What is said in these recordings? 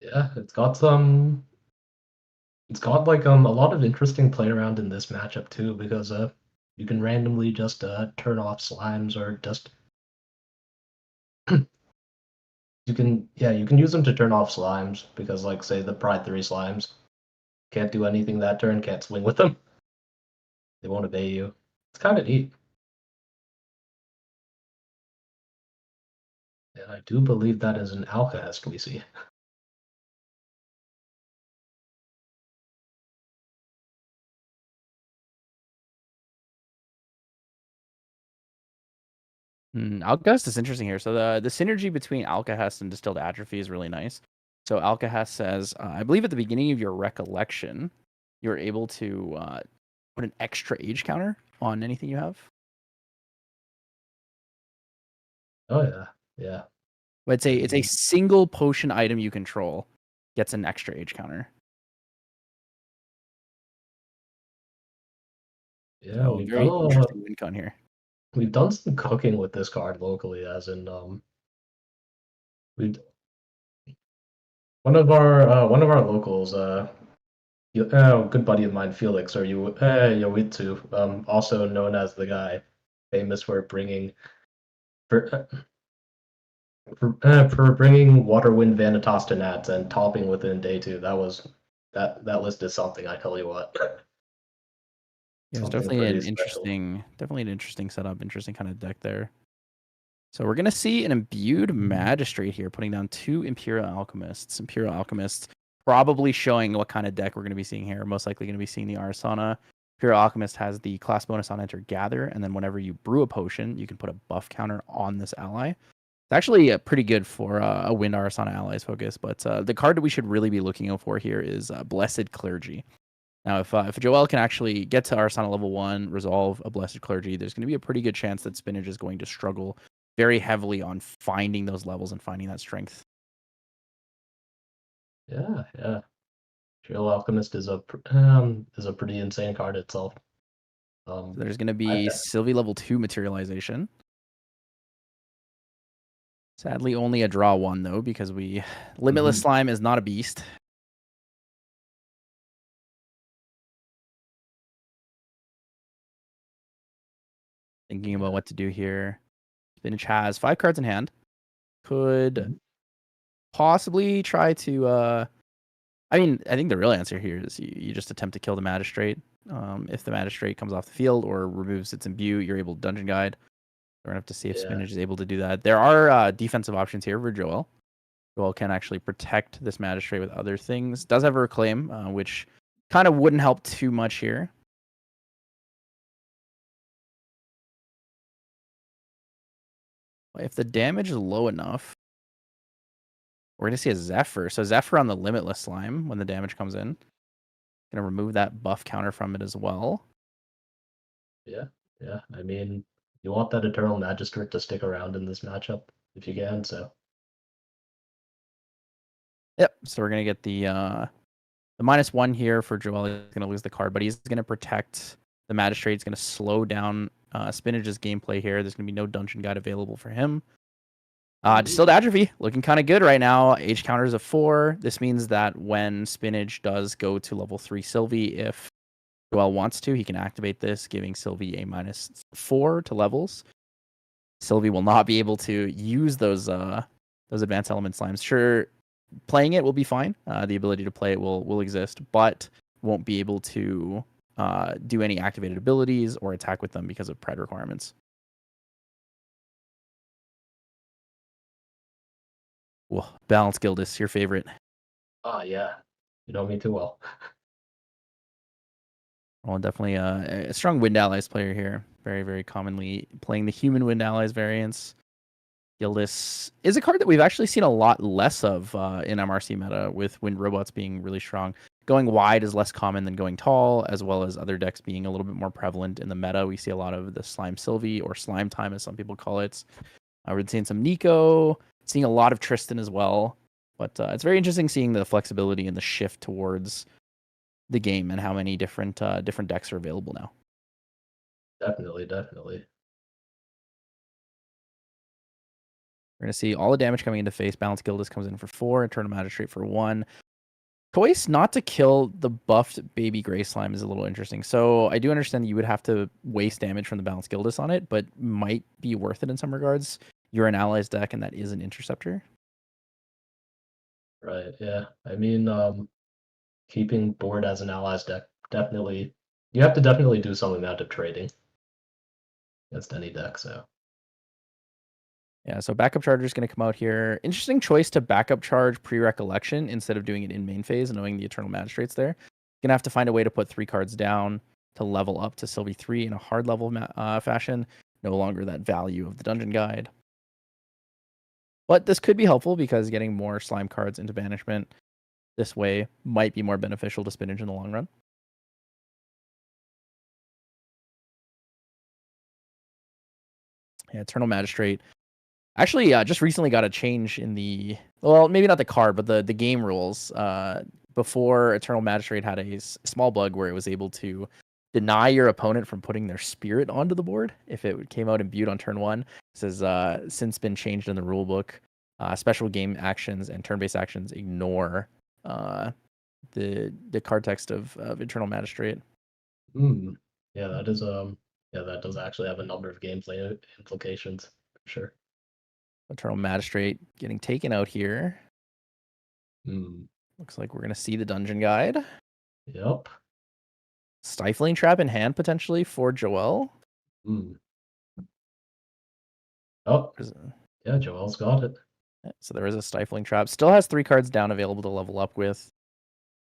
Yeah, it's got like a lot of interesting play around in this matchup too, because you can randomly just turn off slimes or just you can use them to turn off slimes because like say the Pride 3 slimes can't do anything that turn, can't swing with them. They won't obey you. It's kind of neat. And I do believe that is an Alcahest we see. Alcahest is interesting here. So the synergy between Alcahest and Distilled Atrophy is really nice. So Alcahest says, I believe at the beginning of your recollection, you're able to put an extra age counter on anything you have. Oh yeah, yeah. But it's a single potion item you control gets an extra age counter. Yeah, So very interesting win con here. We've done some cooking with this card locally, as in we one of our locals, good buddy of mine, Felix, or Yowitsu, also known as the guy famous for bringing for for bringing Water Wind Vanitas to Nats and topping within day two. That list is something, I tell you what. Yeah, it's definitely an interesting setup, interesting kind of deck there. So we're gonna see an imbued magistrate here, putting down 2 Imperial Alchemists. Imperial Alchemists probably showing what kind of deck we're gonna be seeing here. Most likely gonna be seeing the Arsana. Imperial Alchemist has the class bonus on enter gather, and then whenever you brew a potion, you can put a buff counter on this ally. It's actually pretty good for a Wind Arsana allies focus, but the card that we should really be looking out for here is Blessed Clergy. Now, if Joel can actually get to Arsana level 1, resolve a Blessed Clergy, there's going to be a pretty good chance that Spinach is going to struggle very heavily on finding those levels and finding that strength. Yeah, yeah. Trail Alchemist is a pretty insane card itself. So there's going to be Sylvie level 2 materialization. Sadly, only a draw 1 though, because Limitless Slime is not a beast. Thinking about what to do here. Spinach has 5 cards in hand. Could possibly try to I think the real answer here is you just attempt to kill the Magistrate. If the Magistrate comes off the field or removes its imbue, you're able to Dungeon Guide. We're going to have to see if Spinach is able to do that. There are defensive options here for Joel. Joel can actually protect this Magistrate with other things. Does have a Reclaim, which kind of wouldn't help too much here. If the damage is low enough, we're going to see a Zephyr. So Zephyr on the Limitless Slime when the damage comes in. Going to remove that buff counter from it as well. Yeah, yeah. I mean, you want that Eternal Magistrate to stick around in this matchup if you can, so. Yep, so we're going to get the -1 here for Joel. He's going to lose the card, but he's going to protect the Magistrate. He's going to slow down Spinach's gameplay here. There's going to be no Dungeon Guide available for him. Distilled Atrophy, looking kind of good right now. Age counters of 4. This means that when Spinach does go to level 3 Sylvie, if Joel wants to, he can activate this, giving Sylvie a -4 to levels. Sylvie will not be able to use those advanced element slimes. Sure, playing it will be fine. The ability to play it will exist, but won't be able to do any activated abilities or attack with them because of pred requirements. Well, Balance Gildis, your favorite. Oh yeah, you know me too well. Well, definitely a strong Wind Allies player here. Very, very commonly playing the human Wind Allies variants. Gildis is a card that we've actually seen a lot less of in MRC meta, with Wind Robots being really strong. Going wide is less common than going tall, as well as other decks being a little bit more prevalent in the meta. We see a lot of the Slime Sylvie, or Slime Time as some people call it. We're seeing some Nico, seeing a lot of Tristan as well. But it's very interesting seeing the flexibility and the shift towards the game and how many different decks are available now. Definitely, definitely. We're going to see all the damage coming into face. Balance Gildas comes in for 4. Eternal Magistrate for 1. Choice not to kill the buffed baby gray slime is a little interesting. So I do understand that you would have to waste damage from the Balance Gildas on it, but might be worth it in some regards. You're an allies deck, and that is an interceptor. Right, yeah. I mean, keeping board as an allies deck, definitely, you have to definitely do some amount of trading against any deck, so. Yeah, so backup charger is going to come out here. Interesting choice to backup charge pre-recollection instead of doing it in main phase, knowing the Eternal Magistrate's there. Going to have to find a way to put 3 cards down to level up to Sylvie 3 in a hard level fashion. No longer that value of the dungeon guide. But this could be helpful because getting more slime cards into banishment this way might be more beneficial to Spinach in the long run. Yeah, Eternal Magistrate. Actually, just recently got a change in the, well, maybe not the card, but the game rules. Before, Eternal Magistrate had a small bug where it was able to deny your opponent from putting their spirit onto the board if it came out imbued on turn 1. This has since been changed in the rule book. Special game actions and turn-based actions ignore the card text of Eternal Magistrate. Yeah, that is yeah, that does actually have a number of gameplay implications for sure. Eternal Magistrate getting taken out here. Hmm. Looks like we're gonna see the dungeon guide. Yep. Stifling Trap in hand potentially for Joel. Hmm. Oh, yeah, Joel's got it. So there is a Stifling Trap. Still has 3 cards down available to level up with.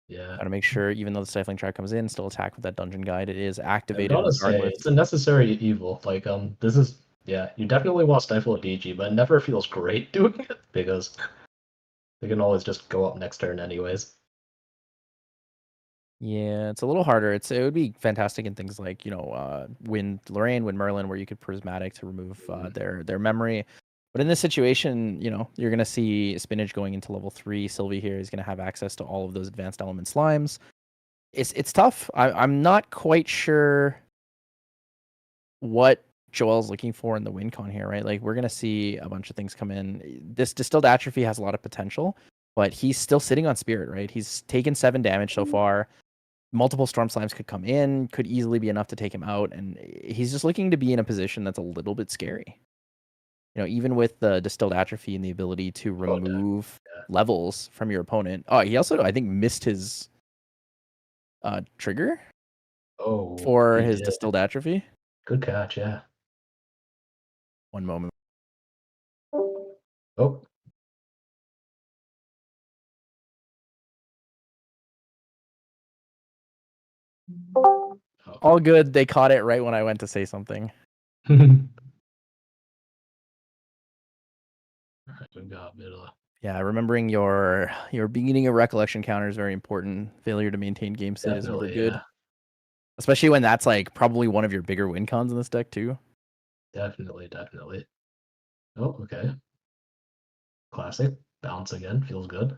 Yeah. Gotta make sure, even though the Stifling Trap comes in, still attack with that dungeon guide. It is activated I gotta regardless. say, it's a necessary evil. Like, this is, yeah, you definitely want Stifle a DG, but it never feels great doing it because they can always just go up next turn anyways. Yeah, it's a little harder. It would be fantastic in things like, Wind Lorraine, Wind Merlin, where you could Prismatic to remove their memory. But in this situation, you're going to see Spinach going into level 3. Sylvie here is going to have access to all of those advanced element slimes. It's tough. I'm not quite sure what Joel's looking for in the win con here, right? Like, we're going to see a bunch of things come in. This Distilled Atrophy has a lot of potential, but he's still sitting on Spirit, right? He's taken 7 damage so far. Multiple Storm Slimes could come in, could easily be enough to take him out, and he's just looking to be in a position that's a little bit scary. Even with the Distilled Atrophy and the ability to remove levels from your opponent. Oh, he also, I think, missed his trigger for his Distilled Atrophy. Good catch, yeah. One moment. Oh. All good. They caught it right when I went to say something. Yeah, remembering your beginning of recollection counter is very important. Failure to maintain game state is never good. Yeah. Especially when that's like probably one of your bigger win cons in this deck too. Definitely. Oh, okay. Classic. Bounce again. Feels good.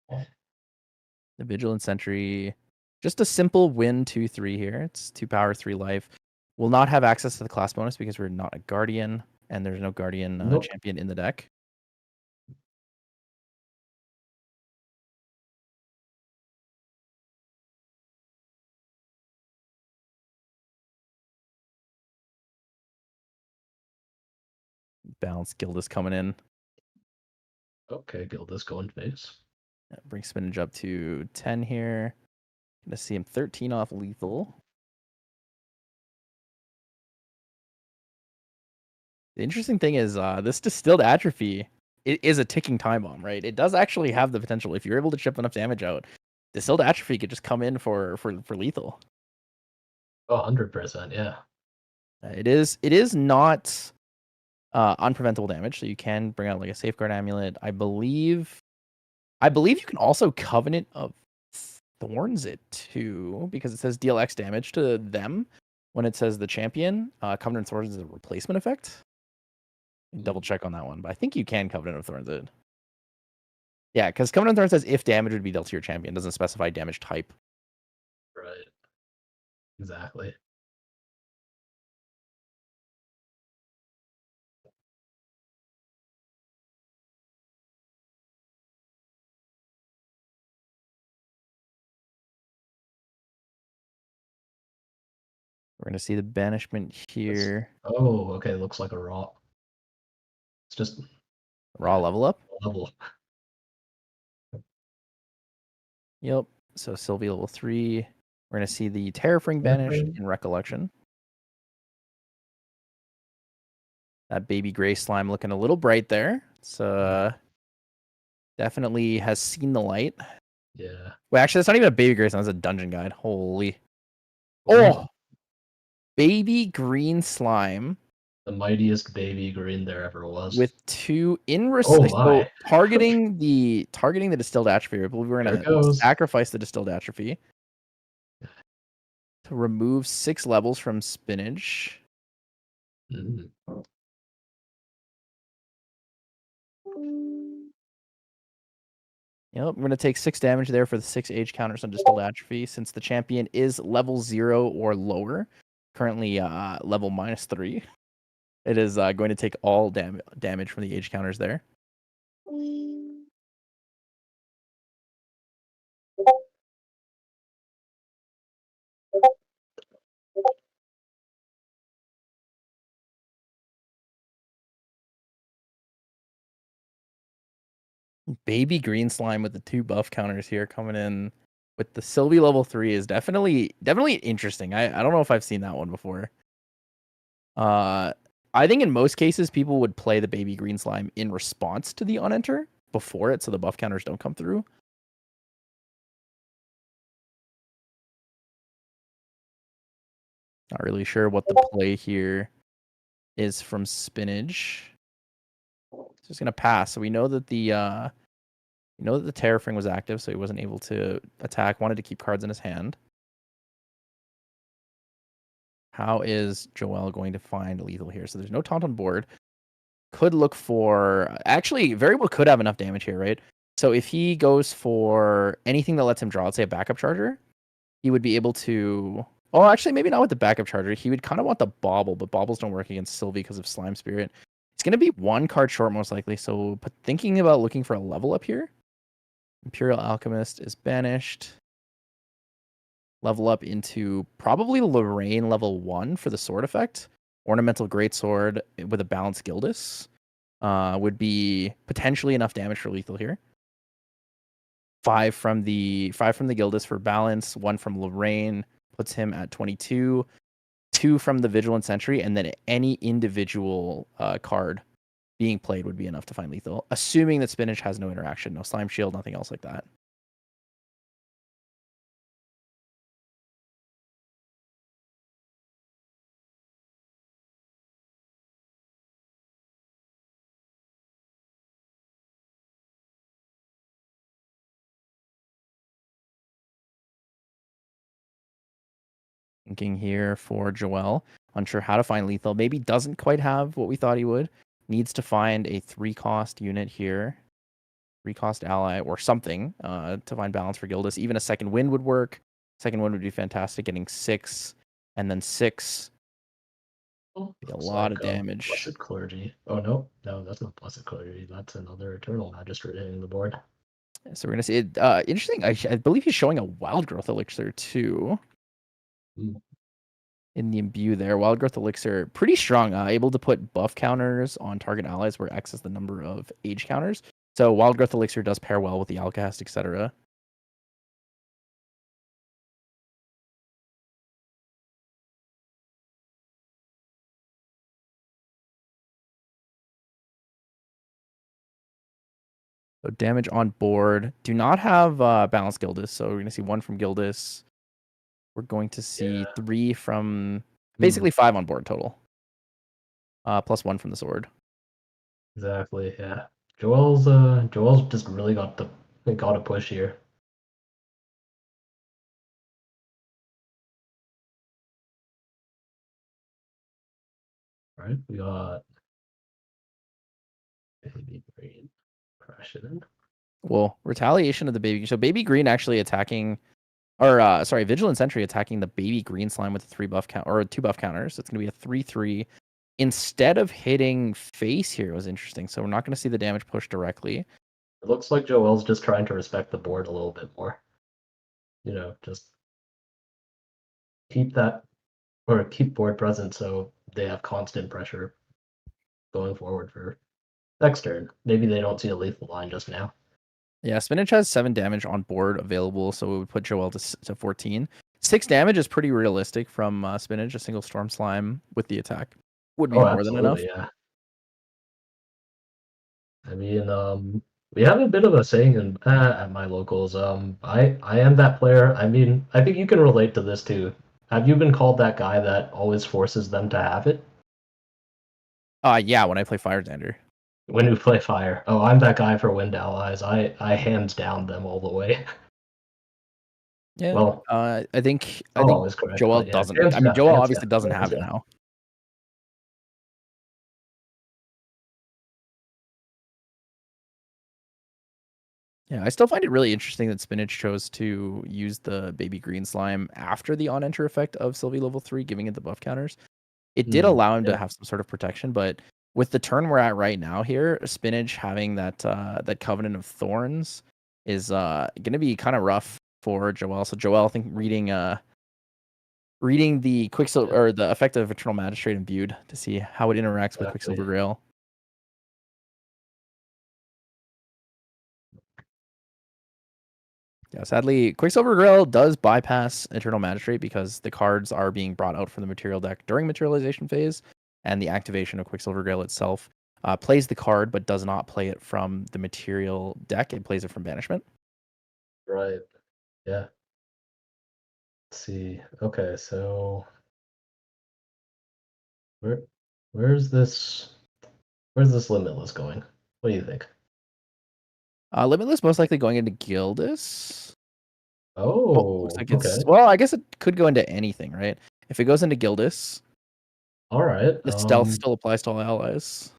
The Vigilant Sentry. Just a simple win 2/3 here. It's 2 power, 3 life. Will not have access to the class bonus because we're not a Guardian, and there's no Guardian champion in the deck. Balance Gildas coming in. Okay, Gildas going face. Bring Spinach up to 10 here. Gonna see him 13 off lethal. The interesting thing is this Distilled Atrophy is a ticking time bomb, right? It does actually have the potential. If you're able to chip enough damage out, Distilled Atrophy could just come in for lethal. Oh, 100%, yeah. It is not unpreventable damage, so you can bring out like a Safeguard Amulet. I believe you can also Covenant of Thorns it too, because it says deal X damage to them when it says the champion. Covenant of Thorns is a replacement effect. Double check on that one, but I think you can Covenant of Thorns it. Yeah, because Covenant of Thorns says if damage would be dealt to your champion, doesn't specify damage type. Right. Exactly. We're gonna see the banishment here. Oh, okay. Looks like a raw. It's just raw level up. Level. Yep. So Sylvie level 3. We're gonna see the Terrafring banished in Recollection. That baby gray slime looking a little bright there. It's definitely has seen the light. Yeah. Well, actually, that's not even a baby gray slime. That's a dungeon guide. Holy. Oh! Baby green slime. The mightiest baby green there ever was. With 2 so targeting the distilled atrophy. I believe we're gonna sacrifice the distilled atrophy to remove 6 levels from spinach. Mm. Yep, we're gonna take 6 damage there for the 6 age counters on distilled atrophy, since the champion is level 0 or lower. Currently level -3. It is going to take all damage from the age counters there. Baby green slime with the 2 buff counters here coming in with the Sylvie level 3 is definitely interesting. I don't know if I've seen that one before. I think in most cases people would play the baby green slime in response to the unenter before it, so the buff counters don't come through. Not really sure what the play here is from spinach. It's just gonna pass. So we know that the Terrafring was active, so he wasn't able to attack. Wanted to keep cards in his hand. How is Joel going to find lethal here? So there's no taunt on board. Could look for... Actually, very well could have enough damage here, right? So if he goes for anything that lets him draw, let's say a backup charger, he would be able to... Oh, actually, maybe not with the backup charger. He would kind of want the bauble, but baubles don't work against Sylvie because of Slime Spirit. It's going to be 1 card short, most likely. So thinking about looking for a level up here. Imperial Alchemist is banished. Level up into probably Lorraine level 1 for the sword effect. Ornamental Greatsword with a balanced Gildus would be potentially enough damage for lethal here. 5 from the Gildus for balance, 1 from Lorraine puts him at 22. 2 from the Vigilant Sentry, and then any individual card being played would be enough to find lethal, assuming that spinach has no interaction, no slime shield, nothing else like that. Thinking here for Joel, unsure how to find lethal. Maybe doesn't quite have what we thought he would. Needs to find a 3-cost unit here. 3-cost ally or something to find balance for Gildus. Even a second wind would work. Second wind would be fantastic. Getting 6 and then 6. A lot of damage. Blessed Clergy. Oh, no, that's not Blessed Clergy. That's another Eternal Magistrate hitting the board. So we're going to see it. Interesting. I believe he's showing a Wild Growth Elixir too. In the imbue there. Wild Growth Elixir, pretty strong. Able to put buff counters on target allies where X is the number of age counters. So Wild Growth Elixir does pair well with the Alcast, etc. So damage on board. Do not have balanced Gildus, so we're going to see 1 from Gildus. We're going to see 3 from... Basically 5 on board total. Plus 1 from the sword. Exactly, yeah. Joel's just really got to push here. Right, we got baby green. Crash it in. Well, retaliation of the baby. So baby green actually attacking, or Vigilant Sentry attacking the baby green slime with a 3 buff count or 2 buff counters. So it's going to be a 3/3 instead of hitting face here. Was interesting. So we're not going to see the damage push directly. It looks like Joel's just trying to respect the board a little bit more. Just keep that or keep board present so they have constant pressure going forward for next turn. Maybe they don't see a lethal line just now. Yeah, Spinach has 7 damage on board available, so it would put Joel to 14. 6 damage is pretty realistic from Spinach. A single Storm Slime with the attack would be more than enough. Yeah. I mean, we have a bit of a saying at my locals. I am that player. I mean, I think you can relate to this too. Have you been called that guy that always forces them to have it? Yeah, when I play Firezander. When we play Fire. Oh, I'm that guy for Wind Allies. I hands down them all the way. Yeah. Well, I think always correct, Joel yeah, doesn't. hands I mean, down, Joel hands obviously down, doesn't hands have it down. now. Yeah, I still find it really interesting that Spinach chose to use the baby green slime after the on-enter effect of Sylvie level 3, giving it the buff counters. It did allow him to have some sort of protection, but with the turn we're at right now here, Spinach having that that Covenant of Thorns is going to be kind of rough for Joel. So Joel, I think reading the Quicksilver or the effect of Eternal Magistrate imbued to see how it interacts with Quicksilver Grail. Yeah, sadly, Quicksilver Grail does bypass Eternal Magistrate because the cards are being brought out from the material deck during materialization phase, and the activation of Quicksilver Grail itself plays the card but does not play it from the material deck. It plays it from banishment. Right. Yeah. Let's see. Okay, so where's this Limitless going? What do you think? Limitless most likely going into Gildus. Oh, looks like okay. Well, I guess it could go into anything, right? If it goes into Gildus, all right. the stealth still applies to all allies.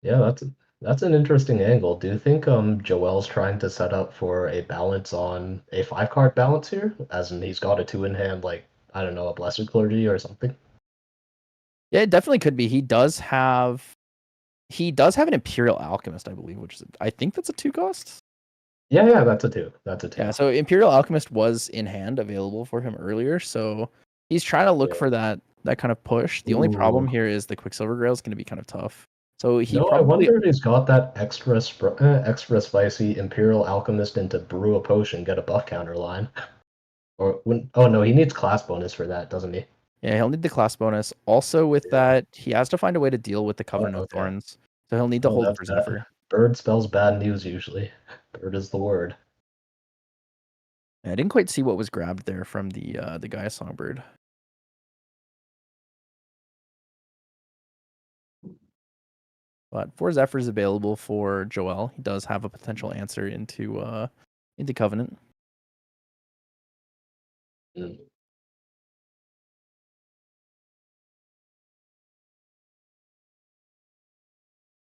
Yeah, that's an interesting angle. Do you think Joel's trying to set up for a balance on a 5-card balance here? As in he's got a 2 in hand, like, I don't know, a Blessed Clergy or something? Yeah, it definitely could be. He does have an Imperial Alchemist, I believe, which is I think that's a 2 cost. Yeah, that's a 2. That's a 2. Yeah, so Imperial Alchemist was in hand available for him earlier, so he's trying to look for that kind of push. The only problem here is the Quicksilver Grail is going to be kind of tough. So he I wonder if he's got that extra spicy Imperial Alchemist into brew a potion, get a buff counter line. Or when oh no, he needs class bonus for that, doesn't he? Yeah, he'll need the class bonus. Also, with that, he has to find a way to deal with the Covenant of okay. Thorns. So he'll need to hold That's for bad. Zephyr. Bird spells bad news usually. Bird is the word. I didn't quite see what was grabbed there from the Gaia Songbird. But 4 Zephyr is available for Joel. He does have a potential answer into Covenant. Mm.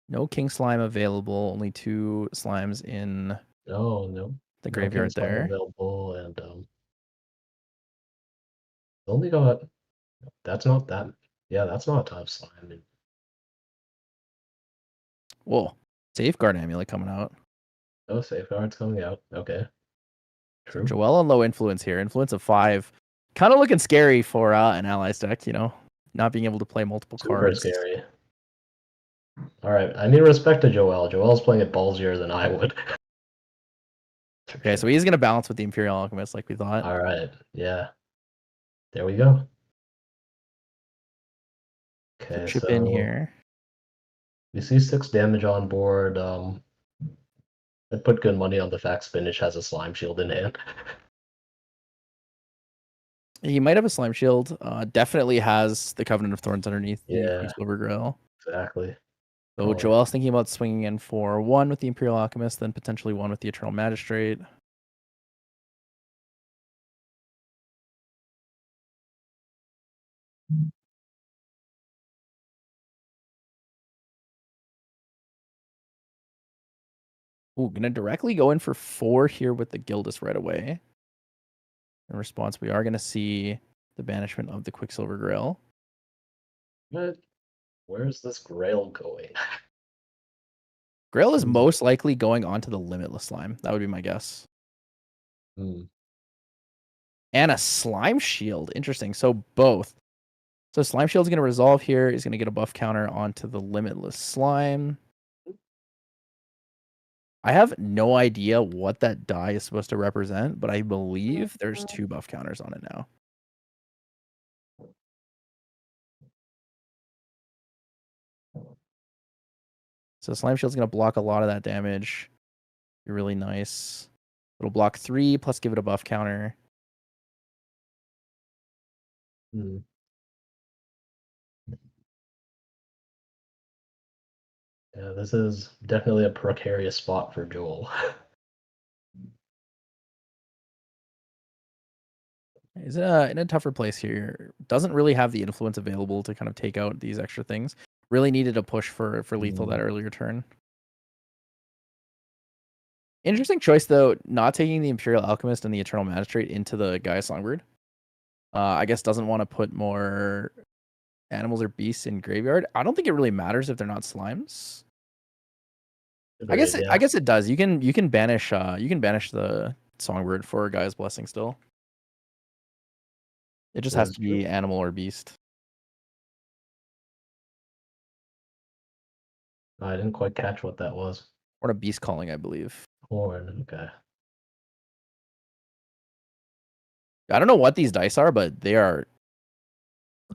No King Slime available. Only 2 slimes in No. the graveyard there. Available and only got that's not that that's not a tough slime. I mean, Whoa. Safeguard Amulet coming out. no safeguards coming out. Okay. True. So Joel on low influence here. Influence of 5. Kind of looking scary for an allies deck, not being able to play multiple cards. Super scary. All right. I mean, respect to Joel. Joel's playing it ballsier than I would. Okay, so he's going to balance with the Imperial Alchemist like we thought. All right. Yeah. There we go. Okay, so chip in here. We see 6 damage on board. I put good money on the fact Spinach has a Slime Shield in hand. He might have a Slime Shield. Definitely has the Covenant of Thorns underneath the Quicksilver Grail. Exactly. So Joel's thinking about swinging in for 1 with the Imperial Alchemist, then potentially 1 with the Eternal Magistrate. Ooh, gonna directly go in for 4 here with the Gildus right away. In response, we are gonna see the banishment of the Quicksilver Grail. But where's this Grail going? Grail is most likely going onto the Limitless Slime. That would be my guess. And a Slime Shield. Interesting. So both. So Slime Shield's going to resolve here. Is going to get a buff counter onto the Limitless Slime. I have no idea what that die is supposed to represent, but I believe there's 2 buff counters on it now. So Slime Shield's going to block a lot of that damage. Be really nice. It'll block 3 plus give it a buff counter. Hmm. Yeah, this is definitely a precarious spot for Joel. He's in a tougher place here. Doesn't really have the influence available to kind of take out these extra things. Really needed a push for lethal that earlier turn. Interesting choice, though, not taking the Imperial Alchemist and the Eternal Magistrate into the Gaia Songbird. I guess doesn't want to put more animals or beasts in graveyard. I don't think it really matters if they're not slimes. Agreed, yeah. I guess it does. You can banish the Songbird for Gaia's Blessing still. It just has to be animal or beast. I didn't quite catch what that was. Or a beast calling, I believe. Horn, okay. I don't know what these dice are, but they are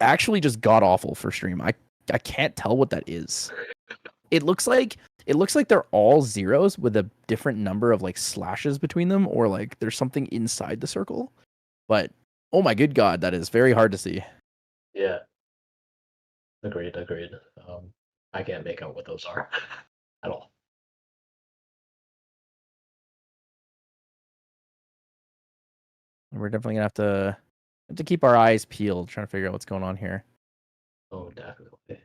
actually just god awful for stream. I can't tell what that is. It looks like they're all zeros with a different number of like slashes between them, or like there's something inside the circle. But oh my good god, that is very hard to see. Yeah. Agreed. I can't make out what those are at all. We're definitely gonna have to keep our eyes peeled, trying to figure out what's going on here. Oh, definitely.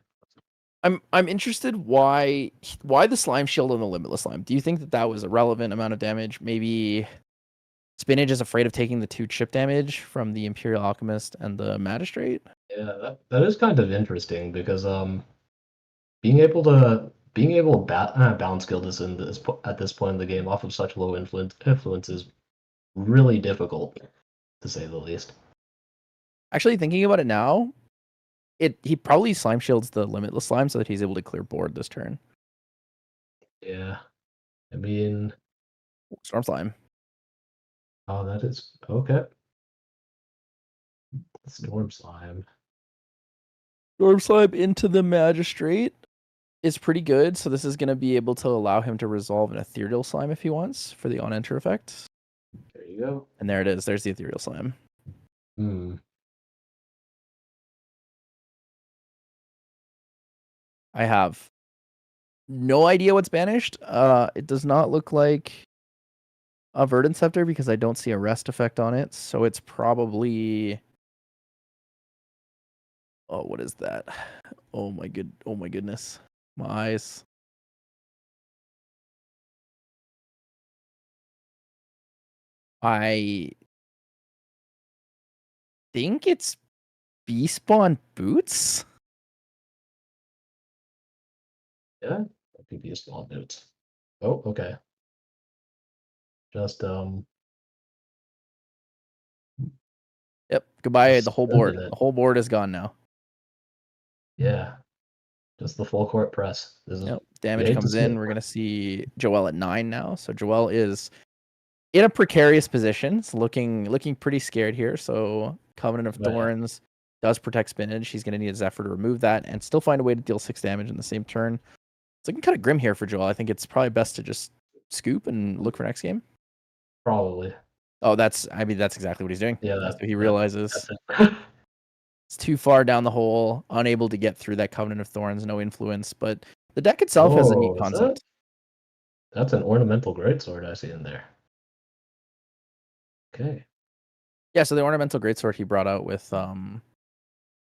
I'm interested why the Slime Shield and the Limitless Slime. Do you think that was a relevant amount of damage? Maybe Spinach is afraid of taking the 2 chip damage from the Imperial Alchemist and the Magistrate. Yeah, that is kind of interesting because being able to balance guild in this at this point in the game off of such low influence is really difficult, to say the least. Actually, thinking about it now, he probably Slime Shields the Limitless Slime so that he's able to clear board this turn. Yeah, I mean, Storm Slime. Oh, that is okay. Storm Slime. Storm Slime into the Magistrate is pretty good. So this is going to be able to allow him to resolve an Ethereal Slime if he wants for the on-enter effect. There you go. And there it is. There's the Ethereal Slime. I have no idea what's banished. It does not look like a Verdant Scepter because I don't see a rest effect on it. So it's probably... Oh, what is that? Oh my goodness. My eyes. I think it's Spawn Boots. Yeah, I think Spawn Boots. Oh, okay. Just Yep. Goodbye. The whole board. The whole board is gone now. Yeah. Just the full court press. Yep. Damage comes in. We're gonna see Joel at 9 now. So Joel is in a precarious position. It's looking pretty scared here. So Covenant of Thorns does protect Spinach. He's gonna need a Zephyr to remove that and still find a way to deal 6 damage in the same turn. It's looking kind of grim here for Joel. I think it's probably best to just scoop and look for next game. Probably. Oh, that's exactly what he's doing. Yeah. So he realizes it's too far down the hole, unable to get through that Covenant of Thorns, no influence. But the deck itself has a neat concept. That's an ornamental greatsword I see in there. Okay. Yeah, so the ornamental greatsword he brought out with the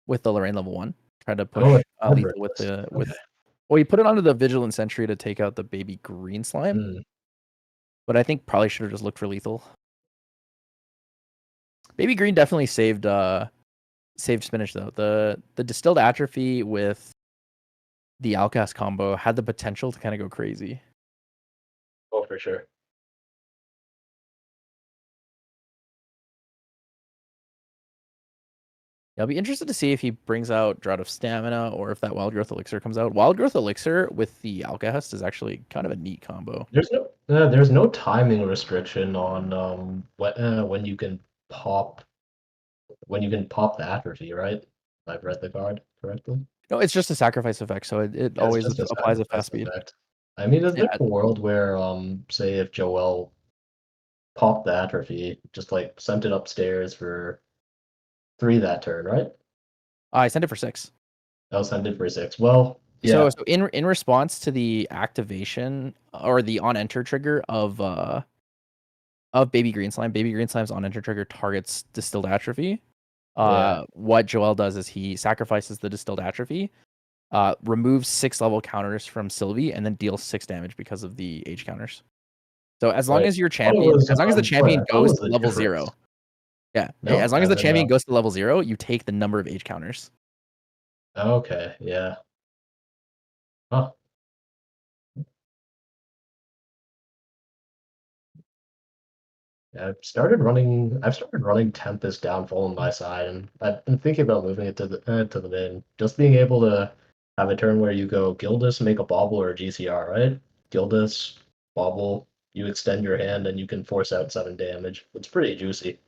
Lorraine level 1. Tried to push lethal with well, he put it onto the Vigilant Sentry to take out the baby green slime. But I think probably should have just looked for lethal. Baby green definitely saved Spinach though. The Distilled Atrophy with the Alcast combo had the potential to kind of go crazy. Oh, for sure. I'll be interested to see if he brings out Drought of Stamina or if that Wild Growth Elixir comes out. Wild Growth Elixir with the Alkahest is actually kind of a neat combo. There's no timing restriction on when you can pop the atrophy, right? I've read the card correctly. No, it's just a sacrifice effect, so it Yeah, it's always just a applies at sacrifice fast speed. effect. I mean, is Yeah, there a world where say if Joel popped the atrophy, just like sent it upstairs for 3 that turn, right? I sent it for 6. I'll send it for 6. Well, So yeah, in response to the activation or the on enter trigger of Baby Green Slime's on enter trigger targets Distilled Atrophy. yeah, What Joel does is he sacrifices the Distilled Atrophy, removes 6 level counters from Sylvie, and then deals 6 damage because of the age counters. So as long right. as your I thought it champion, was, as long as the sorry, champion I thought it goes was to the level difference. 0, yeah, No? as long as the champion goes to level 0, you take the number of age counters. Okay, yeah. Huh. Yeah, I've started running Tempest Downfall on my side, and I've been thinking about moving it to the main. Just being able to have a turn where you go Gildas, make a bobble or a GCR, right? Gildas, bobble, you extend your hand and you can force out 7 damage. It's pretty juicy.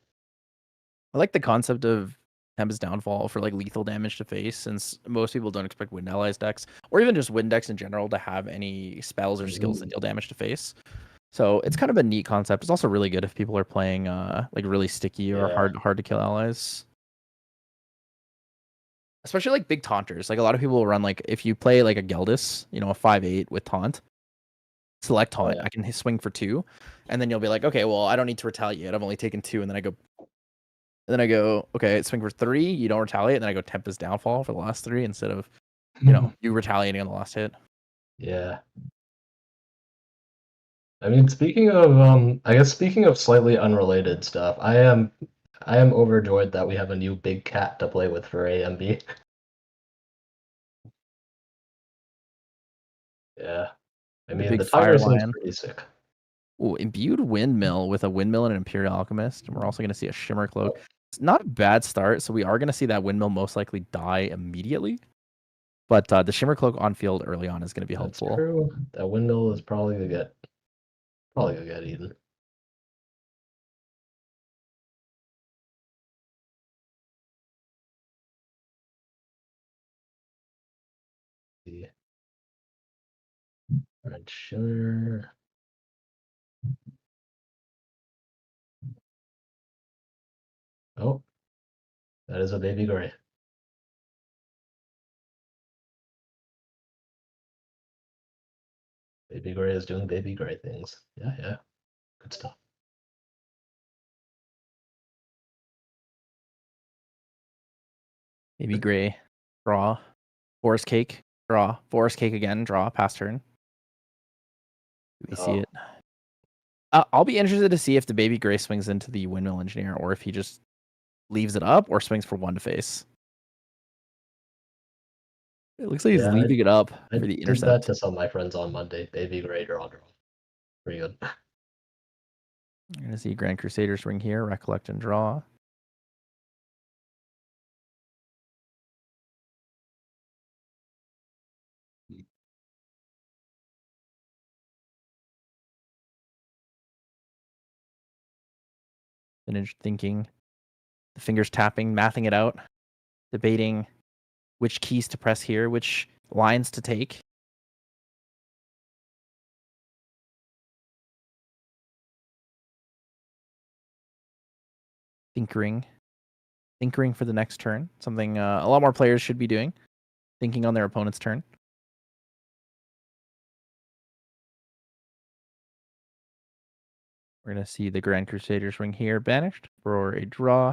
I like the concept of Tempest Downfall for like lethal damage to face, since most people don't expect Wind Allies decks, or even just Wind decks in general, to have any spells or skills that Ooh, deal damage to face. So it's kind of a neat concept. It's also really good if people are playing like really sticky or yeah, hard to kill allies. Especially like big taunters. Like a lot of people will run like if you play like a Geldis, a 5/8 with taunt, select oh taunt, yeah. I can swing for 2, and then you'll be like, okay, well I don't need to retaliate. I've only taken 2, and then I go, okay, swing for 3, you don't retaliate, and then I go Tempest Downfall for the last 3 instead of, you retaliating on the last hit. Yeah. I mean, I guess speaking of slightly unrelated stuff, I am overjoyed that we have a new big cat to play with for AMB. Yeah. I The mean, big the tiger fire seems lion. pretty sick. Ooh, imbued windmill with a windmill and an Imperial Alchemist. And we're also going to see a Shimmer Cloak. It's not a bad start, so we are going to see that windmill most likely die immediately. But the Shimmer Cloak on field early on is going to be That's helpful. true. That windmill is probably gonna get eaten. The red sugar. Oh, that is a baby gray. Baby gray is doing baby gray things. Yeah, yeah. Good stuff. Maybe gray, draw, forest cake, draw, forest cake again, draw, pass turn. Do we see Oh, it? I'll be interested to see if the baby gray swings into the windmill engineer, or if he just leaves it up or swings for 1 to face. It looks like he's yeah. leaving it up I for the did that intercept. to some of my friends on Monday. Baby gray draw draw. Pretty good. You're gonna see Grand Crusader swing here, recollect and draw. Finished thinking, the fingers tapping, mathing it out, debating which keys to press here, which lines to take. Thinkering for the next turn. Something a lot more players should be doing. Thinking on their opponent's turn. We're going to see the Grand Crusader swing here, banished for a draw.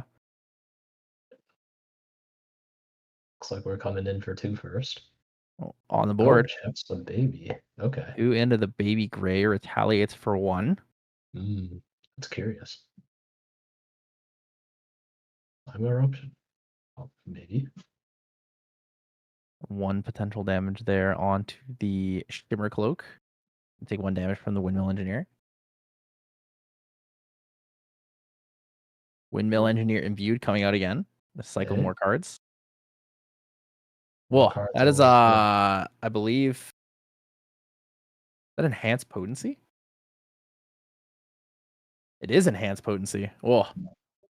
Looks like we're coming in for 2 first. On the Oh, board. checks the baby. Okay. 2 into the baby gray, retaliates for 1. That's curious. I'm eruption. Oh, maybe. 1 potential damage there onto the Shimmer Cloak. Take 1 damage from the Windmill Engineer. Windmill Engineer imbued coming out again. Let's cycle Okay. more cards. More Whoa, cards that is always good. I believe that enhanced potency. It is enhanced potency. Whoa,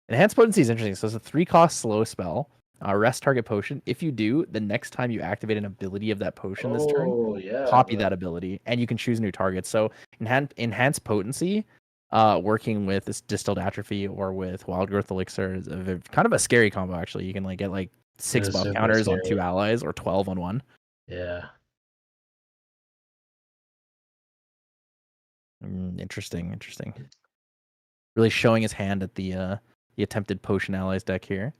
enhanced potency is interesting. So it's a 3-cost slow spell. Rest target potion. If you do, the next time you activate an ability of that potion this turn, Oh yeah, copy that ability, and you can choose new targets. So enhanced potency, working with this distilled atrophy or with wild growth elixir is kind of a scary combo. Actually, you can like get like it 6 is buff super counters on 2 scary. allies or 12 on 1. Yeah. Interesting. Really showing his hand at the attempted potion allies deck here.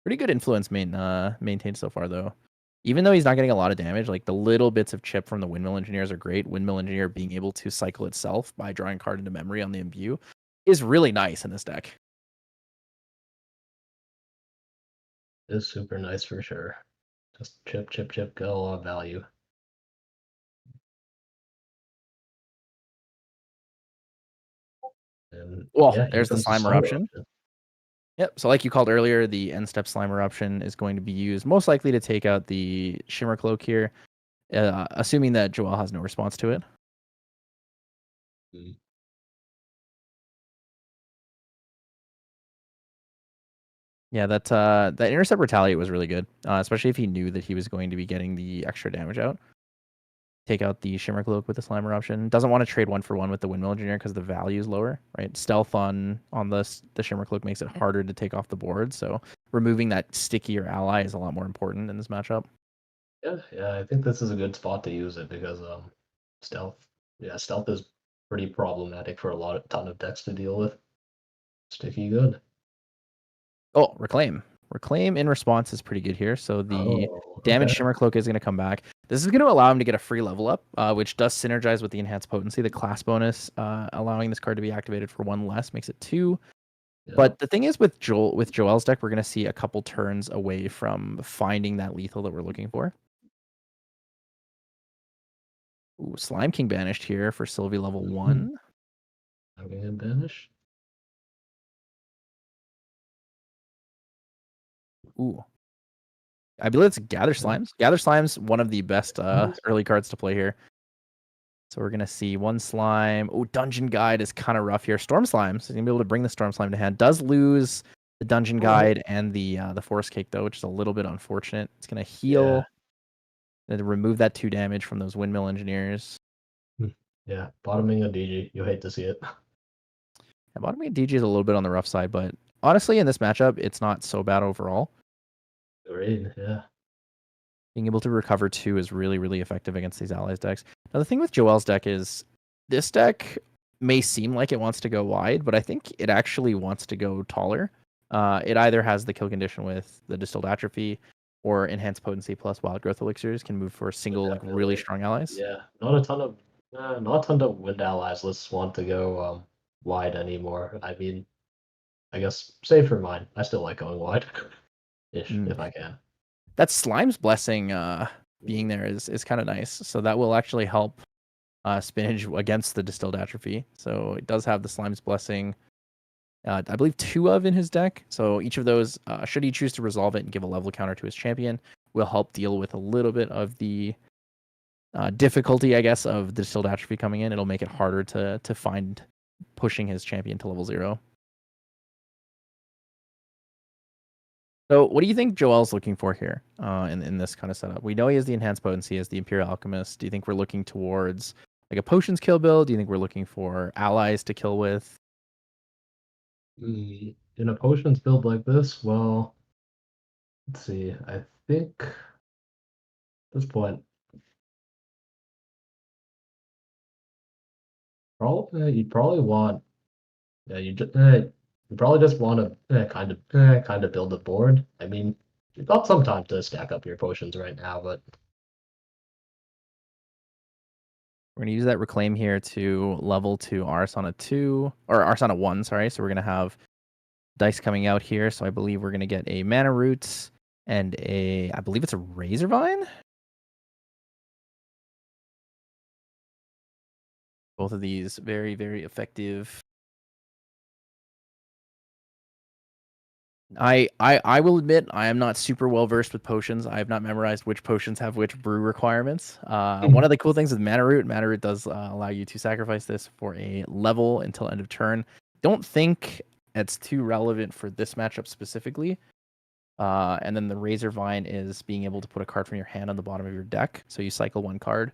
Pretty good influence maintained so far though. Even though he's not getting a lot of damage, like the little bits of chip from the Windmill Engineers are great. Windmill Engineer being able to cycle itself by drawing a card into memory on the imbue is really nice in this deck. It is super nice for sure. Just chip, chip, chip, get a lot of value. And Well, yeah, here there's the comes the Slime slime Eruption. eruption. Yep. So like you called earlier, the end step Slime Eruption is going to be used most likely to take out the Shimmer Cloak here, assuming that Joel has no response to it. Mm. Yeah, that Intercept Retaliate was really good, especially if he knew that he was going to be getting the extra damage out. Take out the Shimmer Cloak with the Slime Eruption. Doesn't want to trade 1-for-1 with the Windmill Engineer because the value is lower, right? Stealth on the Shimmer Cloak makes it harder to take off the board, so removing that stickier ally is a lot more important in this matchup. Yeah, I think this is a good spot to use it because stealth. Yeah, stealth is pretty problematic for a ton of decks to deal with. Sticky good. Oh, Reclaim. Reclaim in response is pretty good here. So the Oh, damage okay. Shimmer Cloak is going to come back. This is going to allow him to get a free level up, which does synergize with the enhanced potency. The class bonus, allowing this card to be activated for 1 less, makes it 2. Yep. But the thing is with Joel's deck, we're going to see a couple turns away from finding that lethal that we're looking for. Ooh, Slime King banished here for Sylvie level 1. Having him banish. Ooh. I believe it's Gather Yep. Slimes. Gather Slimes, one of the best Nice. early cards to play here. So we're going to see 1 slime. Oh, Dungeon Guide is kind of rough here. Storm Slime, so he's going to be able to bring the Storm Slime to hand. Does lose the Dungeon Guide and the Forest Cake, though, which is a little bit unfortunate. It's going to Yeah. heal. And remove that 2 damage from those Windmill Engineers. Yeah. Bottoming a DG. You hate to see it. And bottoming a DG is a little bit on the rough side, but honestly, in this matchup, it's not so bad overall. Great. Yeah. Being able to recover 2 is really, really effective against these allies decks. Now, the thing with Joel's deck is this deck may seem like it wants to go wide, but I think it actually wants to go taller. It either has the kill condition with the Distilled Atrophy or Enhanced Potency plus Wild Growth Elixirs can move for single, like really Definitely. strong allies. Yeah. Not a ton of wind allies. Let's want to go wide anymore. I mean, I guess save for mine. I still like going wide, ish, Mm. if I can. That Slime's Blessing being there is kind of nice. So that will actually help Spinach against the Distilled Atrophy. So it does have the Slime's Blessing, I believe 2 of in his deck. So each of those, should he choose to resolve it and give a level counter to his champion, will help deal with a little bit of the difficulty, I guess, of the Distilled Atrophy coming in. It'll make it harder to find pushing his champion to level 0. So what do you think Joel's looking for here in this kind of setup? We know he has the enhanced potency as the Imperial Alchemist. Do you think we're looking towards like a potions kill build? Do you think we're looking for allies to kill with? In a potions build like this, well, let's see. I think at this point, probably you'd probably want, yeah, you probably just want to kind of build a board. I mean, you've got some time to stack up your potions right now, but We're going to use that reclaim here to level to Arsana 2 or Arsana 1, sorry. So we're going to have dice coming out here. So I believe we're going to get a mana roots and I believe it's a razor vine. Both of these very, very effective I will admit I am not super well versed with potions. I have not memorized which potions have which brew requirements. One of the cool things with Mana Root does allow you to sacrifice this for a level until end of turn. Don't think it's too relevant for this matchup specifically. And then the Razor Vine is being able to put a card from your hand on the bottom of your deck. So you cycle one card.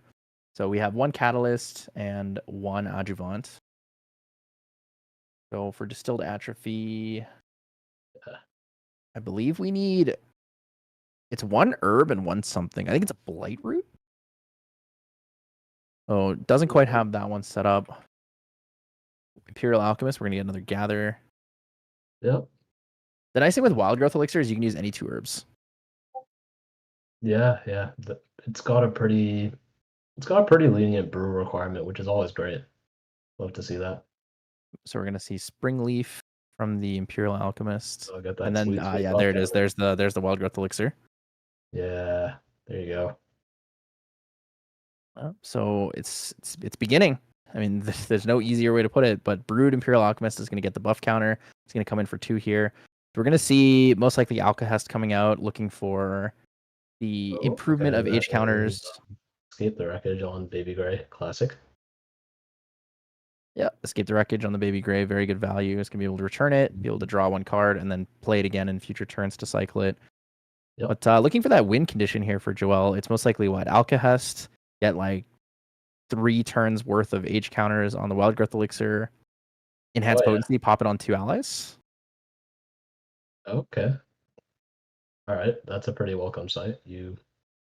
So we have one Catalyst and one Adjuvant. So for Distilled Atrophy, I believe we need... It's one herb and one something. I think it's a Blight Root. Oh, it doesn't quite have that one set up. Imperial Alchemist, we're going to get another Gather. Yep. The nice thing with Wild Growth Elixir is you can use any two herbs. Yeah. It's got a pretty lenient brew requirement, which is always great. Love to see that. So we're going to see Spring Leaf from the Imperial Alchemist. So I got that And then, sweet yeah, buff there it is. down. There's the Wild Growth Elixir. Yeah, there you go. So it's beginning. I mean, there's no easier way to put it, but Brood Imperial Alchemist is going to get the buff counter. It's going to come in for 2 here. So we're going to see most likely Alcahest coming out looking for the improvement of age counters. Escape the Wreckage on Baby Gray. Classic. Yeah, Escape the Wreckage on the Baby Gray. Very good value. It's going to be able to return it, be able to draw one card, and then play it again in future turns to cycle it. Yep. But looking for that win condition here for Joel, it's most likely what? Alcahest, get like 3 turns worth of age counters on the Wild Growth Elixir. Enhanced potency, pop it on 2 allies. Okay. All right, that's a pretty welcome sight. You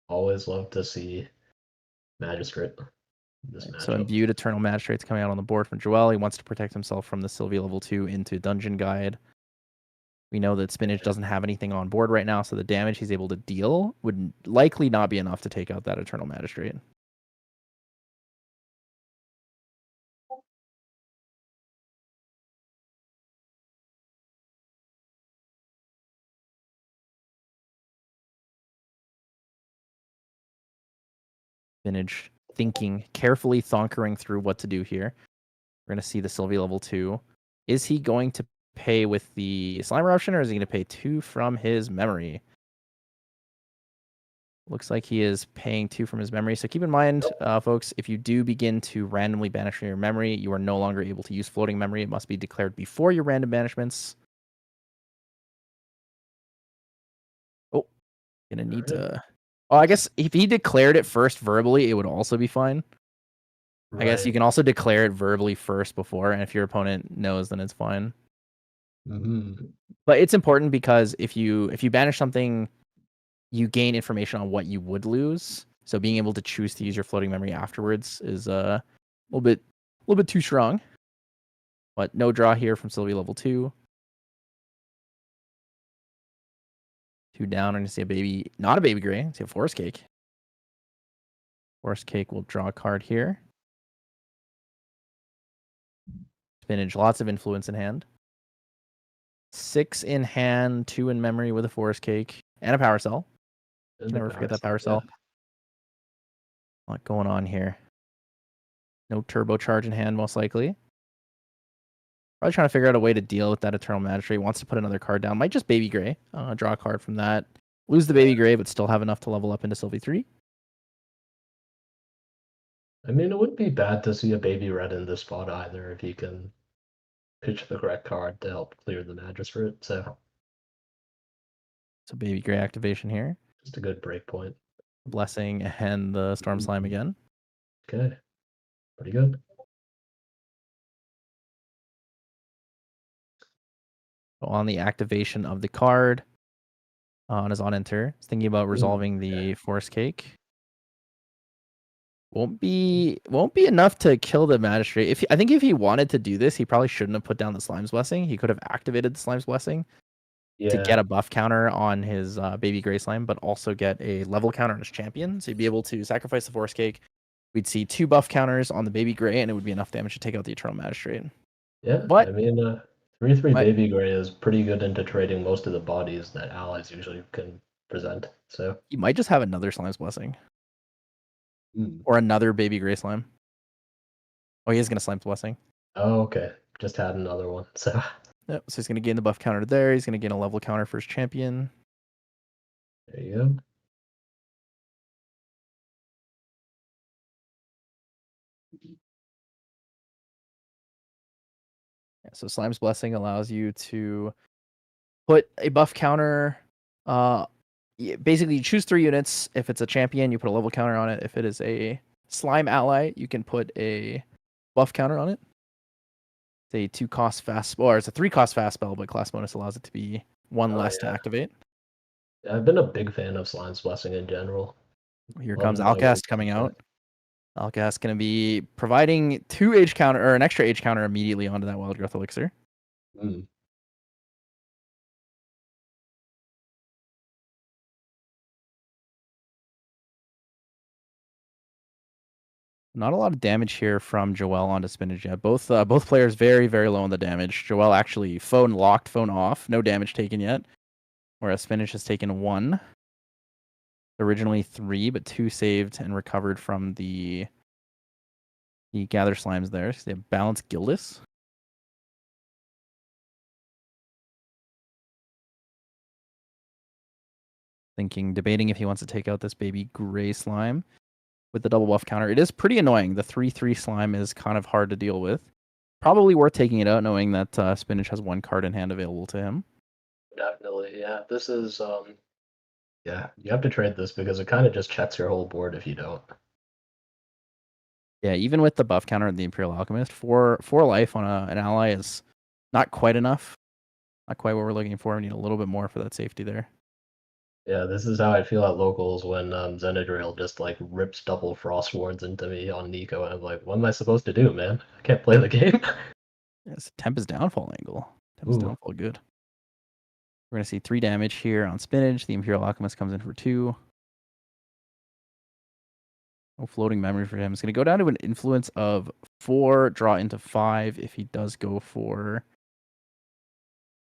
always love to see Magistrate. So Imbued Eternal Magistrate's coming out on the board from Joel. He wants to protect himself from the Sylvie level 2 into Dungeon Guide. We know that Spinach doesn't have anything on board right now, so the damage he's able to deal would likely not be enough to take out that Eternal Magistrate. Spinach thinking, carefully thonkering through what to do here. We're going to see the Sylvie level 2. Is he going to pay with the Slime Eruption, or is he going to pay 2 from his memory? Looks like he is paying 2 from his memory. So keep in mind, folks, if you do begin to randomly banish from your memory, you are no longer able to use floating memory. It must be declared before your random banishments. Oh, gonna need to... Oh, I guess if he declared it first verbally, it would also be fine. I guess you can also declare it verbally first before, and if your opponent knows, then it's fine. But it's important because if you banish something, you gain information on what you would lose. So being able to choose to use your floating memory afterwards is a little bit too strong. But no draw here from Sylvie level 2. 2 down. I'm gonna see a baby, not a Baby Gray. I see a Forest Cake. Forest Cake will draw a card here. Spinach, lots of influence in hand. 6 in hand, 2 in memory with a Forest Cake and a Power Cell. Never forget that Power Cell. A lot going on here. No Turbocharge in hand, most likely. Probably trying to figure out a way to deal with that Eternal Magistrate. Wants to put another card down. Might just Baby Gray. Draw a card from that. Lose the Baby Gray, but still have enough to level up into Sylvie 3. I mean, it wouldn't be bad to see a Baby Red in this spot either if he can pitch the correct card to help clear the Magistrate. So Baby Gray activation here. Just a good break point. Blessing and the Storm Slime again. Okay. Pretty good. On the activation of the card, on his on enter, he's thinking about resolving the Forest Cake. Won't be enough to kill the Magistrate. I think if he wanted to do this, he probably shouldn't have put down the Slime's Blessing. He could have activated the Slime's Blessing to get a buff counter on his Baby Gray Slime, but also get a level counter on his champion. So he'd be able to sacrifice the Forest Cake. We'd see 2 buff counters on the Baby Gray, and it would be enough damage to take out the Eternal Magistrate. Yeah, but I mean, 3/3 Baby Gray is pretty good into trading most of the bodies that allies usually can present. So he might just have another Slime's Blessing. Or another Baby Gray Slime. Oh, he is going to Slime's Blessing. Oh, okay. Just had another one. So Yep, so he's going to gain the buff counter there. He's going to gain a level counter for his champion. There you go. Yeah, so Slime's Blessing allows you to put a buff counter. Basically, you choose 3 units. If it's a champion, you put a level counter on it. If it is a slime ally, you can put a buff counter on it. It's a 2-cost fast spell, or it's a 3-cost fast spell, but class bonus allows it to be 1 less to activate. Yeah, I've been a big fan of Slime's Blessing in general. Here comes Alcast coming out. Alcast going to be providing 2 age counter, or an extra age counter immediately onto that Wild Growth Elixir. Not a lot of damage here from Joel onto Spinach yet. Both players very, very low on the damage. Joel actually phone locked, phone off. No damage taken yet. Whereas Spinach has taken 1. Originally 3, but 2 saved and recovered from the Gather Slimes there. So they have Balanced Gildus. Debating if he wants to take out this baby gray slime with the double buff counter. It is pretty annoying. The 3/3 slime is kind of hard to deal with. Probably worth taking it out, knowing that Spinach has 1 card in hand available to him. Definitely, yeah. This is yeah, you have to trade this because it kind of just checks your whole board if you don't. Yeah, even with the buff counter and the Imperial Alchemist, 4 life on an ally is not quite enough. Not quite what we're looking for. We need a little bit more for that safety there. Yeah, this is how I feel at locals when Xenadriel just like rips double Frost Wards into me on Nico, and I'm like, what am I supposed to do, man? I can't play the game. It's Tempest Downfall angle. Tempest Ooh. Downfall, good. We're going to see 3 damage here on Spinach. The Imperial Alchemist comes in for 2. No floating memory for him. It's going to go down to an influence of 4, draw into 5 if he does go for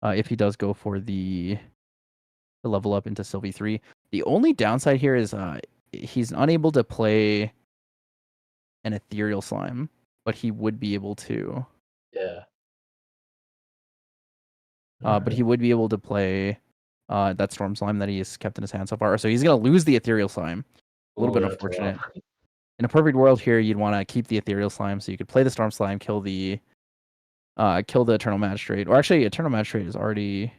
the level up into Sylvie 3. The only downside here is he's unable to play an Ethereal Slime, but he would be able to. Yeah. But he would be able to play that Storm Slime that he has kept in his hand so far. So he's going to lose the Ethereal Slime. A little bit unfortunate. In a perfect world here, you'd want to keep the Ethereal Slime so you could play the Storm Slime, kill the Eternal Magistrate. Or actually, Eternal Magistrate has already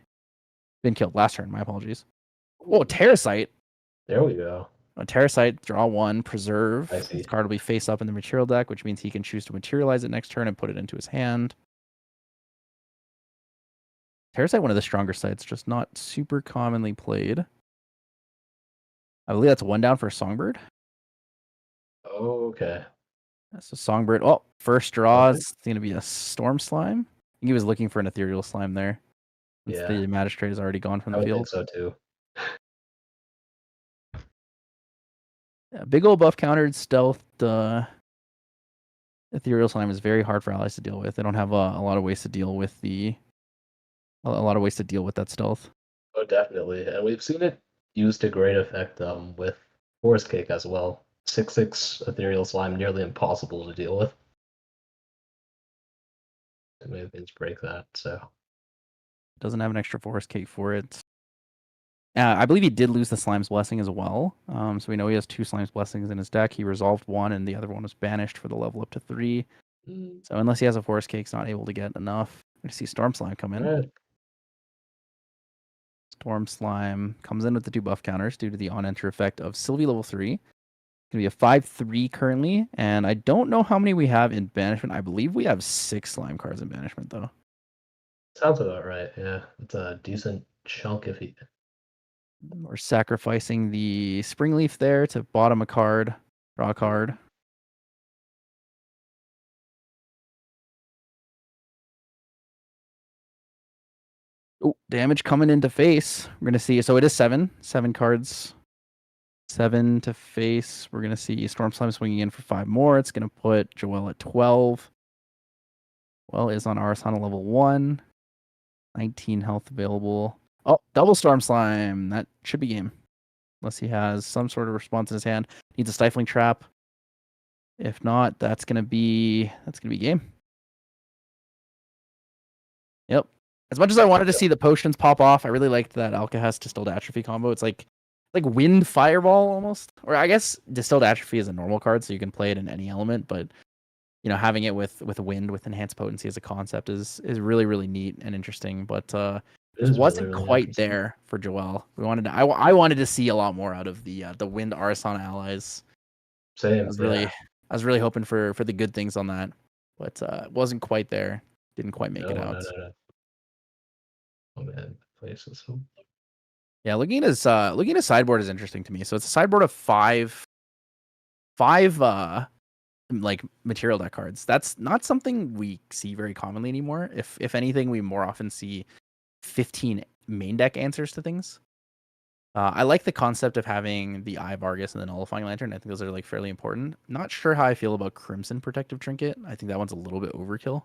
been killed last turn. My apologies. Oh, Terracite. There we go. A Terracite, draw 1, preserve. I see. This card will be face up in the material deck, which means he can choose to materialize it next turn and put it into his hand. Terracite, one of the stronger sites, just not super commonly played. I believe that's 1 down for Songbird. Oh, okay. So Songbird. Oh, first draw is going to be a Storm Slime. I think he was looking for an Ethereal Slime there. Since the Magistrate is already gone from the field. I think so too. Yeah, big old buff countered stealth. Ethereal Slime is very hard for allies to deal with. They don't have a lot of ways to deal with that stealth. Oh, definitely, and we've seen it used to great effect with Forest Cake as well. 6/6 Ethereal Slime, nearly impossible to deal with. And many things break that, so. Doesn't have an extra Forest Cake for it. I believe he did lose the Slime's Blessing as well. So we know he has 2 Slime's Blessings in his deck. He resolved 1, and the other one was banished for the level up to 3. So unless he has a Forest Cake, he's not able to get enough. We're going to see Storm Slime come in. Right. Storm Slime comes in with the 2 buff counters due to the on-enter effect of Sylvie level 3. It's going to be a 5/3 currently, and I don't know how many we have in banishment. I believe we have 6 slime cards in banishment, though. Sounds about right, yeah. It's a decent chunk if he... We're sacrificing the Springleaf there to bottom a card, draw a card. Oh, damage coming into face. We're going to see. So it is 7 cards. 7 to face. We're going to see Storm Slime swinging in for 5 more. It's going to put Joel at 12. Joel is on Arasana level 1. 19 health available. Oh, double Storm Slime. That should be game. Unless he has some sort of response in his hand. Needs a Stifling Trap. If not, that's gonna be game. Yep. As much as I wanted to see the potions pop off, I really liked that Alcahest Distilled Atrophy combo. It's like Wind Fireball almost. Or I guess Distilled Atrophy is a normal card, so you can play it in any element, but having it with Wind with enhanced potency as a concept is really, really neat and interesting. But It just is really, wasn't really quite interesting. there for Joel. I wanted to see a lot more out of the Wind Arson allies. Same, yeah. I was really hoping for the good things on that, but it wasn't quite there. Didn't quite make it No, out. no, no, no. Oh man, places. Yeah, looking at his sideboard is interesting to me. So it's a sideboard of five like material deck cards. That's not something we see very commonly anymore. If anything, we more often see 15 main deck answers to things. I like the concept of having the Eye of Argus and the Nullifying Lantern. I think those are like fairly important. Not sure how I feel about Crimson Protective Trinket. I think that one's a little bit overkill.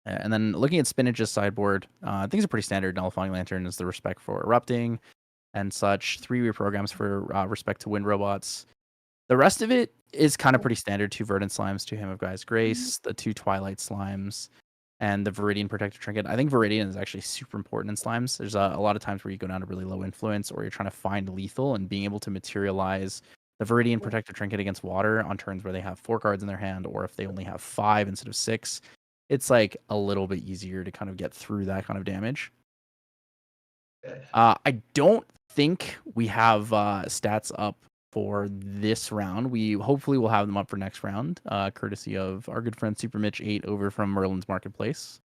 And then looking at Spinache's sideboard, things are pretty standard. Nullifying Lantern is the respect for erupting and such. 3 reprograms for respect to wind robots. The rest of it is kind of pretty standard. 2 Verdant Slimes, 2 Hymn of Gaia's Grace, the 2 Twilight Slimes, and the Viridian Protective Trinket. I think Viridian is actually super important in Slimes. There's a lot of times where you go down to really low influence or you're trying to find lethal, and being able to materialize the Viridian Protective Trinket against water on turns where they have 4 cards in their hand, or if they only have 5 instead of 6, it's like a little bit easier to kind of get through that kind of damage. I don't think we have stats up for this round. We hopefully will have them up for next round, courtesy of our good friend Super Mitch 8 over from Merlin's Marketplace.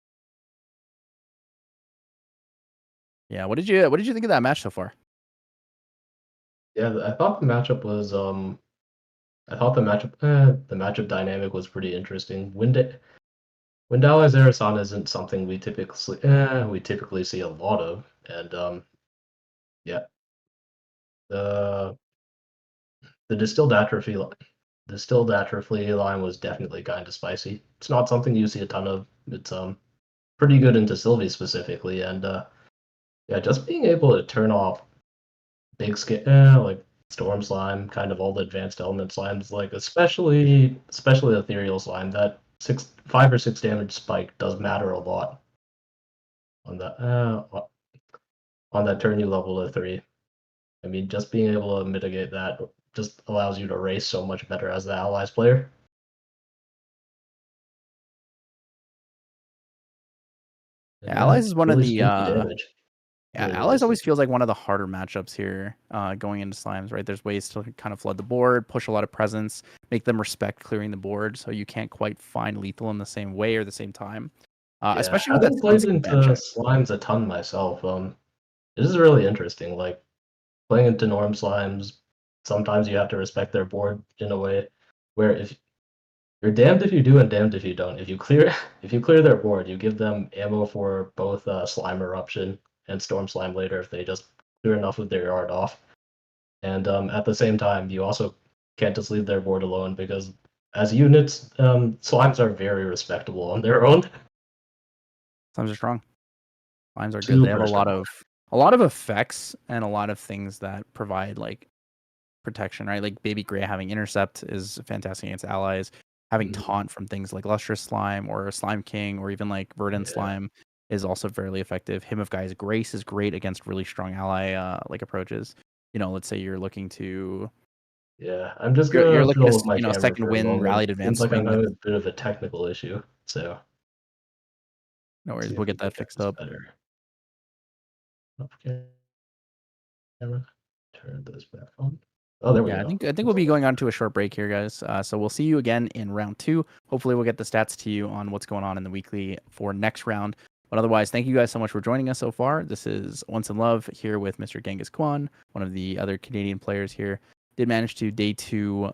Yeah, what did you think of that match so far? Yeah, I thought the matchup was the matchup dynamic was pretty interesting. Wind Allies Erasan isn't something we typically see a lot of, and yeah, the the distilled atrophy line was definitely kind of spicy. It's not something you see a ton of. It's pretty good into Sylvie specifically, and yeah, just being able to turn off big scale like Storm Slime, kind of all the advanced element slimes, like especially Ethereal Slime, that 5 or 6 damage spike does matter a lot on that turn you level to 3. I mean, just being able to mitigate that just allows you to race so much better as the allies player. Yeah, And Allies is one of really the spooky damage. yeah, Really, really Allies always spooky. feels like one of the harder matchups here, going into Slimes, right? There's ways to kind of flood the board, push a lot of presence, make them respect clearing the board, so you can't quite find lethal in the same way or the same time. Yeah, Especially with that having played Sunscape into ban check. slimes a ton myself, this is really interesting. Like playing into norm slimes, sometimes you have to respect their board in a way where if you're damned if you do and damned if you don't. If you clear their board, you give them ammo for both slime eruption and storm slime later if they just clear enough of their yard off. And at the same time, you also can't just leave their board alone because as units, slimes are very respectable on their own. Slimes are strong. Slimes are good. They have Super strong. a lot of effects and a lot of things that provide like protection, right? Like Baby Gray having intercept is fantastic against allies. Having Mhm. taunt from things like Lustrous Slime or Slime King or even like Verdant Yeah, Slime is also fairly effective. Hymn of Gaia's Grace is great against really strong ally like approaches. Let's say you're looking to yeah. I'm just you're gonna looking to fiddle with my camera second for a win moment. rallied Seems advance like I'm swing. having That's a bit of a technical issue, so no let's worries. see We'll if we get can that get fixed this up. better. Okay, camera. Turn this back on. Oh, there we Yeah, I go. think That's we'll a be lot going on to better. a short break here, guys. So we'll see you again in round 2. Hopefully, we'll get the stats to you on what's going on in the weekly for next round. But otherwise, thank you guys so much for joining us so far. This is OnceInLuv here with Mr. Ghengiskwan, one of the other Canadian players here. Did manage to day 2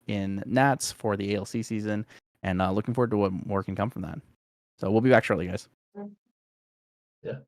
in Nats for the ALC season, and looking forward to what more can come from that. So we'll be back shortly, guys. Yeah.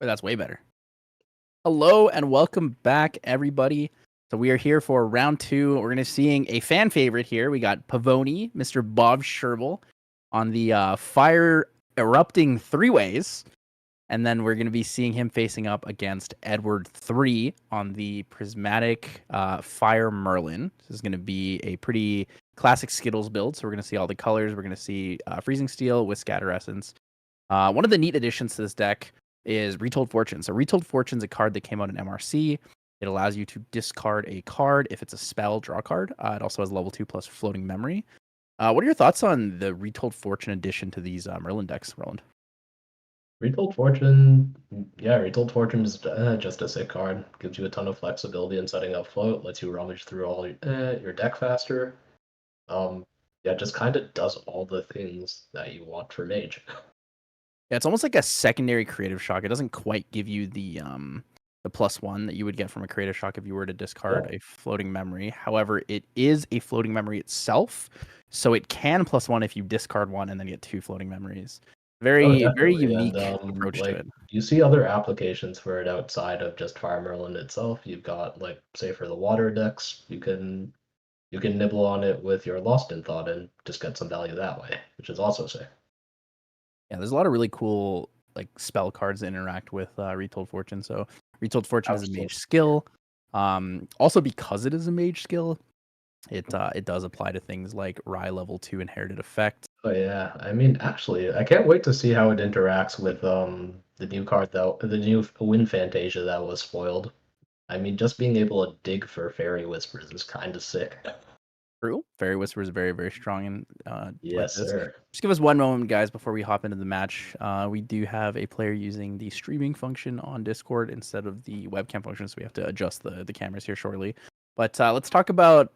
But that's way better. Hello and welcome back, everybody. So we are here for round 2. We're going to seeing a fan favorite here. We got Pavoni, Mr. Bob Scherble, on the fire erupting 3-ways. And then we're going to be seeing him facing up against Edward 3 on the prismatic Fire Merlin. This is going to be a pretty classic Skittles build. So we're going to see all the colors. We're going to see Freezing Steel with Scatter Essence. One of the neat additions to this deck is Retold Fortune. So Retold Fortune is a card that came out in MRC. It allows you to discard a card if it's a spell, draw a card. It also has level 2 plus floating memory. What are your thoughts on the Retold Fortune addition to these Merlin decks, Roland? Retold Fortune, yeah, Retold Fortune is just a sick card. Gives you a ton of flexibility in setting up float, lets you rummage through all your deck faster. Yeah, just kind of does all the things that you want for Mage. Yeah, it's almost like a secondary creative shock. It doesn't quite give you the +1 that you would get from a creative shock if you were to discard a floating memory. However, it is a floating memory itself, so it can +1 if you discard one and then get 2 floating memories. Very unique approach to it. You see other applications for it outside of just Fire Merlin itself. You've got, like, say for the water decks, you can nibble on it with your Lost in Thought and just get some value that way, which is also sick. Yeah, there's a lot of really cool like spell cards that interact with Retold Fortune. So Retold Fortune is a mage skill. Also because it is a mage skill, it does apply to things like Rye level 2 inherited effect. Oh yeah, I mean, actually, I can't wait to see how it interacts with the new card though, the new Wind Fantasia that was spoiled. I mean, just being able to dig for Fairy Whispers is kind of sick. True. Fairy Whisper is very, very strong in Yes, like this. sir. Just give us one moment, guys, before we hop into the match. We do have a player using the streaming function on Discord instead of the webcam function, so we have to adjust the cameras here shortly. But let's talk about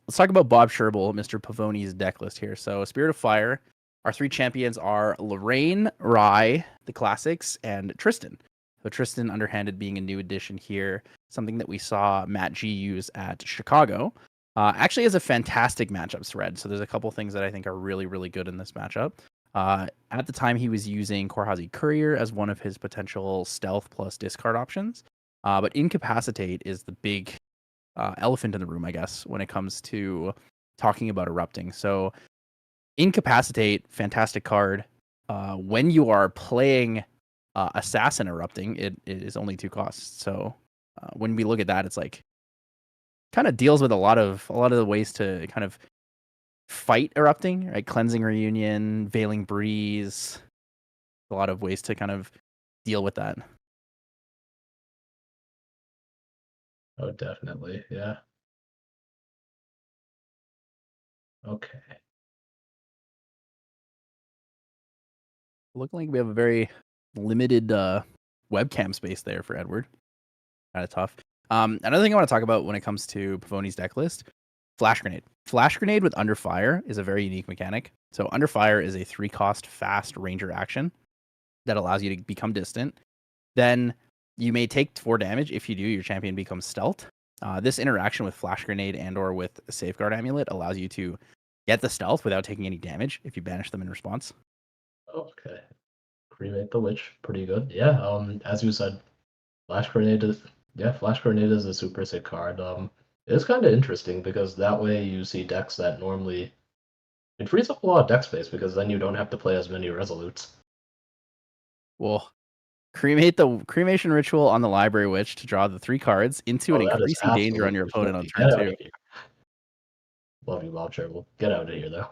Bob Scherble, Mr. Pavoni's deck list here. So Spirit of Fire. Our 3 champions are Lorraine, Rye, the classics, and Tristan. So Tristan underhanded being a new addition here, something that we saw Matt G use at Chicago. Actually has a fantastic matchup thread. So there's a couple things that I think are really, really good in this matchup. At the time, he was using Korhazi Courier as one of his potential stealth plus discard options. But Incapacitate is the big elephant in the room, I guess, when it comes to talking about erupting. So Incapacitate, fantastic card. When you are playing Assassin erupting, it is only 2 costs. So when we look at that, it's like kind of deals with a lot of the ways to kind of fight erupting, right? Cleansing Reunion, Veiling Breeze, a lot of ways to kind of deal with that. Oh, definitely, yeah. Okay. Looking like we have a very limited webcam space there for Edward. Kind of tough. Another thing I want to talk about when it comes to Pavoni's deck list, Flash Grenade. Flash Grenade with Under Fire is a very unique mechanic. So Under Fire is a 3-cost fast ranger action that allows you to become distant. Then you may take 4 damage. If you do, your champion becomes stealth. This interaction with Flash Grenade and or with Safeguard Amulet allows you to get the stealth without taking any damage if you banish them in response. Okay. Cremate the Witch, pretty good. Yeah, as you said, Flash Grenade is a super sick card. It's kind of interesting because that way you see decks that normally it frees up a lot of deck space because then you don't have to play as many Resolutes. Well, cremate the Cremation Ritual on the Library Witch to draw the 3 cards into an increasing danger on your opponent on turn 2. Love you, Bob Scherble. Get out of here, though.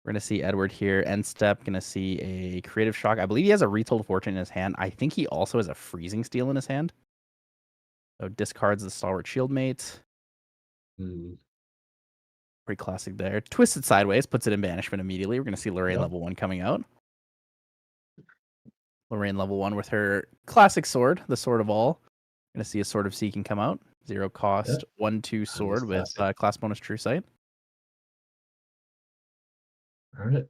We're going to see Edward here. End step, going to see a Creative Shock. I believe he has a Retold Fortune in his hand. I think he also has a Freezing Steel in his hand. So discards the Stalwart Shieldmate. Pretty classic there. Twisted Sideways, puts it in banishment immediately. We're going to see Lorraine level 1 coming out. Lorraine level 1 with her classic sword, the Sword of All. Going to see a Sword of Seeking come out. 0 cost, 1/2 sword with class bonus True Sight. All right.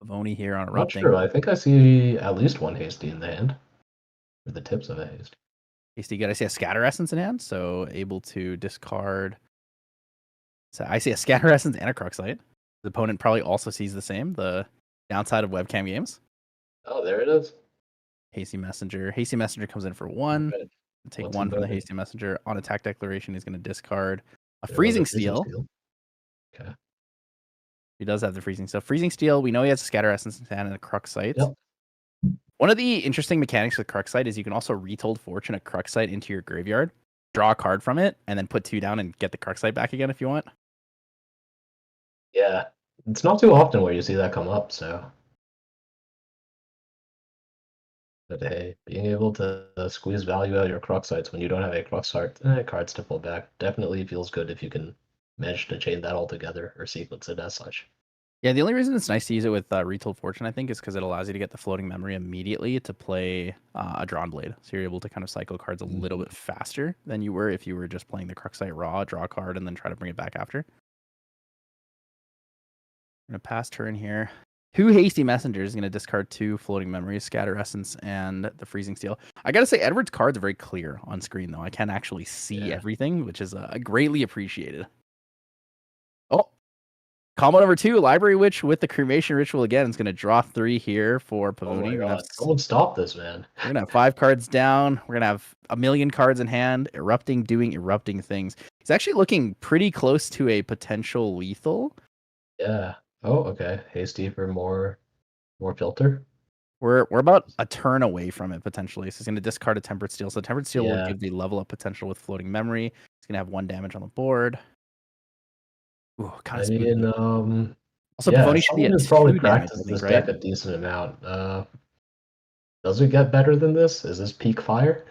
Pavoni here on erupting. Not sure. I think I see at least 1 hasty in the hand. Or the tips of a haste. Hasty, you got to see a Scatter Essence in hand, so able to discard. So I see a Scatter Essence and a Cruxite. The opponent probably also sees the same. The downside of webcam games. Oh, there it is. Hasty Messenger. Hasty Messenger comes in for 1. Right. Take What's he 1 from the voting? Hasty Messenger. On attack declaration, he's going to discard a There was a Freezing freezing Steel. steel. Okay. He does have the Freezing Steel. Freezing Steel, we know he has a Scatter Essence in his hand and a Crux Sight. Yep. One of the interesting mechanics with Crux Sight is you can also Retold Fortune a Crux Sight into your graveyard, draw a card from it, and then put 2 down and get the Crux Sight back again if you want. Yeah. It's not too often where you see that come up, so. But hey, being able to squeeze value out of your Cruxites when you don't have a cards to pull back definitely feels good if you can manage to chain that all together or sequence it as such. Yeah, the only reason it's nice to use it with Retold Fortune, I think, is because it allows you to get the floating memory immediately to play a Drawn Blade. So you're able to kind of cycle cards a little bit faster than you were if you were just playing the Cruxite raw, draw a card, and then try to bring it back after. I'm going to pass turn here. 2 Hasty Messengers is going to discard 2 floating memories, Scatter Essence, and the Freezing Steel. I got to say, Edward's cards are very clear on screen, though. I can't actually see everything, which is greatly appreciated. Oh, combo number 2, Library Witch with the Cremation Ritual again. It's going to draw 3 here for Pavoni. Oh my god, someone stop this, man. We're going to have 5 cards down. We're going to have a million cards in hand, erupting, doing erupting things. He's actually looking pretty close to a potential lethal. Yeah. Oh, okay. Hasty for more filter. We're about a turn away from it potentially. So he's going to discard a Tempered Steel. So Tempered Steel will give the level up potential with floating memory. He's going to have 1 damage on the board. Ooh, kind of spooky. Also, yeah, Pavoni should be at 2 probably damage, practiced I think, this right? deck a decent amount. Does it get better than this? Is this peak fire?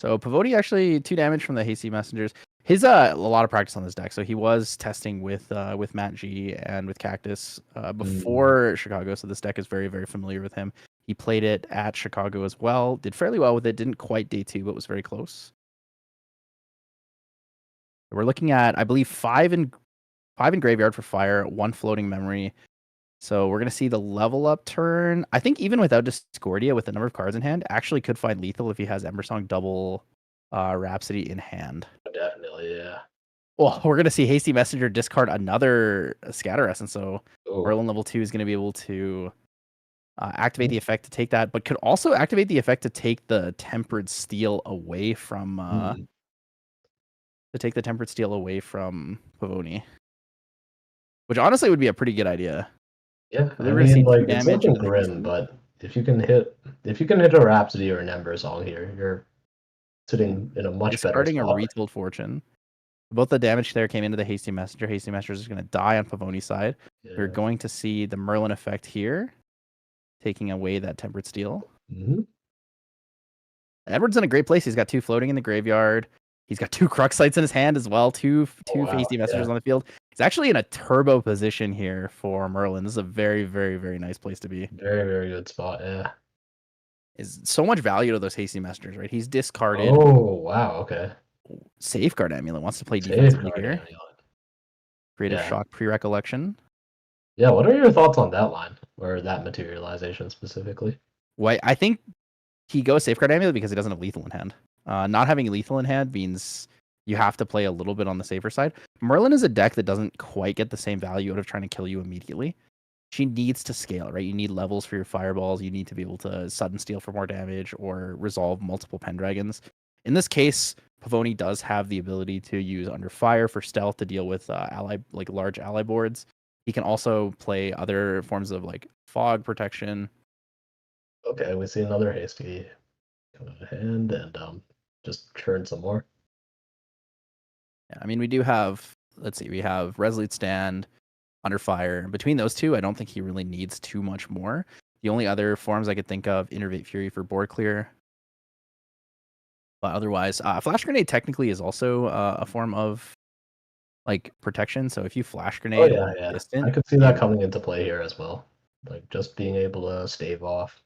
So Pavoni actually 2 damage from the Hasty Messengers. His a lot of practice on this deck. So he was testing with Matt G and with Cactus before Chicago. So this deck is very, very familiar with him. He played it at Chicago as well. Did fairly well with it. Didn't quite day 2, but was very close. We're looking at, I believe, 5 in graveyard for fire, 1 floating memory. So we're going to see the level up turn. I think even without Discordia, with the number of cards in hand, actually could find lethal if he has Embersong double Rhapsody in hand. Definitely, yeah. Well, we're going to see Hasty Messenger discard another Scatter Essence. So Merlin level 2 is going to be able to activate the effect to take that, but could also activate the effect to take the Tempered Steel away from Pavoni. Which honestly would be a pretty good idea. Yeah, I mean, like, it's looking grim, but if you can hit a Rhapsody or an Ember Song here, you're sitting in a much better spot. Discarding a Retold Fortune. Both the damage there came into the Hasty Messenger. Hasty Messenger is going to die on Pavoni's side. Yeah. We're going to see the Merlin effect here, taking away that Tempered Steel. Edward's in a great place. He's got 2 floating in the graveyard. He's got 2 Cruxites in his hand as well. Two Hasty Messengers on the field. He's actually in a turbo position here for Merlin. This is a very, very, very nice place to be. Very, very good spot, yeah. Is so much value to those Hasty Messengers, right? He's discarded. Oh, wow, okay. Safeguard Amulet wants to play defensively here. Creative Shock Pre-Recollection. Yeah, what are your thoughts on that line, or that materialization specifically? Well, I think he goes Safeguard Amulet because he doesn't have lethal in hand. Not having lethal in hand means you have to play a little bit on the safer side. Merlin is a deck that doesn't quite get the same value out of trying to kill you immediately. She needs to scale, right? You need levels for your fireballs. You need to be able to sudden steal for more damage or resolve multiple Pendragons. In this case, Pavoni does have the ability to use Under Fire for stealth to deal with large ally boards. He can also play other forms of like fog protection. Okay, we see another Hasty come out of hand and just churn some more. Yeah, I mean, we do have, let's see, we have Resolute Stand, Under Fire. Between those two, I don't think he really needs too much more. The only other forms I could think of, Innervate Fury for board clear. But otherwise, Flash Grenade technically is also a form of like protection. So if you Flash Grenade, distant, I could see that coming into play here as well. Like just being able to stave off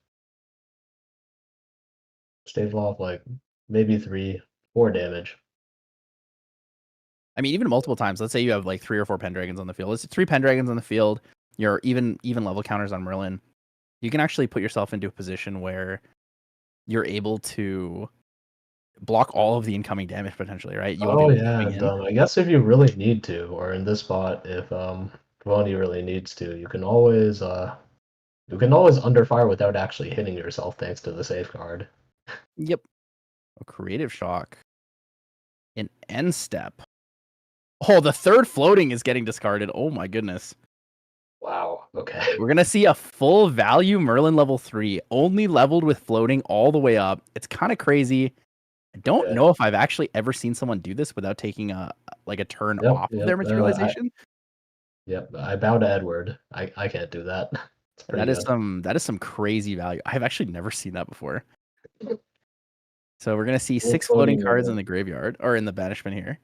like maybe 3, 4 damage. I mean, even multiple times. Let's say you have like 3 or 4 Pendragons on the field. It's 3 Pendragons on the field. You're even level counters on Merlin. You can actually put yourself into a position where you're able to block all of the incoming damage potentially, right? I guess if you really need to, or in this spot, if Pavoni really needs to, you can always You can always underfire without actually hitting yourself thanks to the safeguard. Yep. A creative shock. An end step. Oh, the third floating is getting discarded. Oh my goodness. Wow, okay. We're going to see a full value Merlin level 3, only leveled with floating all the way up. It's kind of crazy. I don't Okay. know if I've actually ever seen someone do this without taking a turn Yep, off of their yep. materialization. I bow to Edward. I can't do that. It's pretty good. That is some crazy value. I've actually never seen that before. So we're gonna see Full 6 floating floating cards in Merlin. the graveyard or in the banishment here.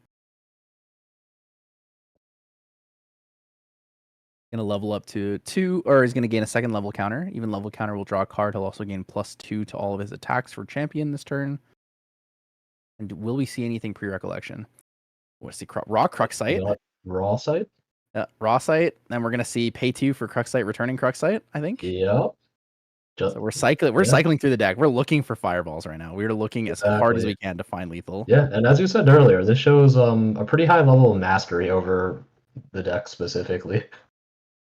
Gonna level up to 2, or he's gonna gain a second level counter. Even level counter will draw a card. He'll also gain +2 to all of his attacks for champion this turn. And will we see anything pre-recollection? We'll see raw We Cruxite. got raw site. Raw site. Then we're gonna see pay 2 for Cruxite, returning Cruxite, I think. Yep. So we're cycling through the deck. We're looking for fireballs right now. We're looking as hard as we can to find lethal. Yeah, and as you said earlier, this shows a pretty high level of mastery over the deck specifically.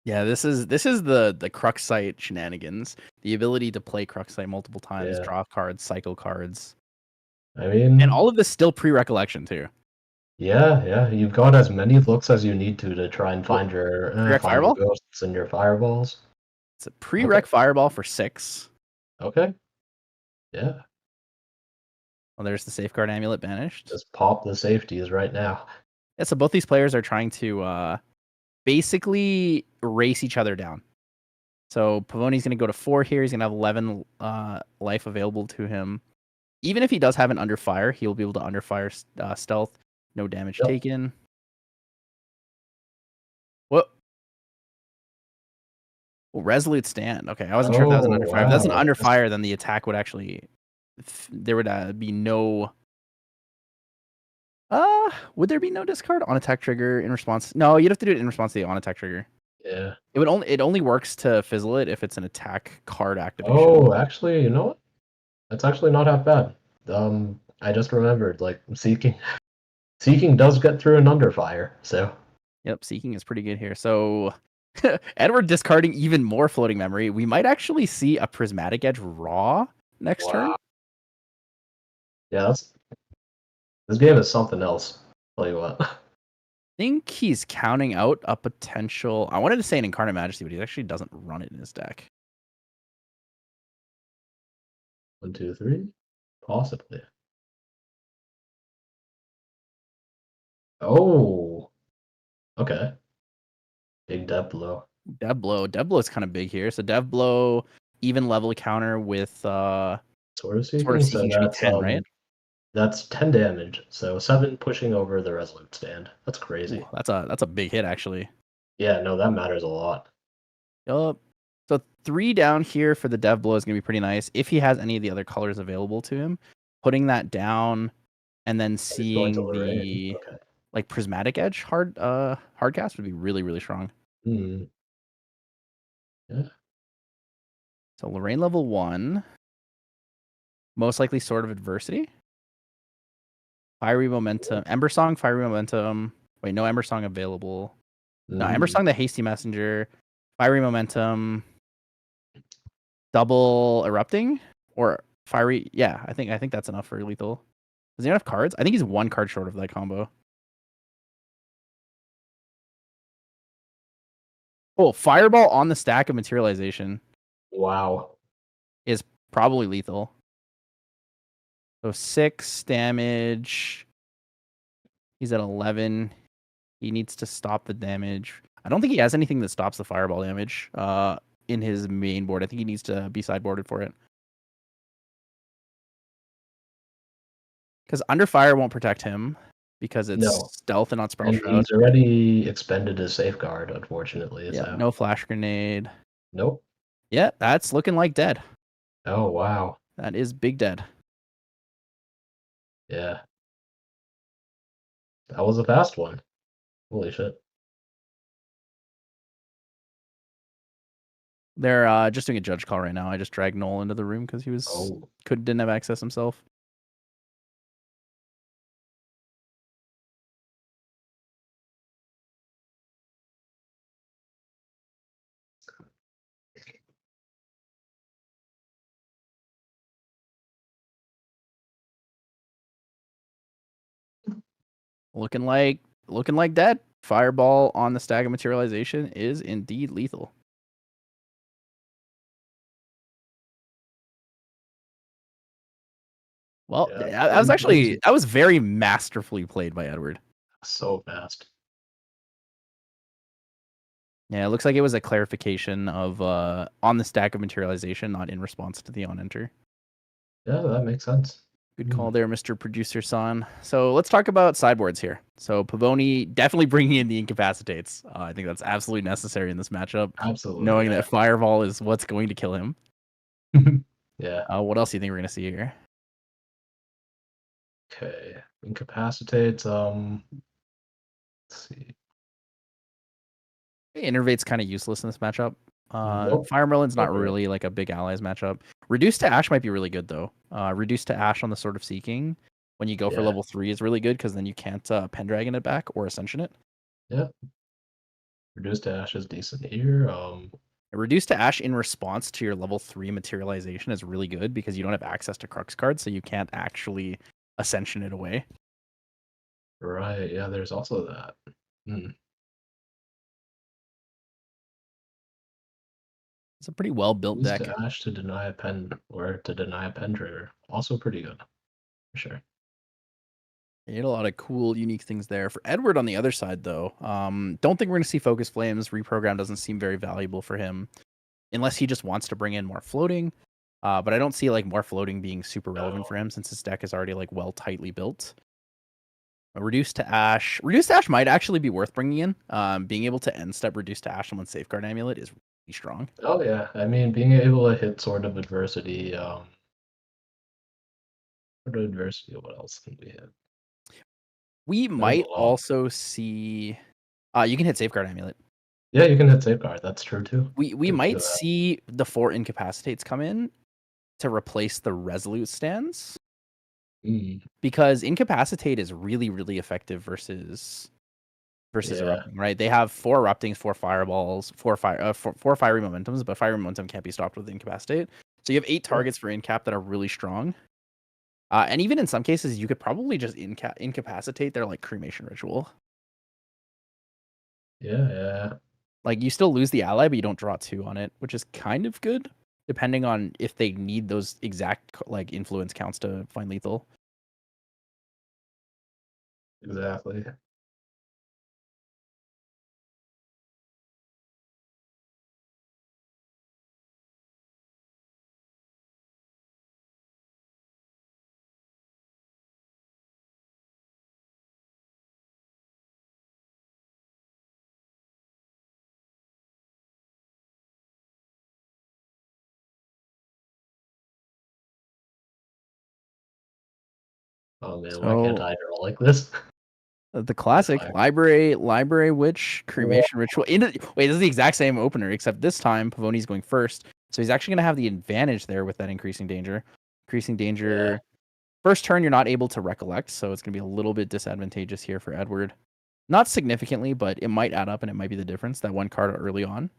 Yeah, this is the Cruxite shenanigans. The ability to play Cruxite multiple times, draw cards, cycle cards. I mean, and all of this still pre-recollection too. yeah, you've got as many looks as you need to try and find your Pre-rec final fireball? ghosts and your fireballs. It's a pre-rec fireball for 6. Okay. Yeah. Well, there's the safeguard amulet banished. Just pop the safeties right now. Yeah, so both these players are trying to basically race each other down. So Pavoni's going to go to 4 here. He's going to have 11 life available to him. Even if he does have an under fire, he'll be able to under fire stealth. No damage taken. What? Well, resolute stand. Okay, I wasn't sure if that was an under fire. If that's an under fire, then the attack would actually... There would be no... would there be no discard on attack trigger in response? No, you'd have to do it in response to the on attack trigger. Yeah. It only works to fizzle it if it's an attack card activation. Oh, actually, you know what? That's actually not half bad. I just remembered, like, Seeking does get through an under fire, so. Yep, Seeking is pretty good here. So Edward discarding even more floating memory. We might actually see a Prismatic Edge raw next turn. Yeah, this game is something else. Tell you what. I think he's counting out a potential... I wanted to say an Incarnate Majesty, but he actually doesn't run it in his deck. 1, 2, 3? Possibly. Oh. Okay. Big death blow. Death blow is kind of big here. So death blow, even level counter with Sword of Seeking should be 10, right? That's 10 damage. So 7 pushing over the resolute stand. That's crazy. Ooh, that's a big hit actually. Yeah, no, that matters a lot. Yup. So 3 down here for the death blow is gonna be pretty nice. If he has any of the other colors available to him, putting that down and then seeing the like Prismatic Edge hard cast would be really, really strong. Yeah. So Lorraine level 1. Most likely Sword of Adversity. Fiery Momentum. Ember Song, Fiery Momentum. Wait, no Ember Song available. No, Ember Song, the Hasty Messenger. Fiery Momentum. Double Erupting? Or Fiery... Yeah, I think that's enough for lethal. Does he have enough cards? I think he's 1 card short of that combo. Oh, Fireball on the stack of Materialization. Wow. Is probably lethal. So 6 damage. He's at 11. He needs to stop the damage. I don't think he has anything that stops the fireball damage in his main board. I think he needs to be sideboarded for it. Because Under Fire won't protect him because it's stealth and not Spell Shroud. He's already expended his safeguard, unfortunately. Yeah, so. No Flash Grenade. Nope. Yeah, that's looking like dead. Oh, wow. That is big dead. Yeah. That was a fast one. Holy shit. They're just doing a judge call right now. I just dragged Noel into the room because he was didn't have access himself. Looking like dead. Fireball on the Stag of Materialization is indeed lethal. Well, Yeah, that was very masterfully played by Edward. So fast. Yeah, it looks like it was a clarification of on the Stack of Materialization, not in response to the on enter. Yeah, that makes sense. Good call there, Mr. Producer San. So let's talk about sideboards here. So Pavoni definitely bringing in the incapacitates. I think that's absolutely necessary in this matchup. Absolutely, Knowing yeah. that Fireball is what's going to kill him. Yeah. What else do you think we're going to see here? Okay. Incapacitates, let's see. Innervate's kind of useless in this matchup. Nope. Fire Merlin's not Okay. really like a big allies matchup. Reduced to Ash might be really good though. Reduced to Ash on the Sword of Seeking when you go for Yeah. level 3 is really good because then you can't Pendragon it back or Ascension it. Yeah. Reduced Ash is decent here. Reduced to Ash in response to your level 3 materialization is really good because you don't have access to Crux cards, so you can't actually Ascension it away. Right, yeah, there's also that. It's a pretty well built Reduced deck. to Ash to deny a pen or to deny a pen trigger. Also pretty good, for sure. You get a lot of cool, unique things there. For Edward on the other side, though, don't think we're going to see Focus Flames. Reprogram doesn't seem very valuable for him, unless he just wants to bring in more floating. But I don't see like more floating being super relevant for him since his deck is already like well tightly built. Reduced to Ash might actually be worth bringing in. Being able to end step Reduced to Ash on one Safeguard Amulet is really strong. Oh yeah, I mean being able to hit Sword of Adversity, what else can we hit? We There's a might lot. also see. You can hit Safeguard Amulet. Yeah, you can hit Safeguard, that's true too. We might see the 4 Incapacitates come in to replace the Resolute stands. Because Incapacitate is really, really effective versus Erupting, right? They have 4 Eruptings, 4 Fireballs, 4 Fiery Momentums, but Fiery Momentum can't be stopped with Incapacitate. So you have 8 targets for Incap that are really strong. And even in some cases, you could probably just incapacitate their like Cremation Ritual. Yeah. Like you still lose the ally, but you don't draw 2 on it, which is kind of good, depending on if they need those exact like influence counts to find lethal. Exactly. Oh man, why can't I draw like this? The classic library witch cremation ritual. Wait, this is the exact same opener, except this time Pavoni's going first, so he's actually going to have the advantage there with that increasing danger. Yeah. First turn, you're not able to recollect, so it's going to be a little bit disadvantageous here for Edward. Not significantly, but it might add up, and it might be the difference. That one card early on.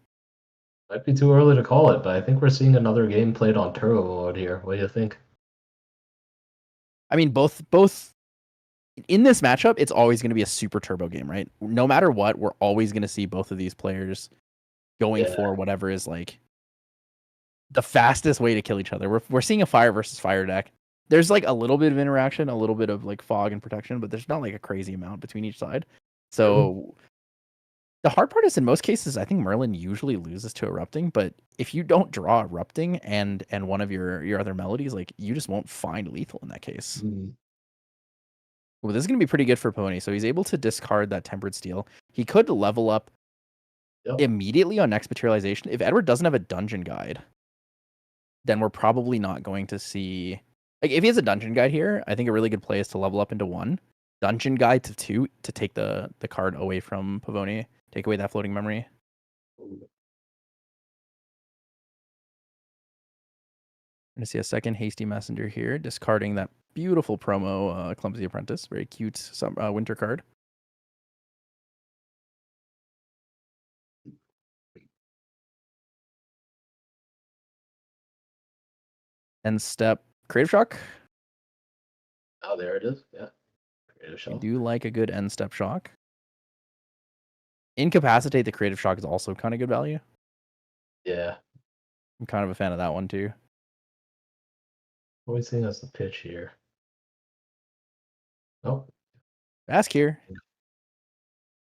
Might be too early to call it, but I think we're seeing another game played on turbo mode here. What do you think? I mean, both in this matchup, it's always going to be a super turbo game, right? No matter what, we're always going to see both of these players going for whatever is like the fastest way to kill each other. We're seeing a fire versus fire deck. There's like a little bit of interaction, a little bit of like fog and protection, but there's not like a crazy amount between each side. So the hard part is in most cases, I think Merlin usually loses to Erupting, but if you don't draw Erupting and one of your other melodies, like you just won't find lethal in that case. Well, this is going to be pretty good for Pony. So he's able to discard that Tempered Steel. He could level up immediately on next materialization. If Edward doesn't have a dungeon guide, then we're probably not going to see. Like if he has a dungeon guide here, I think a really good play is to level up into 1, dungeon guide to 2 to take the card away from Pavoni, take away that floating memory. I'm gonna see a second Hasty Messenger here, discarding that beautiful promo Clumsy Apprentice, very cute winter card. End step Creative Shock. Oh, there it is. Yeah. Creative You Shock. do like a good end step shock. Incapacitate the Creative Shock is also kind of good value. Yeah. I'm kind of a fan of that one too. What are we seeing as the pitch here? Oh. Ask here.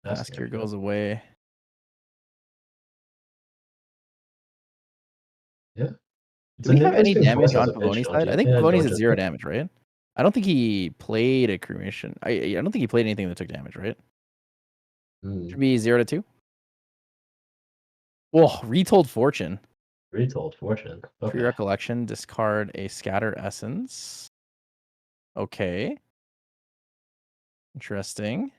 That's Ask here goes away. Yeah. Do we have any damage on Pavoni's side? I think Yeah, Pavoni's don't at you 0 think? damage, right? I don't think he played a cremation. I don't think he played anything that took damage, right? Should be 0 to 2. Whoa, Retold Fortune. Retold Fortune. Tree Okay. Recollection, discard a Scatter Essence. Okay. Interesting.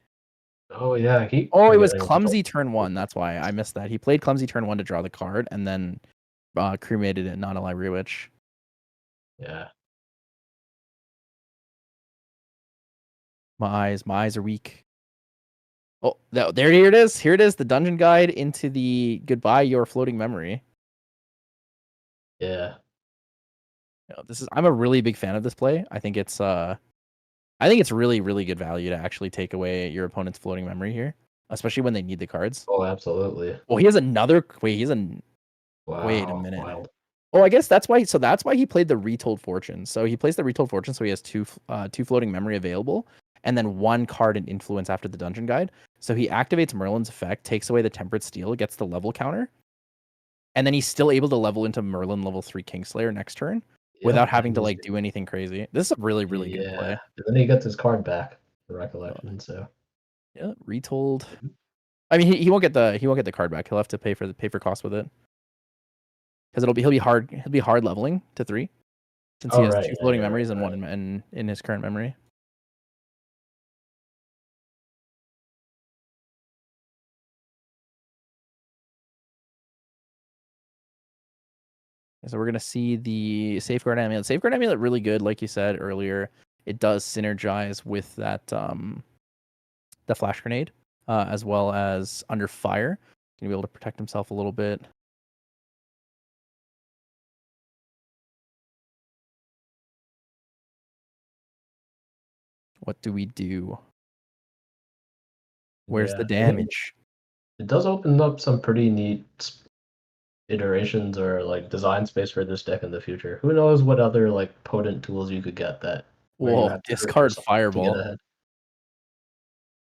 Oh yeah, I keep Oh, it was forgetting Clumsy turn 1. That's why I missed that. He played Clumsy turn 1 to draw the card, and then cremated it, not a Library Witch. Yeah. My eyes are weak. Oh, here it is. Here it is. The dungeon guide into the Goodbye Your Floating Memory. Yeah. I'm a really big fan of this play. I think it's really, really good value to actually take away your opponent's floating memory here, especially when they need the cards. Oh, absolutely. Well, he has another. Wait, wait a Wow. minute. Wild. Oh, I guess that's why. So that's why he played the Retold Fortune. So he plays the Retold Fortune, so he has two floating memory available, and then one card in influence after the dungeon guide. So he activates Merlin's effect, takes away the Temperate Steel, gets the level counter, and then he's still able to level into Merlin level 3 Kingslayer next turn without Yep. having to like do anything crazy. This is a really, really good play. Yeah. And then he gets his card back for Recollection. So yeah, Retold. I mean, he won't get the card back. He'll have to pay for cost with it because he'll be hard leveling to 3 since he oh has right, 2 right, floating right, memories and right. one in his current memory. So we're gonna see the Safeguard Amulet. Safeguard Amulet really good, like you said earlier. It does synergize with that the Flash Grenade, as well as Under Fire. Gonna be able to protect himself a little bit. What do we do? Where's the Yeah. I think damage? it does open up some pretty neat iterations or like design space for this deck in the future. Who knows what other like potent tools you could get that where you Whoa, have to search for discard something to get Fireball. ahead.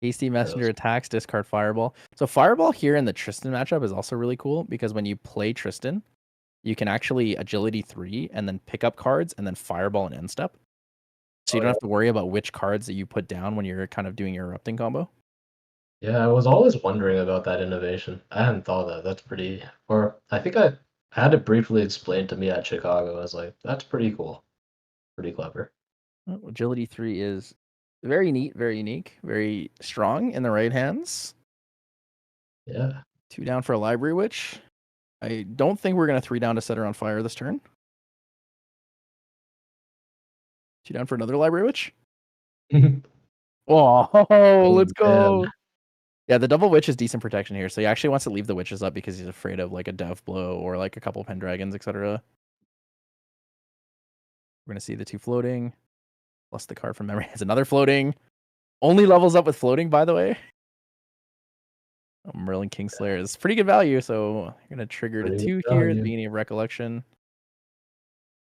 Hasty Messenger Those. attacks, discard Fireball. So Fireball here in the Tristan matchup is also really cool because when you play Tristan, you can actually Agility 3 and then pick up cards and then Fireball and end step. So you Oh don't yeah. have to worry about which cards that you put down when you're kind of doing your erupting combo. Yeah, I was always wondering about that innovation. I hadn't thought of that. That's pretty, or I think I had it briefly explained to me at Chicago. I was like, that's pretty cool. Pretty clever. Agility 3 is very neat, very unique, very strong in the right hands. Yeah. 2 down for a Library Witch. I don't think we're going to 3 down to set her on fire this turn. 2 down for another Library Witch. Oh, let's Man. go. Yeah, the double witch is decent protection here. So he actually wants to leave the witches up because he's afraid of like a death blow or like a couple Pendragons, etc. We're gonna see the 2 floating, plus the card from memory has another floating. Only levels up with floating, by the way. Oh, Merlin Kingslayer is pretty good value, so you're gonna trigger to Pretty 2 good here at the value. beginning of Recollection.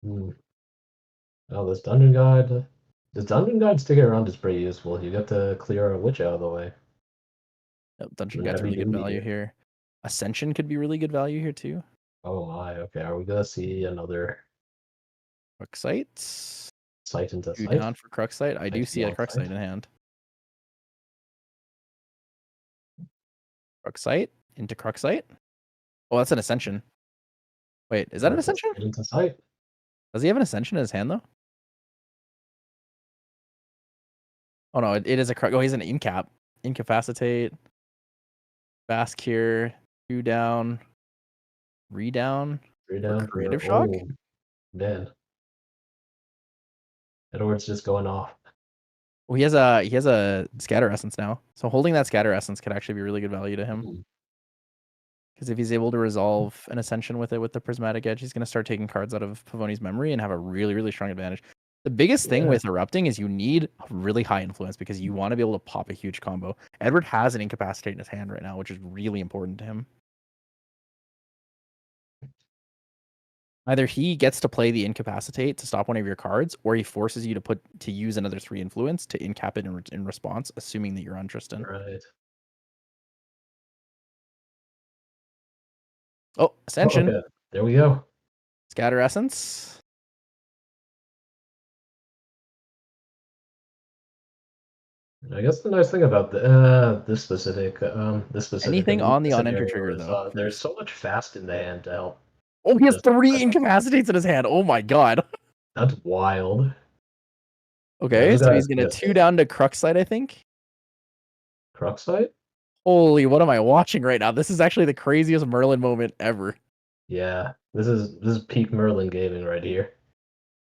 Oh, this dungeon guide. This dungeon guide sticking around is pretty useful. You get to clear a witch out of the way. Yep, Dungeon And Guide's heavy really good duty value here. here. Ascension could be really good value here too. Oh my, okay. Are we gonna see another Cruxite. sight into 2 sight? down for Cruxite. I do Sight see a beyond Cruxite sight? in hand. Cruxite into Cruxite. Oh, that's an Ascension. Wait, is that an That's a Ascension? sight into sight. Does he have an Ascension in his hand though? Oh no, it is a Crux. Oh, he's an Incap. Incapacitate. Fast Cure. 2 down. Redown. Three For down for, Creative Shock? oh, man. Edward's just going off. Well, he has a Scatter Essence now. So holding that Scatter Essence could actually be really good value to him. Because if he's able to resolve an Ascension with it with the Prismatic Edge, he's going to start taking cards out of Pavoni's memory and have a really, really strong advantage. The biggest thing Yeah, with erupting is you need really high influence because you want to be able to pop a huge combo. Edward has an incapacitate in his hand right now, which is really important to him. Either he gets to play the incapacitate to stop one of your cards, or he forces you to use another 3 influence to incap it in response, assuming that you're on Tristan. right. Oh, Ascension. Okay, there we go. Scatter Essence. I guess the nice thing about this specific Anything on the on-enter scenario trigger, is though. there's so much fast in the hand to help. Oh, he has Just 3 incapacitates in his hand. Oh my god. that's wild. Yeah, Okay, this so guy he's is gonna 2 gifted. down to Cruxite, I think. Cruxite? Holy, what am I watching right now? This is actually the craziest Merlin moment ever. Yeah, this is peak Merlin gaming right here.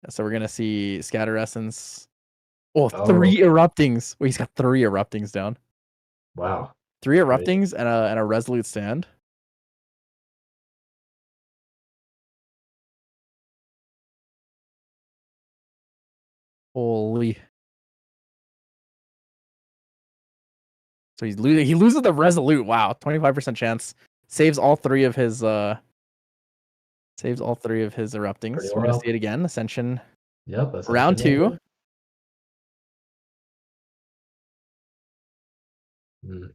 So we're gonna see Scatter Essence. Oh, Oh, 3 Eruptings. Wait, he's got 3 Eruptings down. wow. 3 Crazy. Eruptings and a Resolute Stand. Holy. So he loses the Resolute. Wow, 25% chance. Saves all 3 of his Pretty Eruptings. We're gonna wild. see it again. Ascension. Yep, Round Ascension 2. over. Hmm.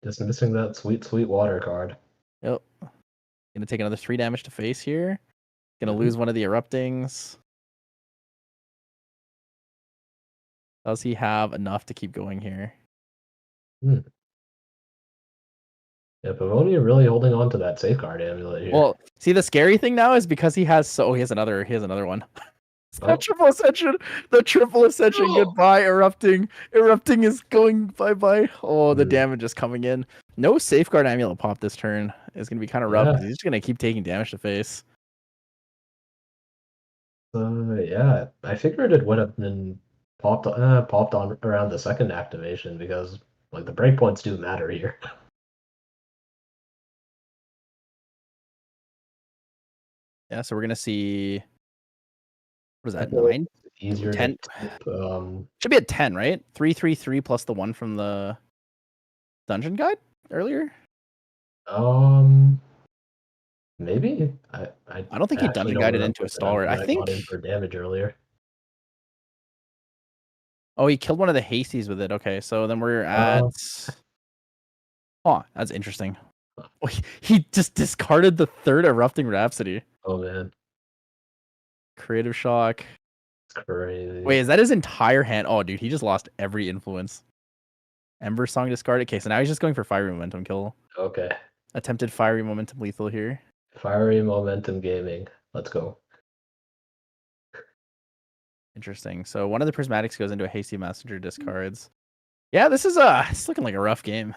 Just missing that sweet, sweet water card. Yep. Gonna take another 3 damage to face here. Gonna Mhm. lose one of the Eruptings. Does he have enough to keep going here? Hmm. Yeah, Pavonia really holding on to that safeguard amulet here. Well, see, the scary thing now is because he has he has another one. That Oh. triple ascension, the triple ascension, Oh. goodbye, erupting. Erupting is going bye-bye. Oh, the Hmm. damage is coming in. No safeguard amulet pop this turn. It's gonna be kind of rough Yeah. because he's just gonna keep taking damage to face. Yeah, I figured it would have been popped on around the second activation because like the breakpoints do matter here. Yeah, so we're gonna see what is I that? feel like 9? it's easier to 10. keep Should be at 10, right? 333 plus the 1 from the dungeon guide earlier. um maybe I I don't think he actually dungeon don't guided remember into a the stalwart. dungeon I I got think. in for damage earlier. Oh, he killed one of the hasties with it. Okay, so then we're at. Um Oh, that's interesting. Oh, he just discarded the 3rd erupting rhapsody. oh man, Creative shock. it's crazy. Wait, is that his entire hand? Oh, dude, he just lost every influence. Ember Song discarded. Okay, so now he's just going for fiery momentum kill. Okay. Attempted fiery momentum lethal here. Fiery momentum gaming. Let's go. Interesting. So one of the prismatics goes into a hasty messenger discards. Yeah, it's looking like a rough game.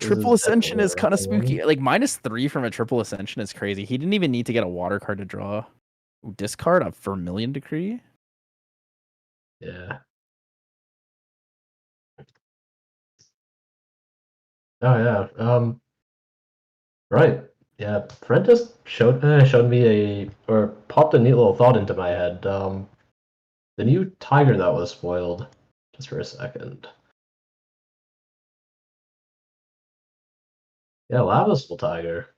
This is Triple Ascension definitely a is rough kind of one. spooky. Like -3 from a Triple Ascension is crazy. He didn't even need to get a water card to draw. Ooh, discard a Vermilion Decree. Yeah. Oh yeah. Right. Yeah. Fred just showed me or popped a neat little thought into my head. The new tiger that was spoiled. Just for a second. Yeah, Lavaspel Tiger.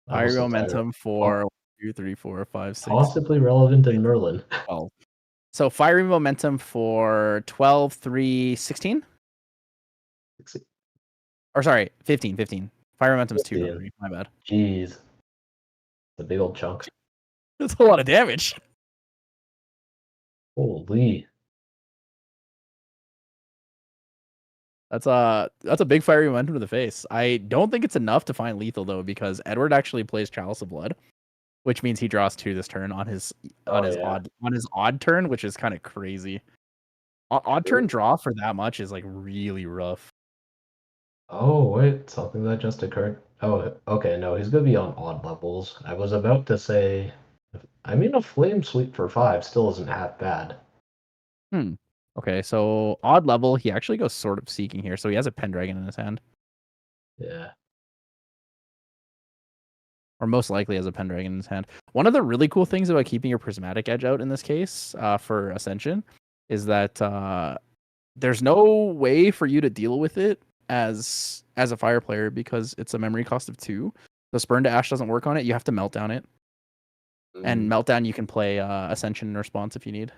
Fiery Lavaspel Tiger. momentum for 2, 3, 4, 5, 6, Possibly relevant in Merlin. 12. So fiery momentum for 12, 3, 16? Or sorry, 15, 15. Fire momentum's 2, not 15. 3. My bad. Jeez. The big old chunk. That's a lot of damage. Holy. That's a big fiery momentum to the face. I don't think it's enough to find lethal though, because Edward actually plays Chalice of Blood, which means he draws 2 this turn on his Oh yeah. odd turn, which is kind of crazy. Odd turn draw for that much is like really rough. Oh, wait, something that just occurred. Oh, okay, no, he's gonna be on odd levels. I was about to say, I mean, a flame sweep for 5 still isn't half bad. Hmm. Okay, so odd level, he actually goes Sword of Seeking here, so he has a Pendragon in his hand. Yeah. or most likely has a Pendragon in his hand. One of the really cool things about keeping your Prismatic Edge out in this case for Ascension is that there's no way for you to deal with it as a fire player because it's a memory cost of 2. So Spurn to Ash doesn't work on it. You have to Meltdown it. And Meltdown, you can play Ascension in response if you need.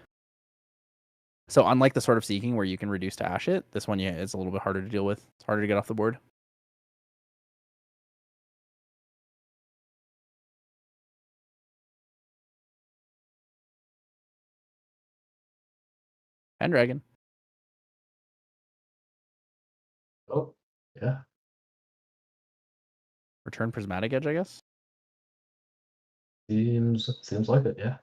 So unlike the Sword of Seeking where you can reduce to Ash it, this one, yeah, it's a little bit harder to deal with. It's harder to get off the board. Pendragon. Oh, yeah. Return Prismatic Edge, I guess. Seems like it, yeah.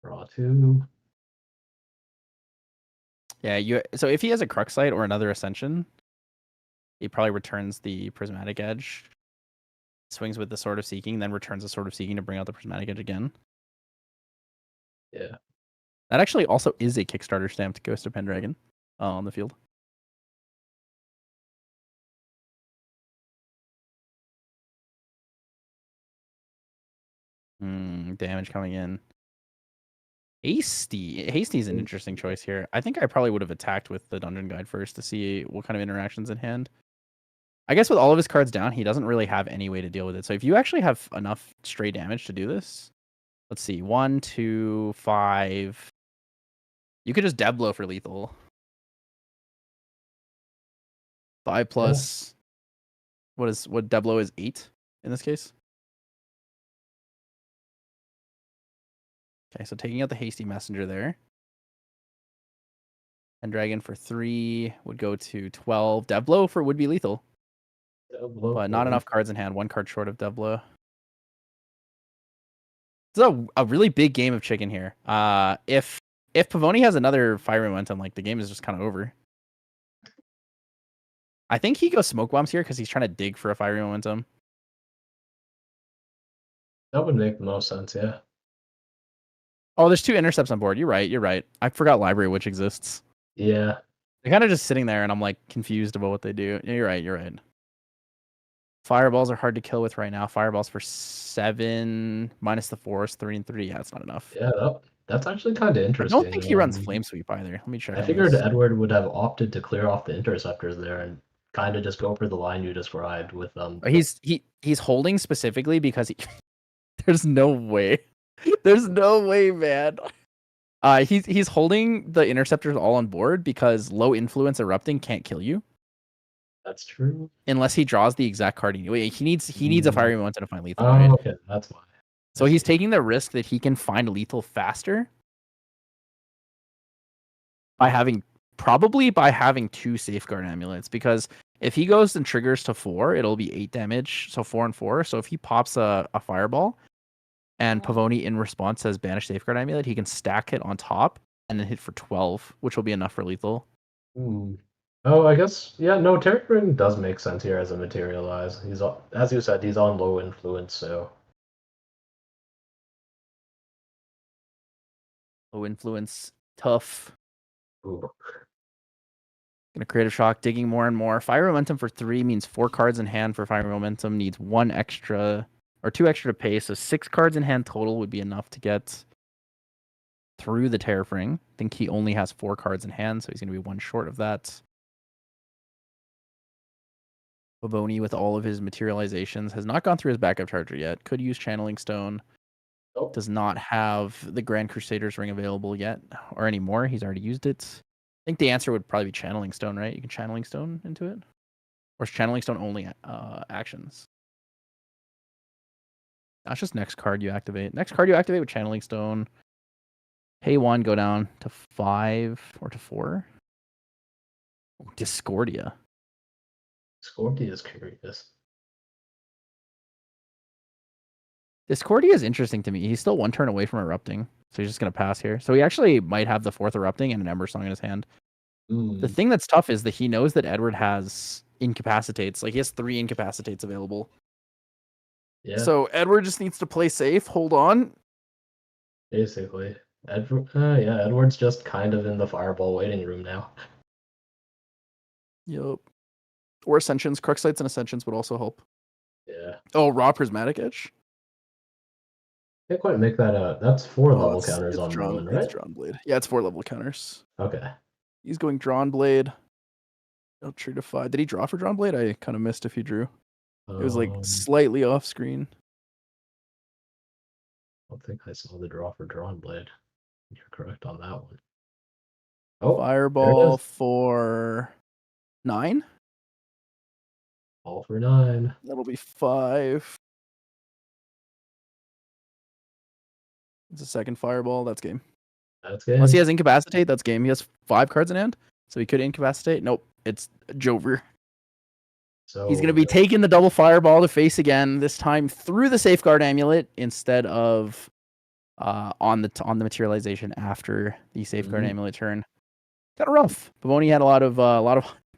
Draw 2. Yeah, so if he has a Cruxite or another Ascension, he probably returns the Prismatic Edge, swings with the Sword of Seeking, then returns the Sword of Seeking to bring out the Prismatic Edge again. Yeah. That actually also is a Kickstarter stamped Ghost of Pendragon on the field. Damage coming in. Hasty. Hasty's an interesting choice here. I think I probably would have attacked with the Dungeon Guide first to see what kind of interactions in hand. I guess with all of his cards down, he doesn't really have any way to deal with it. So if you actually have enough stray damage to do this, let's see, 1, 2, 5. You could just dead blow for lethal. 5 plus. Yeah. What dead blow is 8 in this case? Okay, so taking out the Hasty Messenger there. And Dragon for 3 would go to 12. Dead blow would be lethal. But not enough cards in hand. 1 card short of dead blow. It's a really big game of chicken here. If Pavoni has another fire momentum, like the game is just kind of over. I think he goes smoke bombs here because he's trying to dig for a fire momentum. That would make the most sense, yeah. Oh, there's 2 intercepts on board. You're right. I forgot Library Witch exists. Yeah. They're kind of just sitting there, and I'm like confused about what they do. Yeah, you're right. Fireballs are hard to kill with right now. Fireballs for 7 minus the force, 3 and 3. Yeah, that's not enough. Yeah, that's actually kind of interesting. I don't think he runs Flame Sweep either. Let me check. I figured Edward would have opted to clear off the interceptors there and kind of just go for the line you described with He's holding specifically because there's no way. There's no way, man. He's holding the interceptors all on board because low influence erupting can't kill you. That's true. Unless he draws the exact card he needs a fiery momentum to find lethal. Oh, right? Okay, that's why. So he's taking the risk that he can find lethal faster by having 2 safeguard amulets, because if he goes and triggers to 4, it'll be 8 damage, so 4 and 4. So if he pops a fireball and Pavoni in response says banish safeguard amulet, he can stack it on top and then hit for 12, which will be enough for lethal. Oh, I guess, yeah, no, Terraforming does make sense here as a materialize. He's, as you said, he's on low influence, so. Low influence, tough. Ooh. Gonna create a shock, digging more and more. Fire momentum for 3 means 4 cards in hand for fire momentum, needs 1 extra or 2 extra to pay, so 6 cards in hand total would be enough to get through the Terrafring. I think he only has 4 cards in hand, so he's gonna be 1 short of that. Pavoni, with all of his materializations, has not gone through his backup charger yet. Could use Channeling Stone. Nope. Does not have the Grand Crusader's Ring available yet or anymore. He's already used it. I think the answer would probably be Channeling Stone, right? You can Channeling Stone into it? Or is Channeling Stone only actions? That's just next card you activate. Next card you activate with Channeling Stone. Pay 1, go down to 5 or to 4. Oh, Discordia. Discordia is curious. Discordia is interesting to me. He's still 1 turn away from erupting, so he's just going to pass here. So he actually might have the 4th erupting and an Ember Song in his hand. The thing that's tough is that he knows that Edward has incapacitates. Like, he has 3 incapacitates available. Yeah. So Edward just needs to play safe, hold on. Basically. Edward's just kind of in the fireball waiting room now. Yup. Or Ascensions. Cruxites and Ascensions would also help. Yeah. Oh, Raw Prismatic Edge? Can't quite make that out. That's 4 Oh, level counters on Merlin, it's right? Drawn Blade. Yeah, it's 4 level counters. Okay. He's going Drawn Blade. Oh, True Defy. Did he draw for Drawn Blade? I kind of missed if he drew. It was like slightly off screen. I don't think I saw the draw for Drawn Blade. You're correct on that one. Oh, Fireball for 9. All for 9. That'll be 5. It's a second Fireball. That's game. That's game. Unless he has Incapacitate, that's game. He has 5 cards in hand, so he could Incapacitate. Nope, it's Jover. So he's going to be taking the double Fireball to face again, this time through the Safeguard Amulet instead of on the materialization after the Safeguard Amulet turn. Kind of rough. Pavoni had a lot of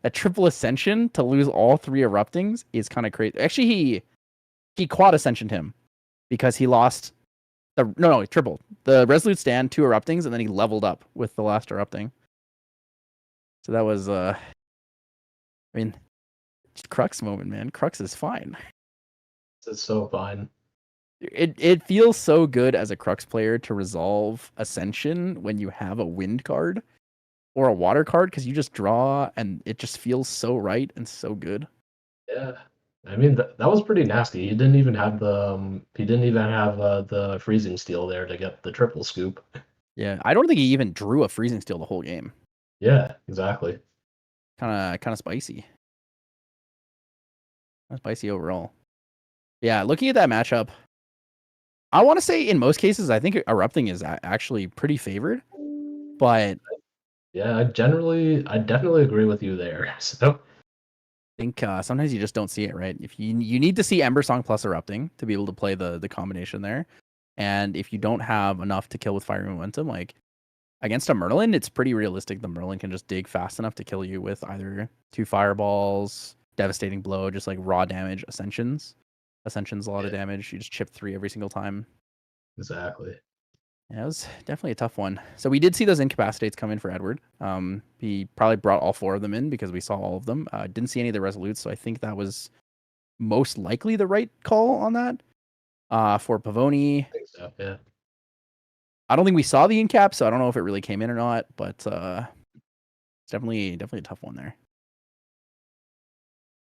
a triple Ascension to lose all 3 Eruptings is kind of crazy. Actually, he quad Ascensioned him because he lost no, he tripled the Resolute Stand, 2 Eruptings, and then he leveled up with the last Erupting. So that was I mean, Crux moment, man. Crux is fine. It's so fine. It feels so good as a Crux player to resolve Ascension when you have a Wind card or a Water card, because you just draw and it just feels so right and so good. Yeah, I mean that was pretty nasty. He didn't even have the Freezing Steel there to get the triple scoop. Yeah, I don't think he even drew a Freezing Steel the whole game. Yeah, exactly. Kind of spicy. Spicy overall. Yeah, looking at that matchup, I want to say in most cases, I think Erupting is actually pretty favored, but yeah, I definitely agree with you there. So I think sometimes you just don't see it, right? If you need to see Ember Song plus Erupting to be able to play the combination there, and if you don't have enough to kill with Fire Momentum, like against a Merlin, it's pretty realistic. The Merlin can just dig fast enough to kill you with either 2 Fireballs, Devastating Blow, just like raw damage, Ascensions. Ascension's a lot of damage. You just chip 3 every single time. Exactly. Yeah, it was definitely a tough one. So we did see those incapacitates come in for Edward. He probably brought all 4 of them in because we saw all of them. Didn't see any of the Resolutes, so I think that was most likely the right call on that. For Pavoni, I think so, yeah. I don't think we saw the incap, so I don't know if it really came in or not, but it's definitely a tough one there.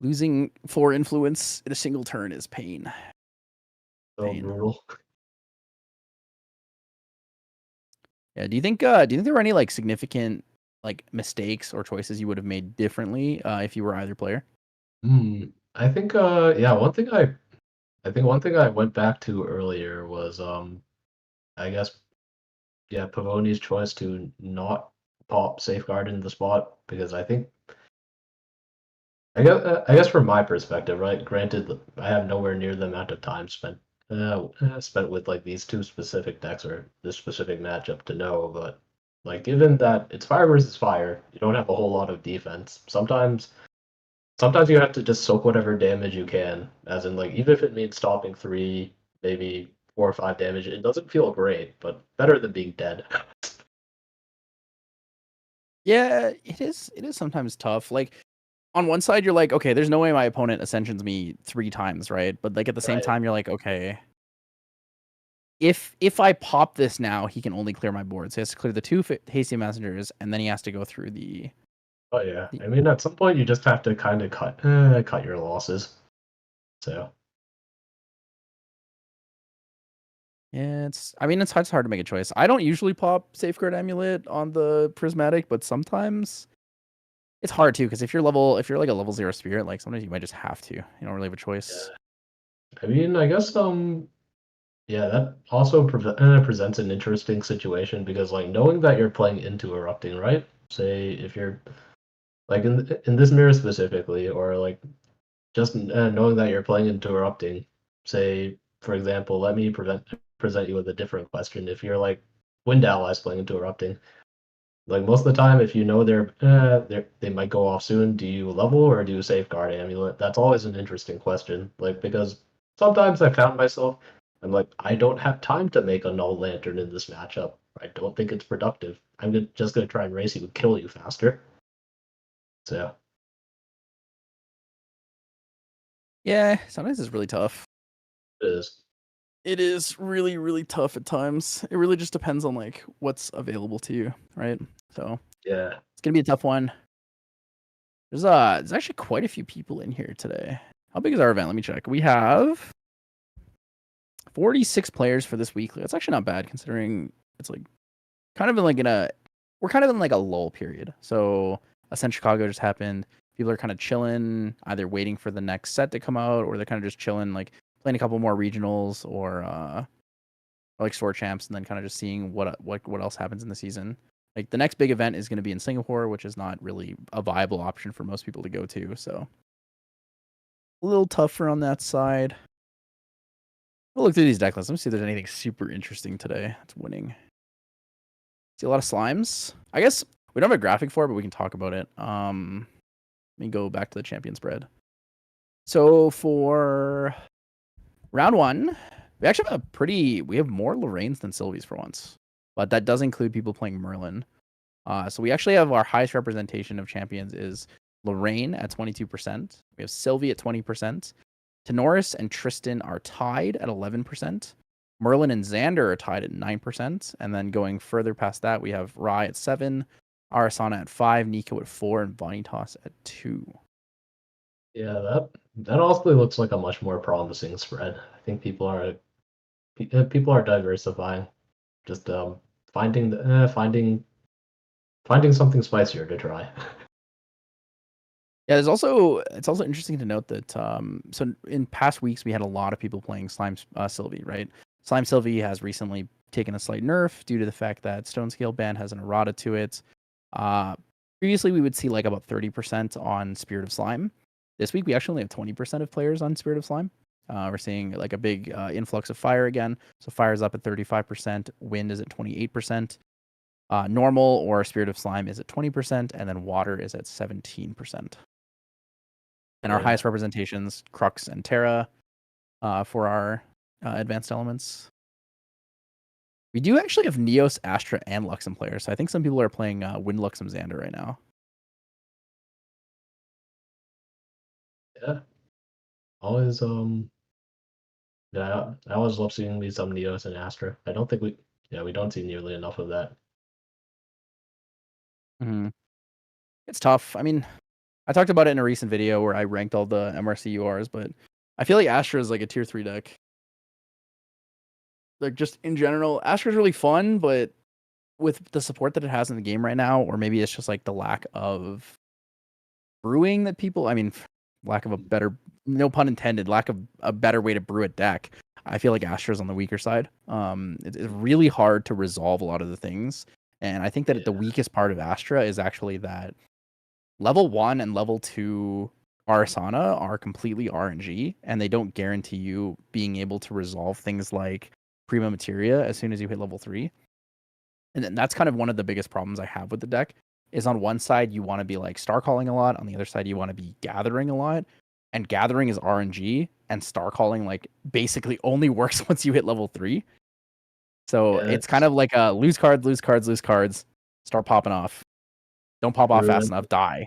Losing 4 influence in a single turn is pain. So brutal. Yeah. Do you think there were any like significant like mistakes or choices you would have made differently if you were either player? I think yeah, one thing I went back to earlier was I guess yeah, Pavoni's choice to not pop Safeguard in the spot, because I guess from my perspective, right? Granted, I have nowhere near the amount of time spent with like these 2 specific decks or this specific matchup to know, but like given that it's fire versus fire, you don't have a whole lot of defense. Sometimes you have to just soak whatever damage you can, as in like even if it means stopping 3, maybe 4 or 5 damage, it doesn't feel great, but better than being dead. Yeah, it is sometimes tough. Like on one side, you're like, okay, there's no way my opponent ascensions me 3 times, right? But like at the same time, you're like, okay, if I pop this now, he can only clear my board. So he has to clear the 2 hasty messengers, and then he has to go through the. Oh yeah, I mean at some point you just have to kind of cut your losses. So yeah, it's hard to make a choice. I don't usually pop Safeguard Amulet on the Prismatic, but sometimes it's hard too, because if you're like a level 0 spirit, like sometimes you might just have to. You don't really have a choice. Yeah. I mean, I guess yeah, that also presents an interesting situation, because like knowing that you're playing into Erupting, right? Say if you're like in this mirror specifically, or like just knowing that you're playing into Erupting. Say, for example, let me present you with a different question. If you're like Wind Allies playing into Erupting, like most of the time, if you know they might go off soon, do you level or do you Safeguard Amulet? That's always an interesting question. Like, because sometimes I found myself, I'm like, I don't have time to make a Null Lantern in this matchup. I don't think it's productive. Just gonna try and race you and kill you faster. So Yeah, sometimes it's really tough. It is. It is really, really tough at times. It really just depends on like what's available to you, right? So Yeah. it's gonna be a tough one. There's actually quite a few people in here today. How big is our event? Let me check. We have 46 players for this weekly. That's actually not bad considering it's like kind of in like in a we're kind of in like a lull period. So Ascent Chicago just happened. People are kind of chilling, either waiting for the next set to come out, or they're kind of just chilling, like playing a couple more regionals or like store champs, and then kind of just seeing what else happens in the season. Like the next big event is going to be in Singapore, which is not really a viable option for most people to go to. So a little tougher on that side. We'll look through these deck lists. Let me see if there's anything super interesting today that's winning. See a lot of slimes. I guess we don't have a graphic for it, but we can talk about it. Let me go back to the champion spread. So for round one, we actually have we have more Lorraines than Sylvies for once, but that does include people playing Merlin. So we actually have our highest representation of champions is Lorraine at 22%. We have Sylvie at 20%. Tenoris and Tristan are tied at 11%. Merlin and Xander are tied at 9%. And then going further past that, we have Rai at 7, Arasana at 5, Nico at 4, and Vanitas at 2. Yeah, that honestly looks like a much more promising spread. I think people are diversifying, just finding something spicier to try. Yeah, it's also interesting to note that so in past weeks we had a lot of people playing Slime Sylvie, right? Slime Sylvie has recently taken a slight nerf due to the fact that Stone Scale Band has an errata to it. Uh, Previously we would see like about 30% on Spirit of Slime. This week we actually only have 20% of players on Spirit of Slime. We're seeing like a big influx of fire again. So fire's up at 35%, wind is at 28%. Normal or Spirit of Slime is at 20%, and then water is at 17%. And our Yeah. highest representations, Crux and Terra, for our advanced elements. We do actually have Neos, Astra, and Luxem players. So I think some people are playing Wind Luxem Xander right now. Yeah. Always yeah, I always love seeing me some Neos and Astra. I don't think we don't see nearly enough of that. Mm-hmm. It's tough. I mean, I talked about it in a recent video where I ranked all the MRC URs, but I feel like Astra is like a tier 3 deck. Like just in general, Astra is really fun, but with the support that it has in the game right now, or maybe it's just like the lack of brewing that people, I mean, lack of a better, no pun intended, lack of a better way to brew a deck. I feel like Astra's on the weaker side. It's really hard to resolve a lot of the things. And I think that the Yeah. weakest part of Astra is actually that level 1 and level 2 Arasana are completely RNG, and they don't guarantee you being able to resolve things like Prima Materia as soon as you hit level 3. And then that's kind of one of the biggest problems I have with the deck is on one side you want to be like star calling a lot, on the other side you want to be gathering a lot. And gathering is RNG, and star calling like basically only works once you hit level 3. So Yeah, it's kind of like a lose cards, lose cards, lose cards, start popping off. Don't pop off fast true. enough, die.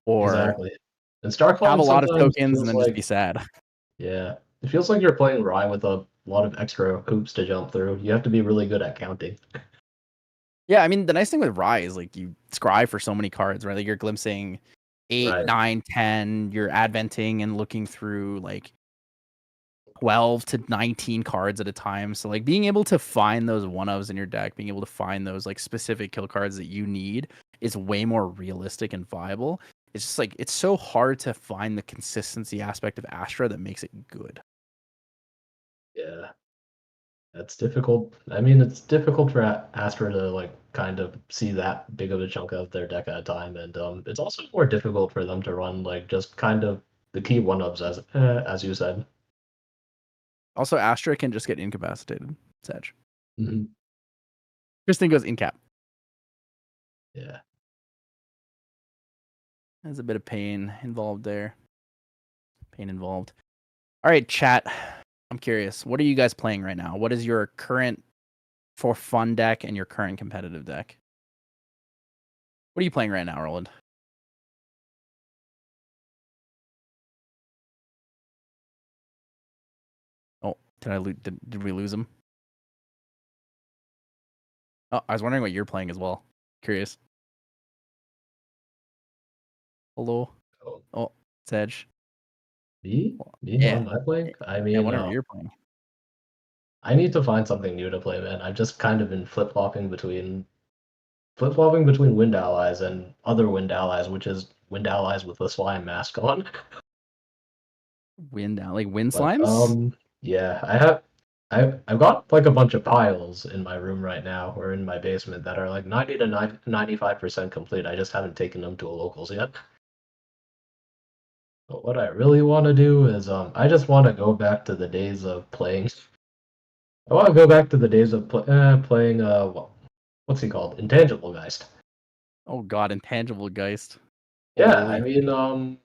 Or Exactly. And Star have Climb a lot of sometimes tokens and feels then just be like, sad. yeah, it feels like you're playing Rye with a lot of extra hoops to jump through. You have to be really good at counting. Yeah, I mean the nice thing with Rye is like you scry for so many cards, right? Like you're glimpsing 8, Right. 9, 10, you're adventing and looking through like 12 to 19 cards at a time. So like being able to find those one-ofs in your deck, being able to find those like specific kill cards that you need is way more realistic and viable. It's just like it's so hard to find the consistency aspect of Astra that makes it good. Yeah. That's difficult. I mean, it's difficult for Astra to like kind of see that big of a chunk of their deck at a time, and it's also more difficult for them to run like just kind of the key one-ups as you said. Also, Astra can just get incapacitated. Sedge. Hmm. Tristan goes in cap. Yeah. There's a bit of pain involved there. Pain involved. All right, chat. I'm curious. What are you guys playing right now? What is your current for fun deck and your current competitive deck? What are you playing right now, Roland? Did we lose him? Oh, I was wondering what you're playing as well. Curious. Hello. Oh, Oh, it's Edge. me? Me? What Yeah. am I playing? I I mean, wonder what you're playing. I need to find something new to play, man. I've just kind of been flip-flopping between Wind Allies and other Wind Allies, which is Wind Allies with the slime mask on. Wind wind But slimes? yeah, I've got like a bunch of piles in my room right now or in my basement that are like 90 to 95% complete. I just haven't taken them to a locals yet. But what I really want to do is I just want to go back to the days of playing. I want to go back to the days of playing what's he called? Intangible Geist. Oh god, intangible Geist. Yeah, I Holy. mean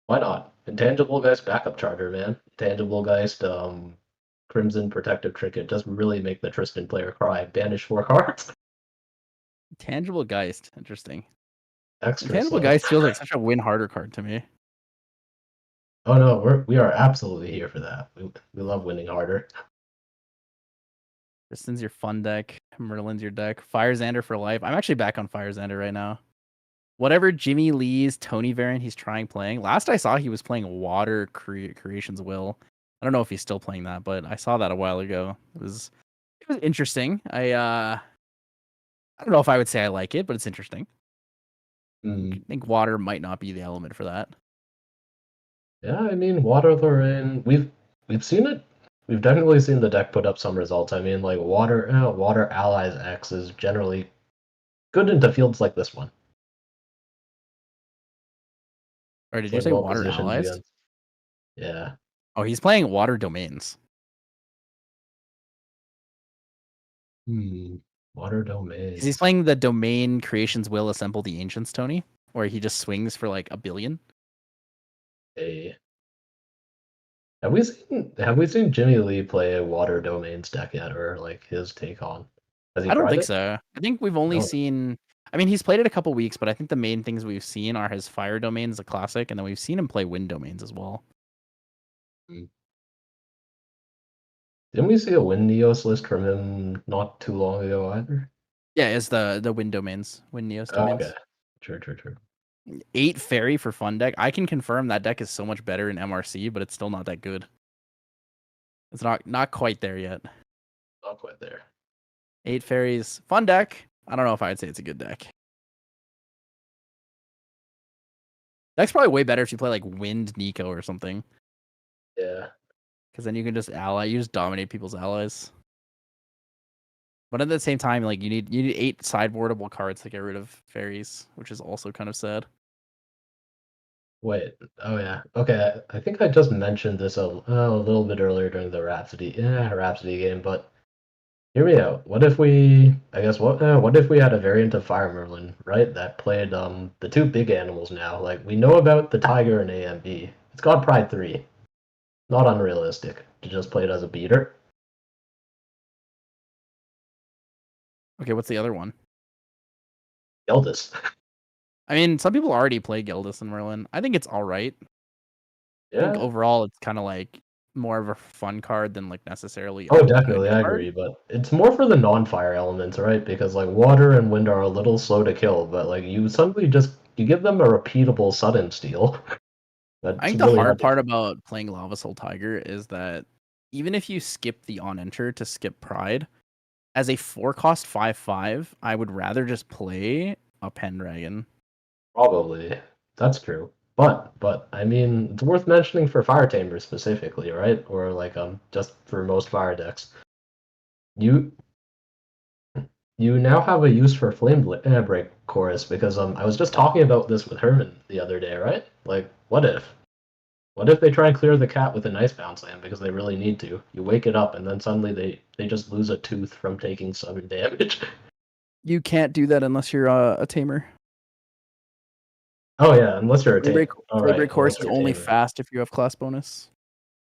why not? Intangible Geist backup charter, man. Intangible Geist Crimson Protective Trinket just really make the Tristan player cry. Banish 4 cards. Intangible Geist. Interesting. Extra Intangible slow. Geist feels like such a win harder card to me. Oh no, we are absolutely here for that. We love winning harder. Tristan's your fun deck. Merlin's your deck. Fire Xander for life. I'm actually back on Fire Xander right now. Whatever Jimmy Lee's Tony variant he's trying playing. Last I saw, he was playing Water Creation's Will. I don't know if he's still playing that, but I saw that a while ago. It was interesting. I don't know if I would say I like it, but it's interesting. I think water might not be the element for that. Yeah, I mean Water Lorraine, we've seen it. We've definitely seen the deck put up some results. I mean, like Water Allies X is generally good into fields like this one. Or It's did you like say well Water positioned Allies? against. Yeah. Oh, he's playing Water Domains. Water Because he's domains. playing the Domain Creation's Will Assemble the Ancients, Tony, where he just swings for like 1 billion. A have we seen Jimmy Lee play a water domains deck yet, or like his take on? Has he I don't tried think it? so. I think we've only No. seen. I mean, he's played it a couple weeks, but I think the main things we've seen are his Fire Domains, the classic, and then we've seen him play Wind Domains as well. Mm. Didn't we see a Win Neos list from him not too long ago either? Yeah, it's the Wind Domains, Wind Neos Oh, okay. Domains. True. 8 Fairy for fun deck. I can confirm that deck is so much better in MRC, but it's still not that good. It's not quite there yet. Not quite there. 8 Fairies, fun deck. I don't know if I'd say it's a good deck. Deck's probably way better if you play like Wind Nico or something, Yeah. because then you can just you just dominate people's allies. But at the same time, like you need 8 sideboardable cards to get rid of fairies, which is also kind of sad. Wait. Oh yeah. Okay. I think I just mentioned this a little bit earlier during the Rhapsody game, but hear me out. What if we? I guess what if we had a variant of Fire Merlin, right? That played the two big animals now. Like we know about the Tiger and AMB. It's got Pride 3. Not unrealistic to just play it as a beater. Okay, what's the other one? Eldest. I mean, some people already play Gildus and Merlin. I think it's all right. I think Yeah. overall it's kind of like more of a fun card than like necessarily Oh, a good definitely, I card. agree. But it's more for the non-fire elements, right? Because like water and wind are a little slow to kill, but like you suddenly just you give them a repeatable sudden steal. I That's think the really hard hard to part kill. about playing Lava Soul Tiger is that even if you skip the on enter to skip Pride, as a 4-cost 5/5, I would rather just play a Pendragon. Probably. That's true. But I mean, it's worth mentioning for Fire Tamer specifically, right? Or like just for most fire decks. You you now have a use for Break Chorus because I was just talking about this with Herman the other day, right? Like, what if? What if they try and clear the cat with an Icebound Slam because they really need to? You wake it up and then suddenly they just lose a tooth from taking 7 damage. You can't do that unless you're a tamer. Oh yeah, unless you're a tamer. Flaybreak All right, Flaybreak Horse unless is you're a only tamer. fast if you have class bonus.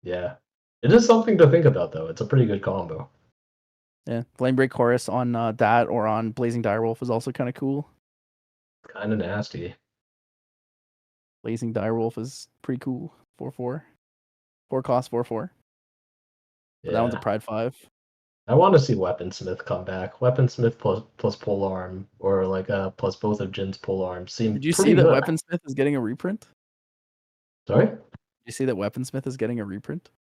Yeah. It is something to think about though. It's a pretty good combo. Yeah, Flamebreak Chorus on that or on Blazing Direwolf is also kind of cool. Kind of nasty. Blazing Direwolf is pretty cool. 4/4. 4 cost 4/4. But that one's a Yeah. Pride 5. I want to see Weaponsmith come back. Weaponsmith plus polearm, or like plus both of Jin's polearms seem Did you see pretty that good. Weaponsmith is getting a reprint? Sorry? Did you see that Weaponsmith is getting a reprint?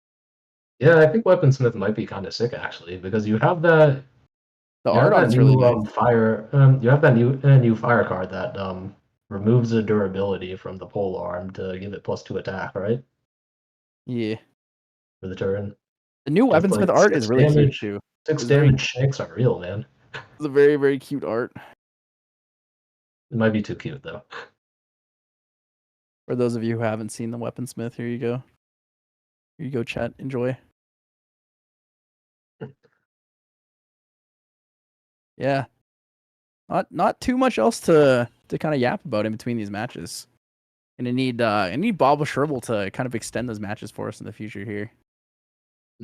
Yeah, I think Weaponsmith might be kind of sick actually, because The you have art on that it's really new nice. fire you have that new fire card that removes the durability from the polearm to give it +2 attack, right? Yeah. For the turn. The new That's Weaponsmith like art is really cute too. 6 It's very damage shanks are real, man. it's a very, very cute art. It might be too cute though. For those of you who haven't seen the Weaponsmith, here you go. Here you go, chat. Enjoy. Yeah. Not too much else to kind of yap about in between these matches. Gonna need Bob Sherble to kind of extend those matches for us in the future here.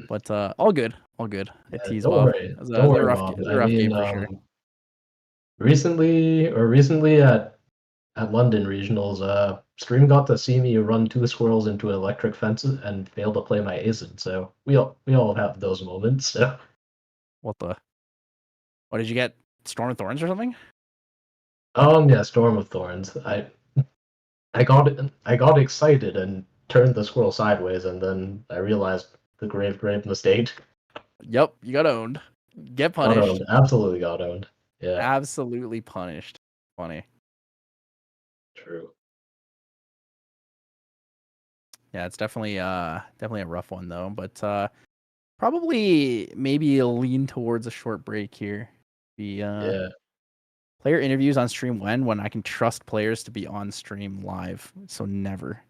But all good. All good. I Yeah, tease don't Bob. worry. It Don't was a worry, rough Bob. a I rough mean, game for sure. recently at London regionals, Stream got to see me run 2 squirrels into electric fences and fail to play my ASIN. So we all have those moments. So. What the? What did you get? Storm of Thorns or something? Yeah, Storm of Thorns. I got excited and turned the squirrel sideways, and then I realized the grave mistake. Yep, you got owned. Get Got punished. owned. Absolutely got owned. Yeah, Absolutely punished. Funny. true. Yeah, it's definitely a rough one though, but probably maybe a lean towards a short break here. The Yeah. player interviews on stream when I can trust players to be on stream live. So never.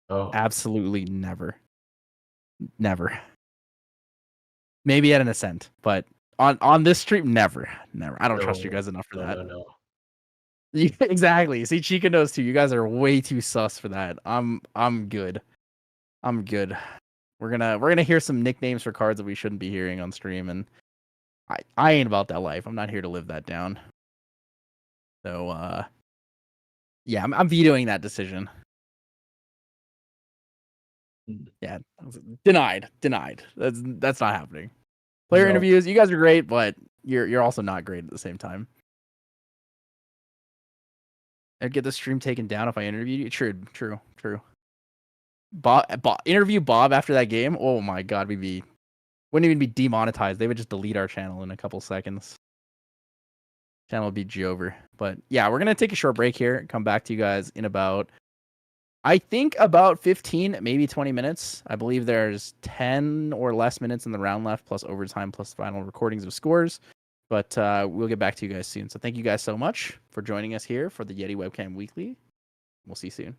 Oh, Absolutely never. Never. Maybe at an Ascent, but on this stream, never. Never. I don't trust you no. guys enough for No, that. no, no. Exactly. See, Chica knows too. You guys are way too sus for that. I'm good. I'm good. We're gonna hear some nicknames for cards that we shouldn't be hearing on stream, and I ain't about that life. I'm not here to live that down. So yeah, I'm vetoing that decision. Yeah, denied. That's not happening. Player No. interviews, you guys are great, but you're also not great at the same time. I'd get the stream taken down if I interviewed you. True. Interview Bob after that game. Oh my god, wouldn't even be demonetized. They would just delete our channel in a couple seconds. Channel would be Jover. But yeah, we're gonna take a short break here. Come back to you guys in about, I think, about 15, maybe 20 minutes. I believe there's 10 or less minutes in the round left, plus overtime, plus final recordings of scores. But we'll get back to you guys soon. So thank you guys so much for joining us here for the Yeti Webcam Weekly. We'll see you soon.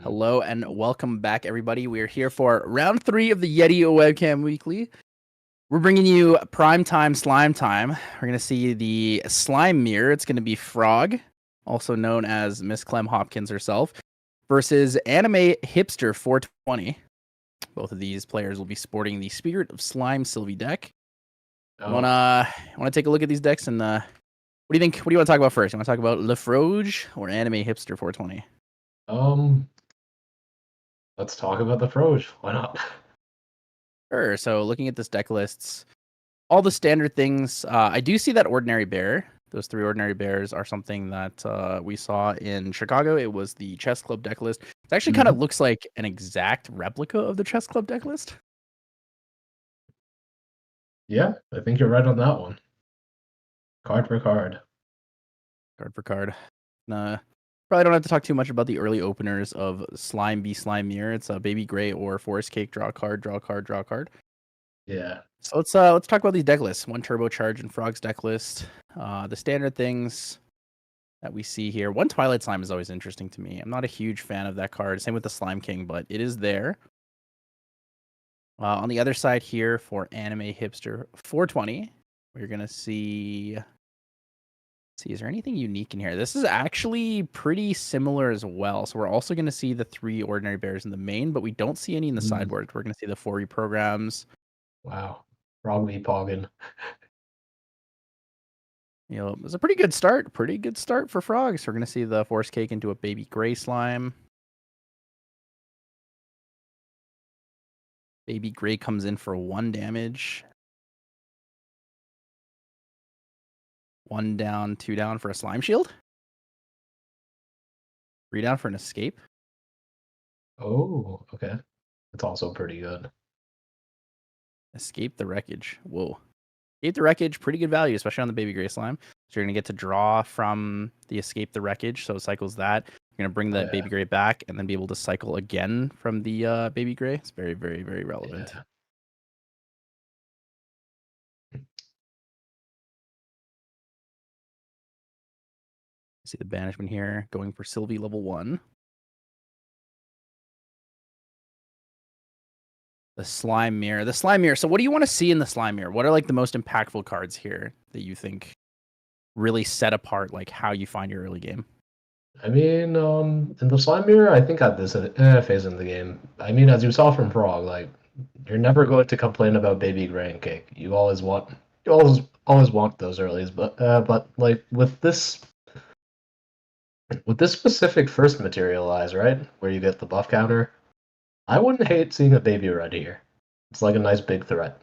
Hello and welcome back, everybody. We are here for round 3 of the Yeti Webcam Weekly. We're bringing you prime time slime time. We're going to see the slime mirror. It's going to be Frog, also known as Miss Clem Hopkins herself, versus Anime Hipster 420. Both of these players will be sporting the Spirit of Slime Sylvie deck. Oh. Want to take a look at these decks and what do you think? What do you want to talk about first? You want to talk about Lefroge or Anime Hipster 420? Let's talk about the Froge. Why not? Sure. So looking at this deck lists, all the standard things. I do see that Ordinary Bear. Those 3 Ordinary Bears are something that we saw in Chicago. It was the Chess Club deck list. It actually kind of looks like an exact replica of the Chess Club deck list. Yeah, I think you're right on that one. Card for card. Card for card. Probably don't have to talk too much about the early openers of Slime B Slime Mirror. It's a Baby Gray or Forest Cake. Draw a card. Draw a card. Draw a card. Yeah. So let's talk about these deck lists. 1 Turbocharge and Frog's deck list. The standard things that we see here. 1 Twilight Slime is always interesting to me. I'm not a huge fan of that card. Same with the Slime King, but it is there. On the other side here for Anime Hipster 420, we're gonna see. Is there anything unique in here? This is actually pretty similar as well. So we're also going to see the 3 Ordinary Bears in the main, but we don't see any in the sideboard. We're going to see the 4 reprograms. Wow. Frog v Poggin. It was a pretty good start. Pretty good start for Frogs. We're going to see the Force Cake into a Baby Gray Slime. Baby Gray comes in for 1 damage. 1 down, 2 down for a Slime Shield. 3 down for an Escape. Oh, okay. That's also pretty good. Escape the Wreckage. Whoa. Escape the Wreckage, pretty good value, especially on the Baby Gray Slime. So you're going to get to draw from the Escape the Wreckage, so it cycles that. You're going to bring the Baby Gray back and then be able to cycle again from the Baby Gray. It's very, very, very relevant. Yeah. See the banishment here, going for Sylvie level 1. The Slime Mirror. The Slime Mirror. So what do you want to see in the Slime Mirror? What are like the most impactful cards here that you think really set apart like how you find your early game? I mean, in the Slime Mirror, I think at this phase in the game, I mean, as you saw from Frog, like, you're never going to complain about Baby Gray and Cake. You always want those earlies, but like with this specific first materialize, right, where you get the buff counter, I wouldn't hate seeing a Baby Red here. It's like a nice big threat.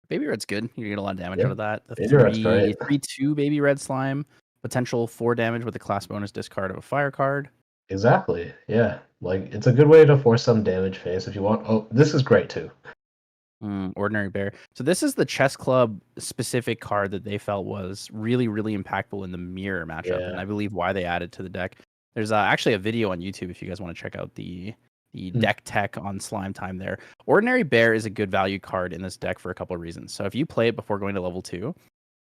Baby Red's good. You get a lot of damage out of that. The Baby Red's great. 3/2 Baby Red Slime. Potential 4 damage with a class bonus discard of a fire card. Exactly. Yeah. Like, it's a good way to force some damage phase if you want. Oh, this is great too. Ordinary Bear. So this is the Chess Club specific card that they felt was really, really impactful in the mirror matchup, and I believe why they added to the deck. There's actually a video on YouTube if you guys want to check out the the deck tech on Slime Time there. Ordinary Bear is a good value card in this deck for a couple of reasons. So if you play it before going to level 2,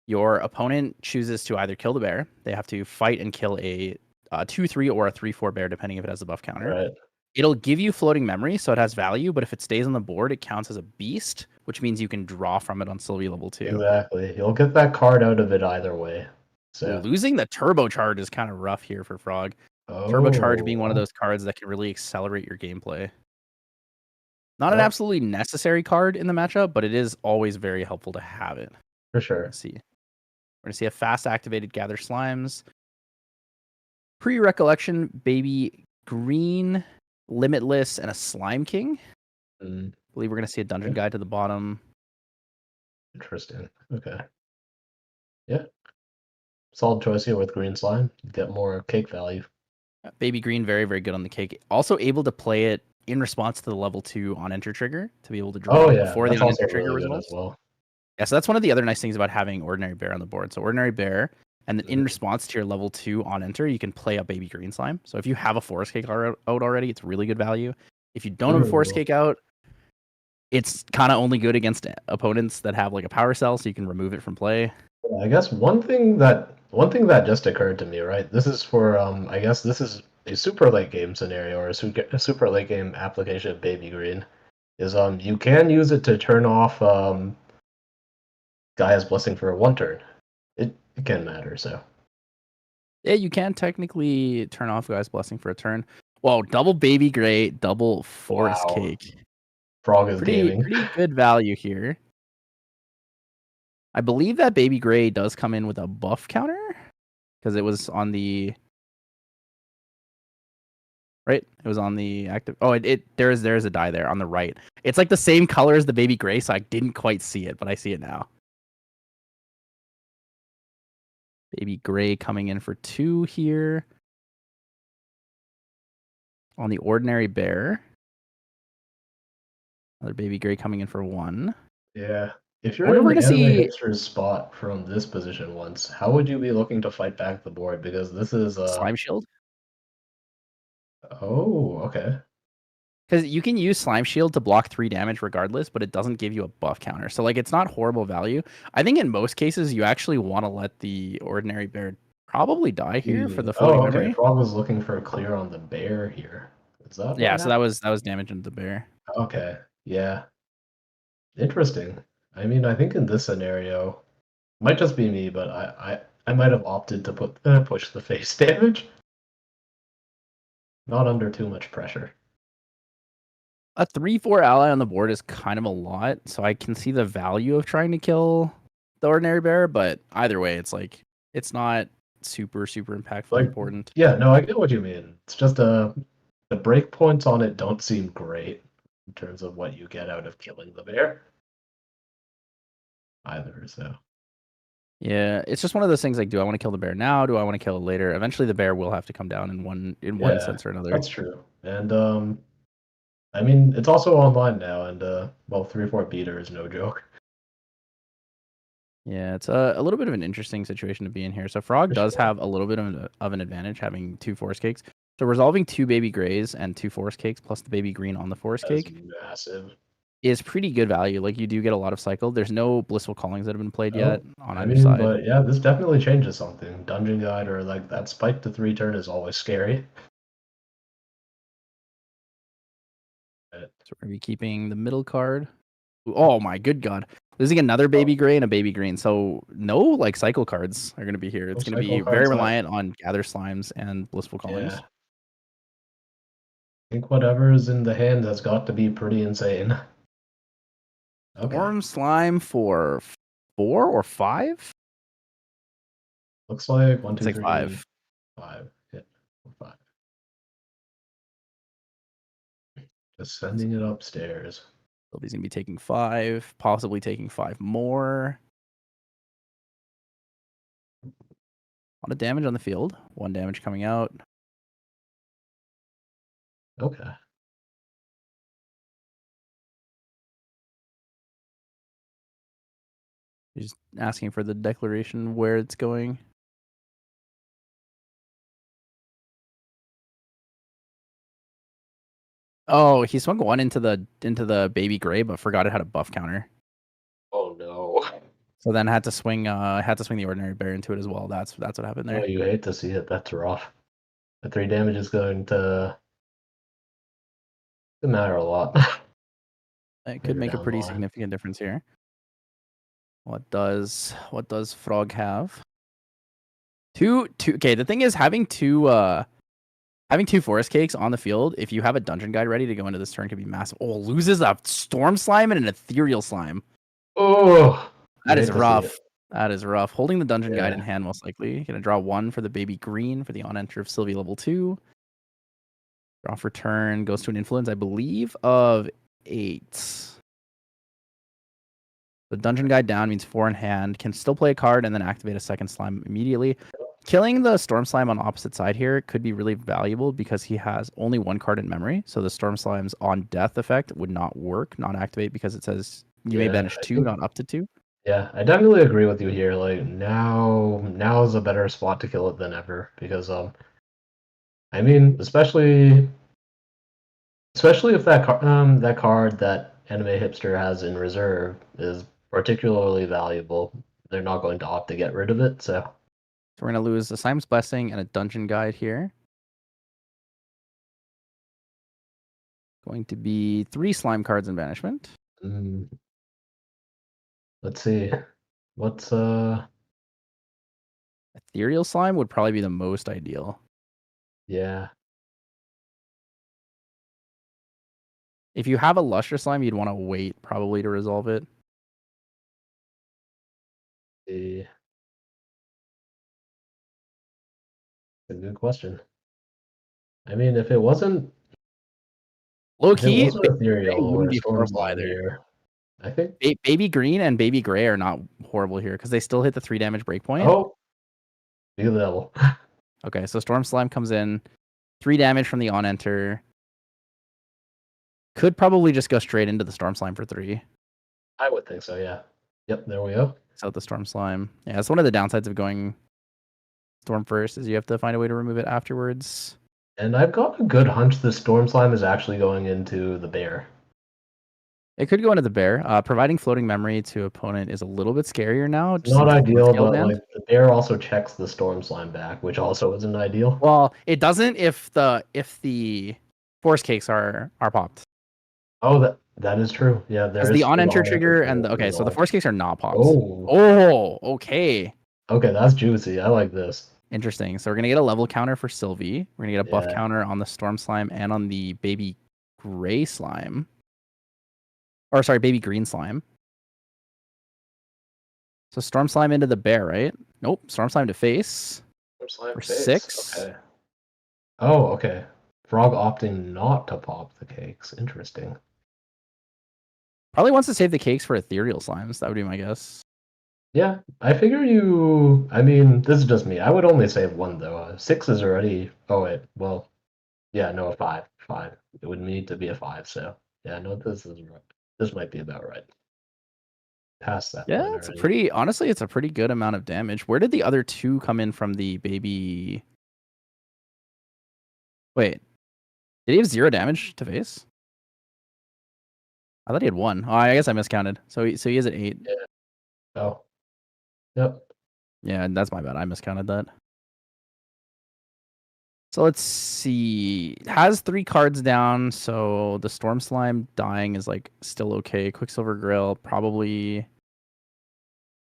your opponent chooses to either kill the bear. They have to fight and kill a 2/3 or a 3/4 bear, depending if it has a buff counter. Right. It'll give you floating memory, so it has value, but if it stays on the board, it counts as a beast, which means you can draw from it on Sylvie level 2. Exactly. You'll get that card out of it either way. So Losing the turbocharge is kind of rough here for Frog. Turbocharge being one of oh, those cards that can really accelerate your gameplay. Not an well, absolutely necessary card in the matchup, but it is always very helpful to have it. for sure. Let's see. We're going to see a fast activated Gather Slimes. Pre-Recollection, Baby Green, Limitless, and a Slime King. I believe we're going to see a Dungeon Guide to the bottom. Interesting. Okay. Yeah. Solid choice here with green slime. You get more cake value. Baby Green, very, very good on the cake. Also able to play it in response to the level 2 on enter trigger to be able to draw before the on enter trigger really results. As well. Yeah, so that's one of the other nice things about having Ordinary Bear on the board. So Ordinary Bear, and then in response to your level 2 on enter, you can play a Baby Green Slime. So if you have a Forest Cake out already, it's really good value. If you don't have a Forest Cake out, it's kind of only good against opponents that have like a Power Cell, so you can remove it from play. I guess one thing that just occurred to me, right? This is for I guess this is a super late game scenario or a super late game application of Baby Green. Is you can use it to turn off Gaia's Blessing for one turn. It can matter, so. Yeah, you can technically turn off Gaia's Blessing for a turn. Whoa, double Baby Gray, double Forest Cake. Frog is gaming. Pretty good value here. I believe that Baby Gray does come in with a buff counter because it was on the right. It was on the active. Oh, there's a die there on the right. It's like the same color as the Baby Gray, so I didn't quite see it, but I see it now. Baby Gray coming in for 2 here on the Ordinary Bear. Another Baby Gray coming in for 1. Yeah. If you're in Anime Hipster's spot from this position once, how would you be looking to fight back the board? Because this is Slime Shield. Oh, okay. Because you can use Slime Shield to block 3 damage regardless, but it doesn't give you a buff counter. So, like, it's not horrible value. I think in most cases, you actually want to let the Ordinary Bear probably die here for the floating memory. Frog was looking for a clear on the bear here. Is that yeah, so that was damage into the bear. Okay, yeah. Interesting. I mean, I think in this scenario, might just be me, but I might have opted to push the face damage. Not under too much pressure. A 3/4 ally on the board is kind of a lot, so I can see the value of trying to kill the Ordinary Bear, but either way, it's like it's not super impactful important. Yeah, no, I get what you mean. It's just the breakpoints on it don't seem great in terms of what you get out of killing the bear. Either, so. Yeah, it's just one of those things like, do I want to kill the bear now? Do I want to kill it later? Eventually the bear will have to come down in one sense or another. That's true. And I mean, it's also online now, and well, 3/4 beater is no joke. Yeah, it's a little bit of an interesting situation to be in here. So Frog does have a little bit of an advantage having 2 Forest Cakes. So resolving 2 Baby Grays and 2 Forest Cakes plus the Baby Green on the Forest Cake massive. Is pretty good value. Like, you do get a lot of cycle. There's no Blissful Callings that have been played yet on either side. But yeah, this definitely changes something. Dungeon Guide or like that spike to 3 turn is always scary. So we're going to be keeping the middle card. Oh my good god. Losing another Baby Gray and a Baby Green. So no like cycle cards are going to be here. It's going to be very reliant on Gather Slimes and Blissful Callings. Yeah. I think whatever is in the hand has got to be pretty insane. Storm Slime for 4 or 5? Looks like 1, 2, 3, 5. 5. Hit 5. Just sending it upstairs. Sylvie's gonna be taking 5, possibly taking 5 more. A lot of damage on the field. 1 damage coming out. Okay. He's asking for the declaration where it's going. Oh, he swung one into the baby gray, but forgot it had a buff counter. Oh no. So then had to swing the ordinary bear into it as well. That's what happened there. Oh, you hate to see it. That's rough. The 3 damage is going to matter a lot. It could make a pretty significant difference here. What does Frog have? Two. Okay, the thing is having two forest cakes on the field, if you have a dungeon guide ready to go into this turn, could be massive. Oh, loses a storm slime and an ethereal slime. Oh, that is rough. That is rough. Holding the dungeon guide in hand, most likely. Gonna draw 1 for the baby green for the on-enter of Sylvie level 2. Draw for turn, goes to an influence, I believe, of 8. The dungeon guide down means 4 in hand. Can still play a card and then activate a second slime immediately. Killing the storm slime on opposite side here could be really valuable because he has only 1 card in memory. So the storm slime's on death effect would not work, not activate, because it says you may banish 2, not up to 2. Yeah, I definitely agree with you here. Like now is a better spot to kill it than ever because I mean, especially if that card that Anime Hipster has in reserve is particularly valuable, they're not going to opt to get rid of it. So we're gonna lose a Slime's Blessing and a dungeon guide here. Going to be 3 slime cards in banishment. Let's see. What's Ethereal slime would probably be the most ideal. Yeah. If you have a Lustre slime, you'd want to wait probably to resolve it. A good question. I mean, if it wasn't low key, ethereal wouldn't or be storm horrible slime either. here, I think baby green and baby gray are not horrible here because they still hit the 3 damage breakpoint. Oh, be level. Okay, so storm slime comes in, 3 damage from the on enter. Could probably just go straight into the storm slime for 3. I would think so. Yeah. Yep. There we go. So the storm slime. Yeah, that's one of the downsides of going storm first is you have to find a way to remove it afterwards. And I've got a good hunch the storm slime is actually going into the bear. It could go into the bear. Providing floating memory to opponent is a little bit scarier now. It's not ideal, but like the bear also checks the storm slime back, which also isn't ideal. Well, it doesn't if the force cakes are popped. Oh, that is true. Yeah, there's the on-enter trigger and so the force cakes are not popped. Okay. Okay, that's juicy. I like this. Interesting. So we're gonna get a level counter for Sylvie. We're gonna get a buff counter on the storm slime and on the baby gray slime. Or sorry, baby green slime. So storm slime into the bear, right? Nope. Storm slime to face. Storm slime for face. 6. Okay. Oh, okay. Frog opting not to pop the cakes. Interesting. Probably wants to save the cakes for ethereal slimes. That would be my guess. Yeah, I figure you. I mean, this is just me. I would only save 1 though. 6 is already. Oh wait. Well, yeah, no, a 5. 5. It would need to be a 5. So yeah, no, this is right. This might be about right. Past that. Yeah, it's honestly, it's a pretty good amount of damage. Where did the other 2 come in from the baby? Wait, did he have 0 damage to face? I thought he had 1. Oh, I guess I miscounted. So he is at 8. Yeah. Oh. Yep. Yeah, that's my bad. I miscounted that. So let's see. It has 3 cards down, so the Storm Slime dying is like still okay. Quicksilver Grill, probably.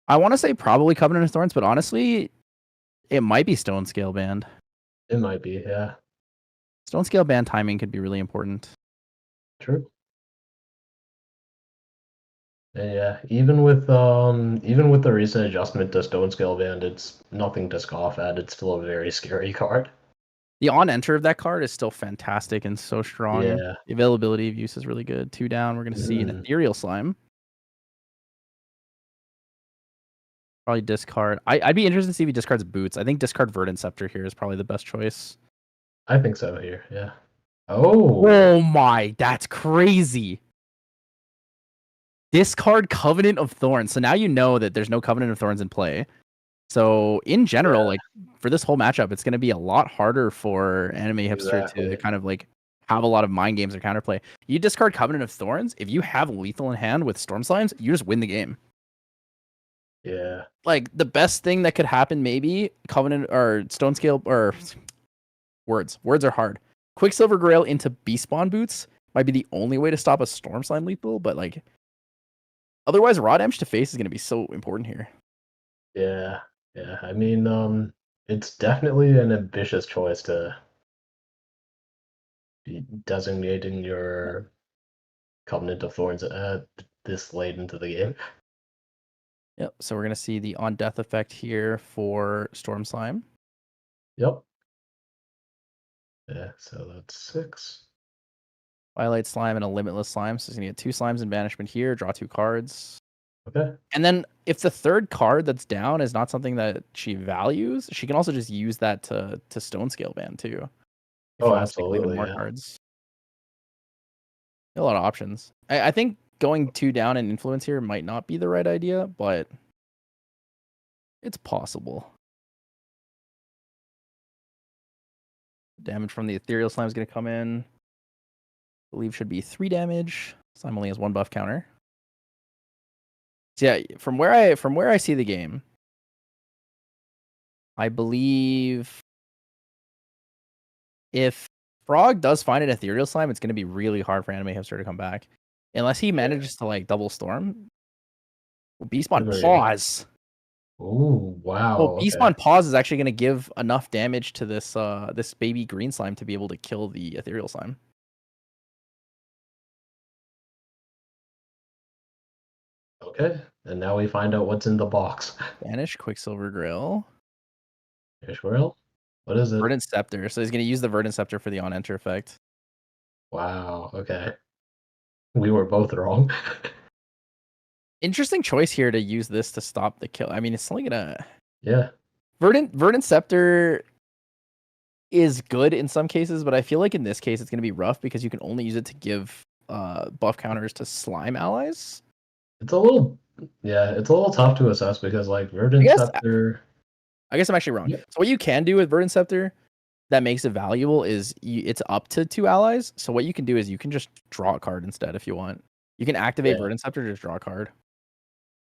I want to say probably Covenant of Thorns, but honestly, it might be Stone Scale Band. It might be, yeah. Stone Scale Band timing could be really important. True. And yeah, even with the recent adjustment to Stone Scale Band, it's nothing to scoff at. It's still a very scary card. The on-enter of that card is still fantastic and so strong. Yeah. The availability of use is really good. 2 down, we're going to see an Ethereal Slime. Probably discard. I'd be interested to see if he discards Boots. I think discard Verdant Scepter here is probably the best choice. I think so here, yeah. Oh my, that's crazy. Discard Covenant of Thorns. So now you know that there's no Covenant of Thorns in play. So in general, like for this whole matchup, it's going to be a lot harder for Anime Hipster to kind of like have a lot of mind games or counterplay. You discard Covenant of Thorns. If you have lethal in hand with Storm Slimes, you just win the game. Yeah. Like the best thing that could happen, maybe Covenant or Stone Scale or words. Words are hard. Quicksilver Grail into Beast Spawn Boots might be the only way to stop a Storm Slime lethal, but like otherwise, raw damage to face is going to be so important here. Yeah. Yeah. I mean, it's definitely an ambitious choice to be designating your Covenant of Thorns this late into the game. Yep. So we're going to see the on death effect here for Storm Slime. Yep. Yeah, so that's 6. Twilight Slime and a Limitless Slime. So he's going to get 2 slimes in banishment here, draw 2 cards. Okay. And then if the third card that's down is not something that she values, she can also just use that to Stone Scale ban too. If she Oh, wants to make even absolutely, more yeah. cards. A lot of options. I think going 2 down in influence here might not be the right idea, but it's possible. Damage from the Ethereal Slime is going to come in. I believe should be 3 damage. Slime only has 1 buff counter. So yeah, from where I see the game, I believe if Frog does find an Ethereal Slime, it's going to be really hard for Anime Hipster to come back. Unless he manages to like double Storm. Beastmon Pause. Ooh, wow. Well, Okay. Beastmon Pause is actually going to give enough damage to this this baby green slime to be able to kill the Ethereal Slime. Okay, and now we find out what's in the box. Banish Quicksilver Grail. Ishwell? What is it? Verdant Scepter. So he's going to use the Verdant Scepter for the on-enter effect. Wow, okay. We were both wrong. Interesting choice here to use this to stop the kill. I mean, it's only going to... Yeah. Verdant Scepter is good in some cases, but I feel like in this case it's going to be rough because you can only use it to give buff counters to slime allies. It's a little tough to assess because like Verdant Scepter. I guess I'm actually wrong. Yeah. So what you can do with Verdant Scepter that makes it valuable is it's up to 2 allies. So what you can do is you can just draw a card instead if you want. You can activate Verdant Scepter to just draw a card.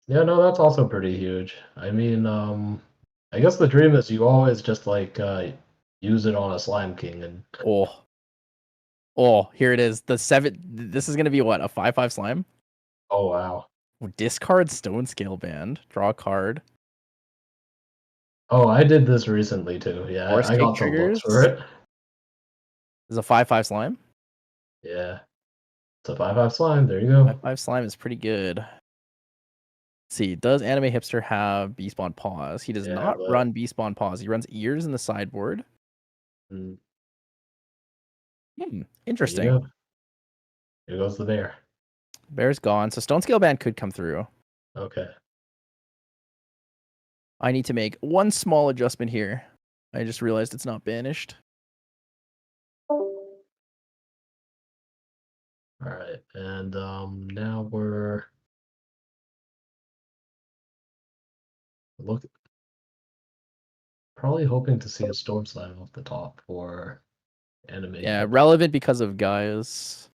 Yeah, no, that's also pretty huge. I mean, I guess the dream is you always just like use it on a Slime King and here it is. This is gonna be what, a 5/5 slime? Oh wow. Discard Stone Scale Band, draw a card. Oh, I did this recently too. Yeah, I got some books for it. This is a 5/5 slime. Yeah. It's a 5/5 slime. There you go. 5/5 slime is pretty good. Let's see, does Anime Hipster have Beastbond Pause? He does not run Beastbond Pause. He runs Ears in the sideboard. Interesting. Here goes the bear. Bear's gone, so Stone Scale Band could come through. Okay. I need to make one small adjustment here. I just realized it's not banished. All right, and now we're probably hoping to see a Storm Slime off the top for anime. Yeah, relevant because of Gaia's.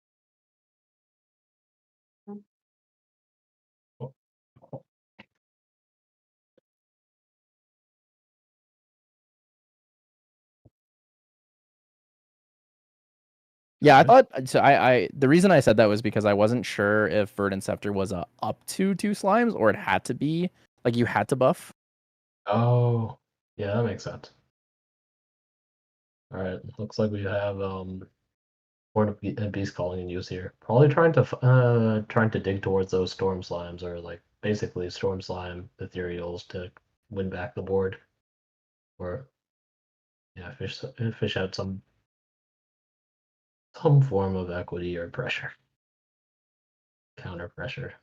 Yeah, I thought so. I the reason I said that was because I wasn't sure if Verdant Scepter was a up to 2 slimes or it had to be like you had to buff. Oh, yeah, that makes sense. All right, looks like we have Horde of Beast Calling in use here. Probably trying to dig towards those Storm Slimes or like basically Storm Slime Ethereals to win back the board, or yeah, fish out some form of equity or pressure, counter pressure.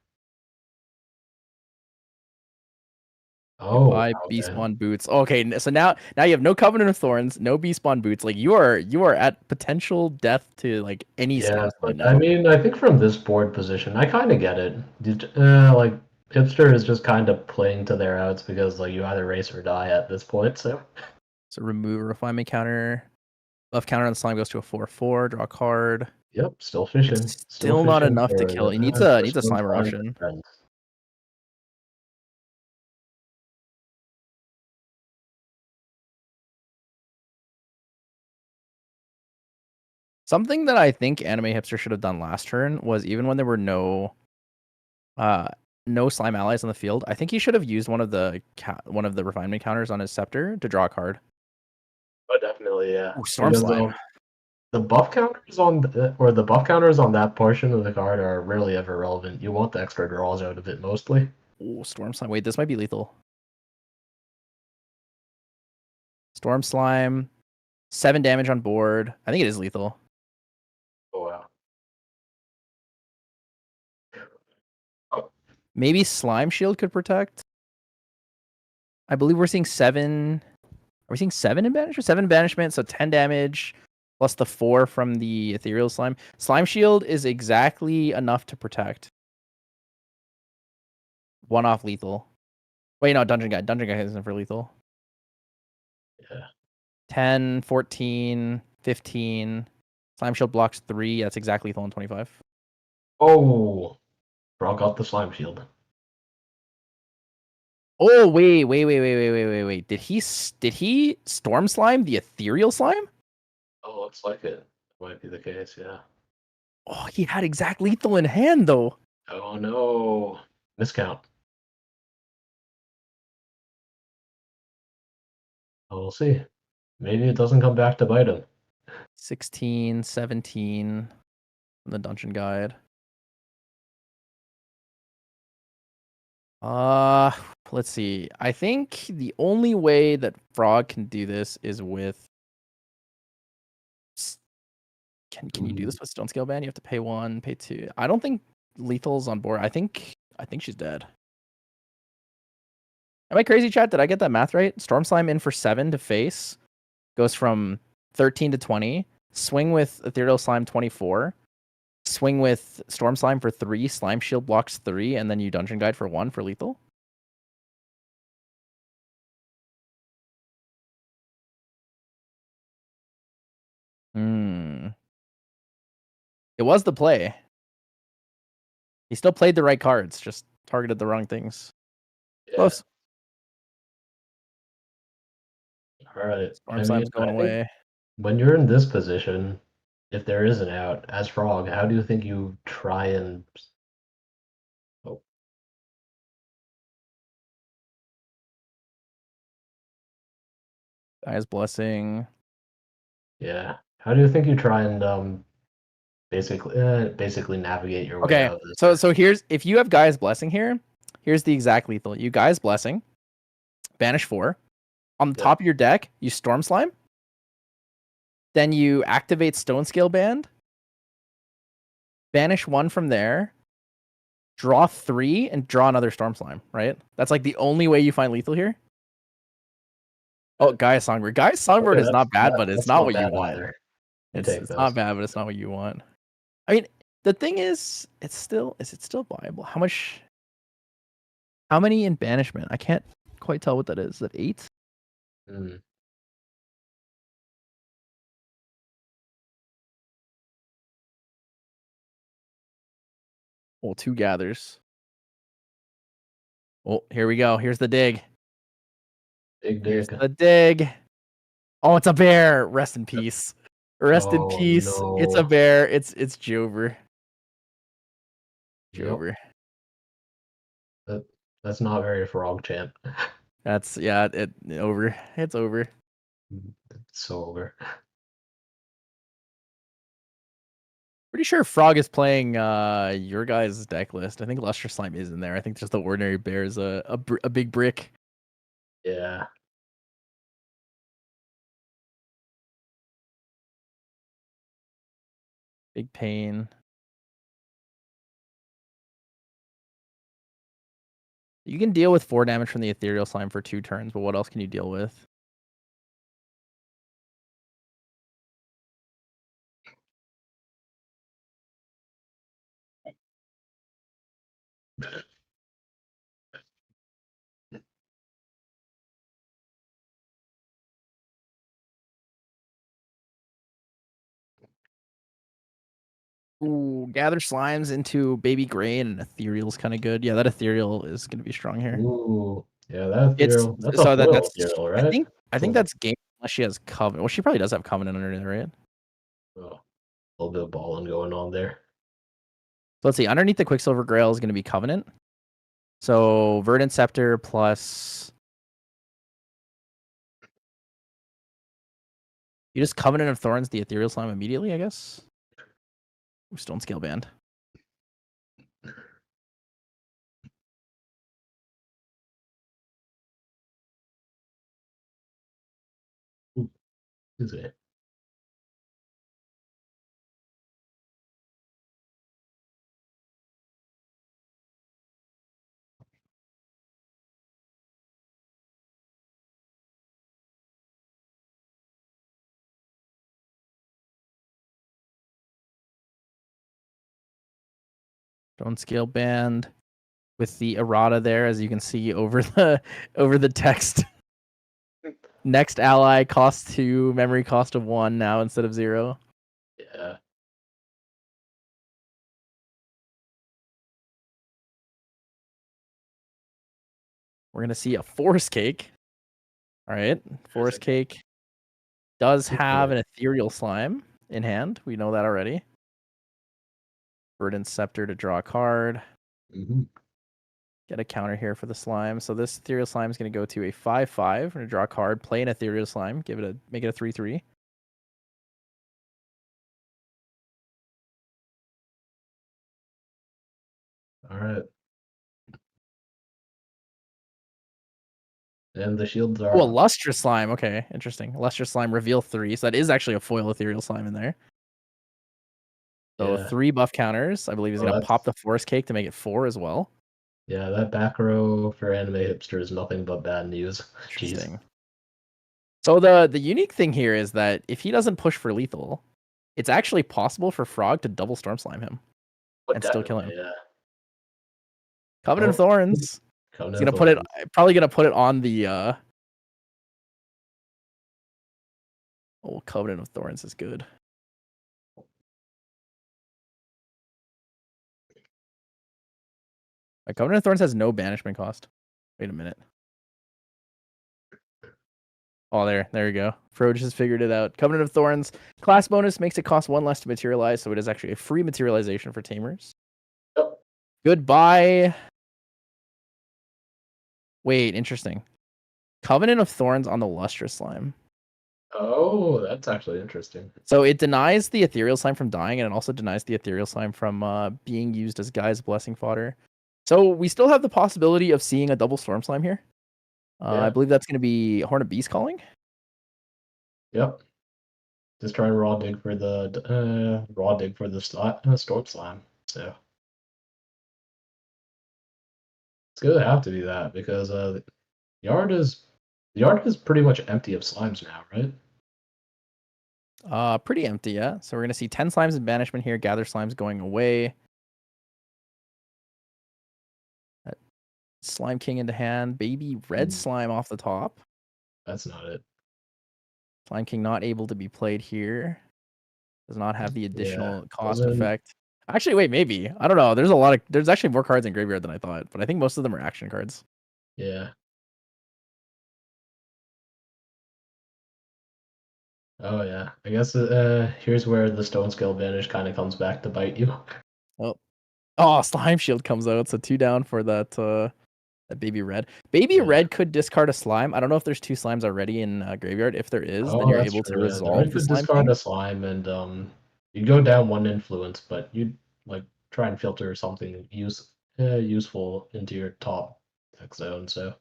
Oh, Goodbye, Beastbond Boots. Okay, so now you have no Covenant of Thorns, no Beastbond Boots. Like you are at potential death to like any stuff right now. I mean, I think from this board position, I kind of get it. Like Hipster is just kind of playing to their outs because like you either race or die at this point. So remove a refinement counter. Buff counter on the slime goes to a 4/4. Draw a card. Yep, still fishing. It's Still still not fishing enough to kill. He needs for a Storm slime Slime Russian. friends. Something that I think Anime Hipster should have done last turn was, even when there were no slime allies on the field, I think he should have used one of the refinement counters on his scepter to draw a card. Oh, definitely, yeah. Ooh, Storm Because Slime. the buff counters on the buff counters on that portion of the card are rarely ever relevant. You want the extra draws out of it mostly. Ooh, Storm Slime. Wait, this might be lethal. Storm Slime, 7 damage on board. I think it is lethal. Oh wow. Maybe Slime Shield could protect. I believe we're seeing 7. Are we seeing 7 in banishment? 7 in banishment, so 10 damage plus the 4 from the ethereal slime. Slime Shield is exactly enough to protect. 1 off lethal. Wait, no, Dungeon Guide. Dungeon Guide isn't for lethal. Yeah. 10, 14, 15. Slime Shield blocks 3. That's exactly lethal on 25. Oh, Frog got the slime shield. Oh, wait. Did he Storm Slime the ethereal slime? Oh, looks like it. Might be the case, yeah. Oh, he had exact lethal in hand, though. Oh no. Miscount. Oh, we'll see. Maybe it doesn't come back to bite him. 16, 17 from the Dungeon Guide. Let's see. I think the only way that Frog can do this is with. Can you do this with Stone Scale Band? You have to pay 1, pay 2. I don't think lethal's on board. I think she's dead. Am I crazy, chat? Did I get that math right? Storm Slime in for 7 to face. Goes from 13 to 20. Swing with Ethereal Slime 24. Swing with Storm Slime for 3. Slime Shield blocks 3. And then you Dungeon Guide for 1 for lethal. It was the play. He still played the right cards, just targeted the wrong things. Yeah. Close. All right. Storm Slime's going away. When you're in this position, if there is an out, as Frog, how do you think you try and... Oh. Guy's Blessing. Yeah. How do you think you try and basically navigate your way out of this? So here's, if you have Guy's Blessing here, here's the exact lethal. You Guy's Blessing, banish 4. On the top of your deck, you Storm Slime. Then you activate Stone Scale Band. Banish 1 from there. Draw 3 and draw another Storm Slime, right? That's like the only way you find lethal here. Oh, Guy's Songbird. Guy's Songbird is not bad, but it's not what you want. It's not bad, but it's not what you want. I mean, the thing is, is it still viable? How many in banishment? I can't quite tell what that is. Is that 8? Well, 2 gathers. Oh, here we go. Here's the dig. Here's the dig. Oh, it's a bear. Rest in peace. Rest in peace. No. It's a bear. It's Jover. Jover. That's not very Frog champ. That's over. It's over. It's so over. Pretty sure Frog is playing your guys' deck list. I think Luster Slime is in there. I think just the ordinary bear is a big brick. Yeah. Big pain. You can deal with 4 damage from the Ethereal Slime for 2 turns, but what else can you deal with? Ooh, gather slimes into baby gray and an ethereal's kind of good. Yeah, that ethereal is going to be strong here. Ooh, yeah, that It's ethereal. That's a so foil that's ethereal, I right? think I think So, that's game unless she has covenant. Well, she probably does have covenant under there, right? oh, a little bit of balling going on there. So let's see. Underneath the Quicksilver Grail is going to be covenant. So Verdant Scepter plus you just Covenant of Thorns the ethereal slime immediately, I guess. Stone Scale Band. Ooh, excuse me. Stone Scale Band with the errata there, as you can see over the text. Next ally cost 2, memory cost of 1 now instead of 0. Yeah. We're gonna see a Forest Cake. All right, Forest Cake does have an ethereal slime in hand. We know that already. Verdant Scepter to draw a card. Mm-hmm. Get a counter here for the slime. So this ethereal slime is going to go to a 5/5. We're going to draw a card, play an ethereal slime, make it a 3/3. All right. And the shields Oh, are a up. lustrous slime. Okay, interesting. Lustrous slime reveal 3. So that is actually a foil ethereal slime in there. So Yeah. 3 buff counters. I believe he's Oh, going to pop that's the Forest Cake to make it 4 as well. yeah. That back row for anime hipster is nothing but bad news. Jeez. Interesting. So the unique thing here is that if he doesn't push for lethal, it's actually possible for Frog to double Storm Slime him But and still kill definitely, him. yeah. Covenant of Oh, Thorns. He's Conan gonna put it Thorns. probably gonna put it on the Covenant of Thorns is good. Covenant of Thorns has no banishment cost. Wait a minute. Oh, there you go. Fro just figured it out. Covenant of Thorns class bonus makes it cost 1 less to materialize, so it is actually a free materialization for tamers. Yep. Goodbye. Wait, interesting. Covenant of Thorns on the lustrous slime. Oh, that's actually interesting. So it denies the ethereal slime from dying, and it also denies the ethereal slime from being used as Guy's blessing fodder. So we still have the possibility of seeing a double storm slime here. I Yeah. believe that's going to be Horn of Beast calling. Yep. Just trying to raw dig for the storm slime. So it's gonna have to be that because the yard is pretty much empty of slimes now, right? Pretty empty, yeah. So we're going to see 10 slimes in banishment here. Gather slimes going away. Slime King into hand. Baby red slime off the top. That's not it. Slime King not able to be played here. Does not have the Yeah. additional cost Doesn't effect. Actually, wait, maybe. I don't know. There's actually more cards in graveyard than I thought, but I think most of them are action cards. yeah. Oh yeah. I guess here's where the stone scale vanish kind of comes back to bite you. Oh, Slime Shield comes out. So 2 down for that Baby Red. Baby Yeah. Red could discard a slime. I don't know if there's 2 slimes already in graveyard. If there is, then Oh, you're that's able to true. Yeah. The resolve red the could Slime discard King. a slime and you go down 1 influence, but you'd like try and filter something useful into your top deck zone. So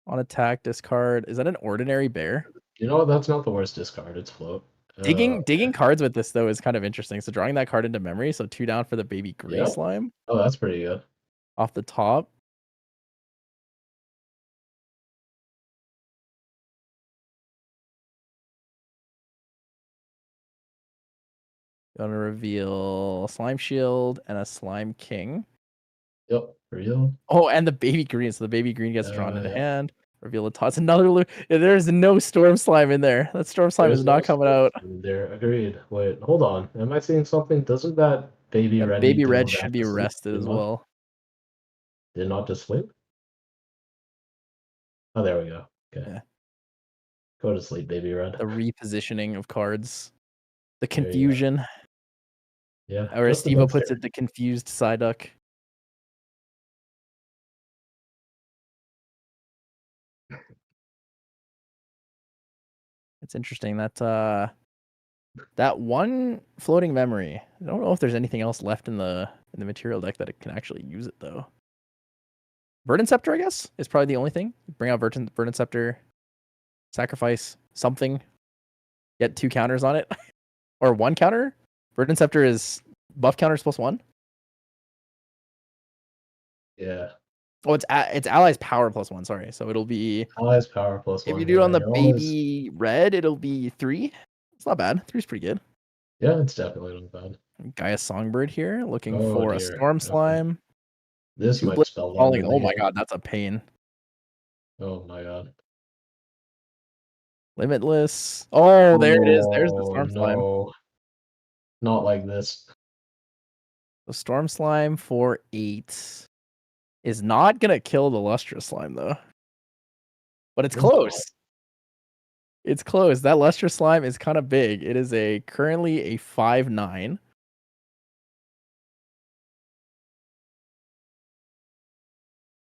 On attack, discard. Is that an ordinary bear? you know what? That's not the worst discard. It's float. Digging cards with this though is kind of interesting. So drawing that card into memory. So 2 down for the Baby Gray Yep. slime Oh, that's pretty good. off the top. Gonna reveal Slime Shield and a Slime King. Yep. Real. Oh, and the Baby Green. So the Baby Green gets drawn into Yeah. hand. Reveal the toss. Another there's no storm slime in there. That storm slime There's is no not coming out. there. Agreed. Wait, hold on. Am I seeing something? Doesn't that baby Yeah, red need baby to go red should back be to sleep? rested as well. Did not just sleep? Oh, there we go. Okay. Yeah. Go to sleep, baby red. The repositioning of cards. The There you go. confusion. Yeah, Or as just a Steve bit puts scary. it, the confused Psyduck. It's interesting that that one floating memory. I don't know if there's anything else left in the material deck that it can actually use it though. Verdant Scepter, I guess, is probably the only thing. Bring out Verdant Scepter, sacrifice something, get 2 counters on it, or 1 counter. Verdant Scepter is buff counters +1. Yeah. Oh, it's allies power +1. Sorry, so it'll be Allies power if you +1. do it Yeah, on the you're always. baby red, it'll be 3. It's not bad. 3's pretty good. Yeah, it's definitely not bad. Gaia Songbird here, looking Oh for a dear. Storm Okay. Slime. This 2 might Blades spell the end Falling. of the Oh my game. god, that's a pain. Oh my god. Limitless. Oh, there it is. There's the Oh Storm Slime. no. Not like this. The Storm Slime for 8 is not gonna kill the Lustrous Slime though. But it's It's close. not. It's close. That Lustrous Slime is kind of big. It is currently a 5/9.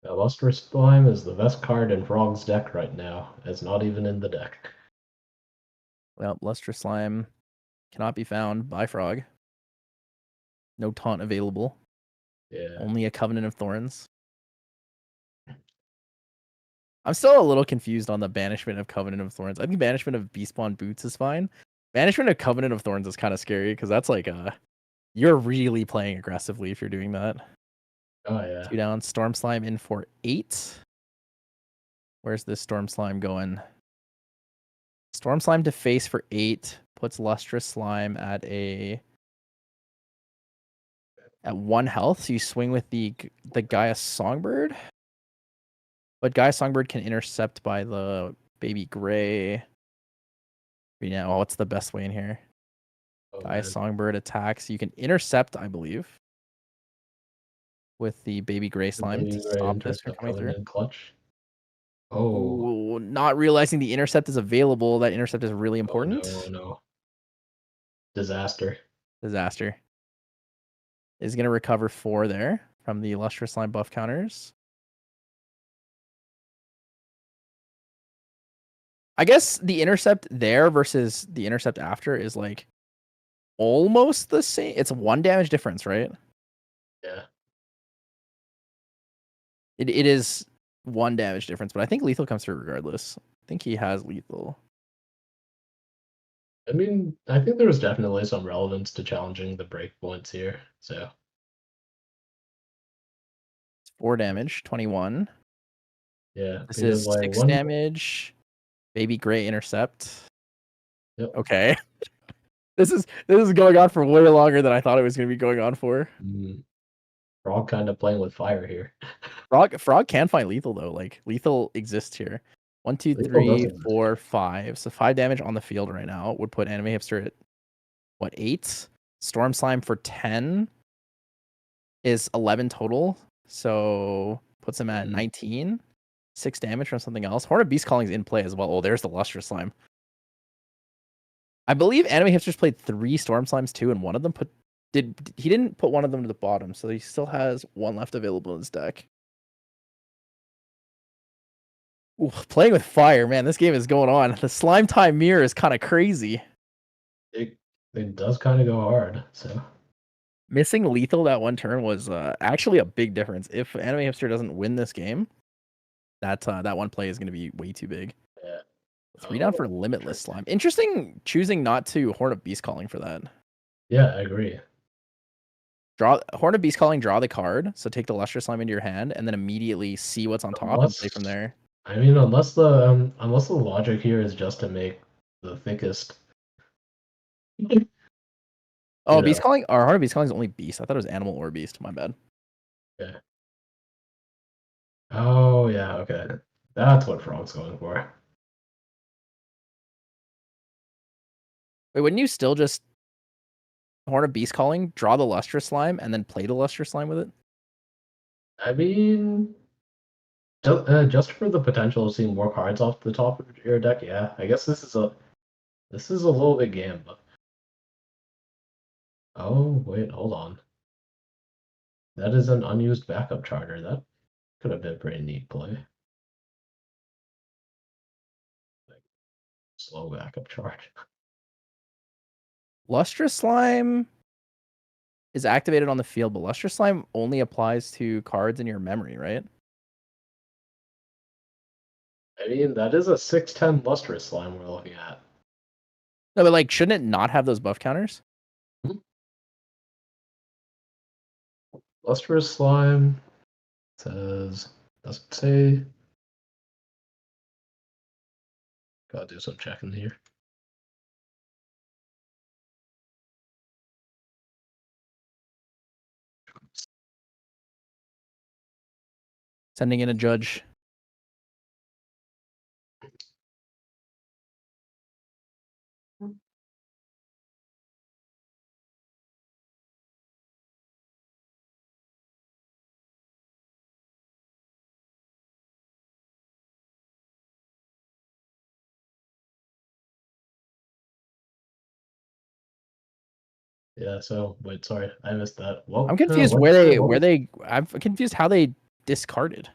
Lustrous Slime is the best card in Frog's deck right now. It's not even in the deck. Well, Lustrous Slime cannot be found by Frog. No taunt available. Yeah. Only a Covenant of Thorns. I'm still a little confused on the banishment of Covenant of Thorns. I think banishment of Beastpawn Boots is fine. Banishment of Covenant of Thorns is kind of scary because that's like you're really playing aggressively if you're doing that. Oh yeah. 2 down. Storm Slime in for 8. Where's this Storm Slime going? Storm Slime to face for 8 puts Lustrous Slime at 1 health. So you swing with the Gaia Songbird. But Gaia Songbird can intercept by the baby gray. Yeah, well, what's the best way in here? Oh, Gaia man. Songbird attacks. You can intercept, I believe, with the baby gray slime Baby to Gray stop this enters from the coming through. Covenant Clutch. Oh. Ooh, not realizing the intercept is available. That intercept is really important. Oh no. Disaster. Disaster. Is going to recover 4 there from the Lustrous Slime buff counters. I guess the intercept there versus the intercept after is like almost the same. It's 1 damage difference, right? Yeah. It is 1 damage difference, but I think lethal comes through regardless. I think he has lethal. I mean, I think there was definitely some relevance to challenging the breakpoints here. So It's 4 damage, 21. yeah, This because is like 6 damage. Baby gray intercept. Yep. Okay. This is going on for way longer than I thought it was going to be going on for. We're all kind of playing with fire here. Frog can find lethal though. Like lethal exists here. 1, 2, Lethal 3, doesn't. 4, 5. So 5 damage on the field right now would put Anime Hipster at what, 8? Storm Slime for 10 is 11 total. So puts him at 19. 6 damage from something else. Horn of Beast Calling is in play as well. Oh, there's the Lustrous Slime. I believe Anime Hipsters played 3 Storm Slimes too, and one of them he didn't put one of them to the bottom, so he still has 1 left available in his deck. Ooh, playing with fire, man, this game is going on. The Slime Time Mirror is kind of crazy. It does kind of go hard, so. Missing lethal that 1 turn was actually a big difference. If Anime Hipster doesn't win this game, that 1 play is going to be way too big. Yeah. 3 down for Limitless Slime. Interesting choosing not to Horn of Beast Calling for that. Yeah, I agree. Draw Horn of Beast Calling, draw the card, so take the Lustrous Slime into your hand, and then immediately see what's on top and play from there. I mean, unless the logic here is just to make the thickest. Oh, Beast Calling or Horn of Beast Calling is only Beast. I thought it was Animal or Beast. My bad. Yeah. Oh yeah, okay. That's what Frog's going for. Wait, wouldn't you still just Horn of Beast Calling, draw the Lustrous Slime, and then play the Lustrous Slime with it? I mean, just for the potential of seeing more cards off the top of your deck, yeah. I guess this is a little bit gambit. Oh wait, hold on. That is an unused backup charter. That could have been a pretty neat play. Like, slow backup charge. Lustrous Slime is activated on the field, but Lustrous Slime only applies to cards in your memory, right? I mean, that is a 6/10 lustrous slime we're looking at. No, but like, shouldn't it not have those buff counters? Lustrous slime says, doesn't say. Gotta do some checking here. Sending in a judge. Yeah, so wait, sorry, I missed that. What, I'm confused I'm confused how they discarded.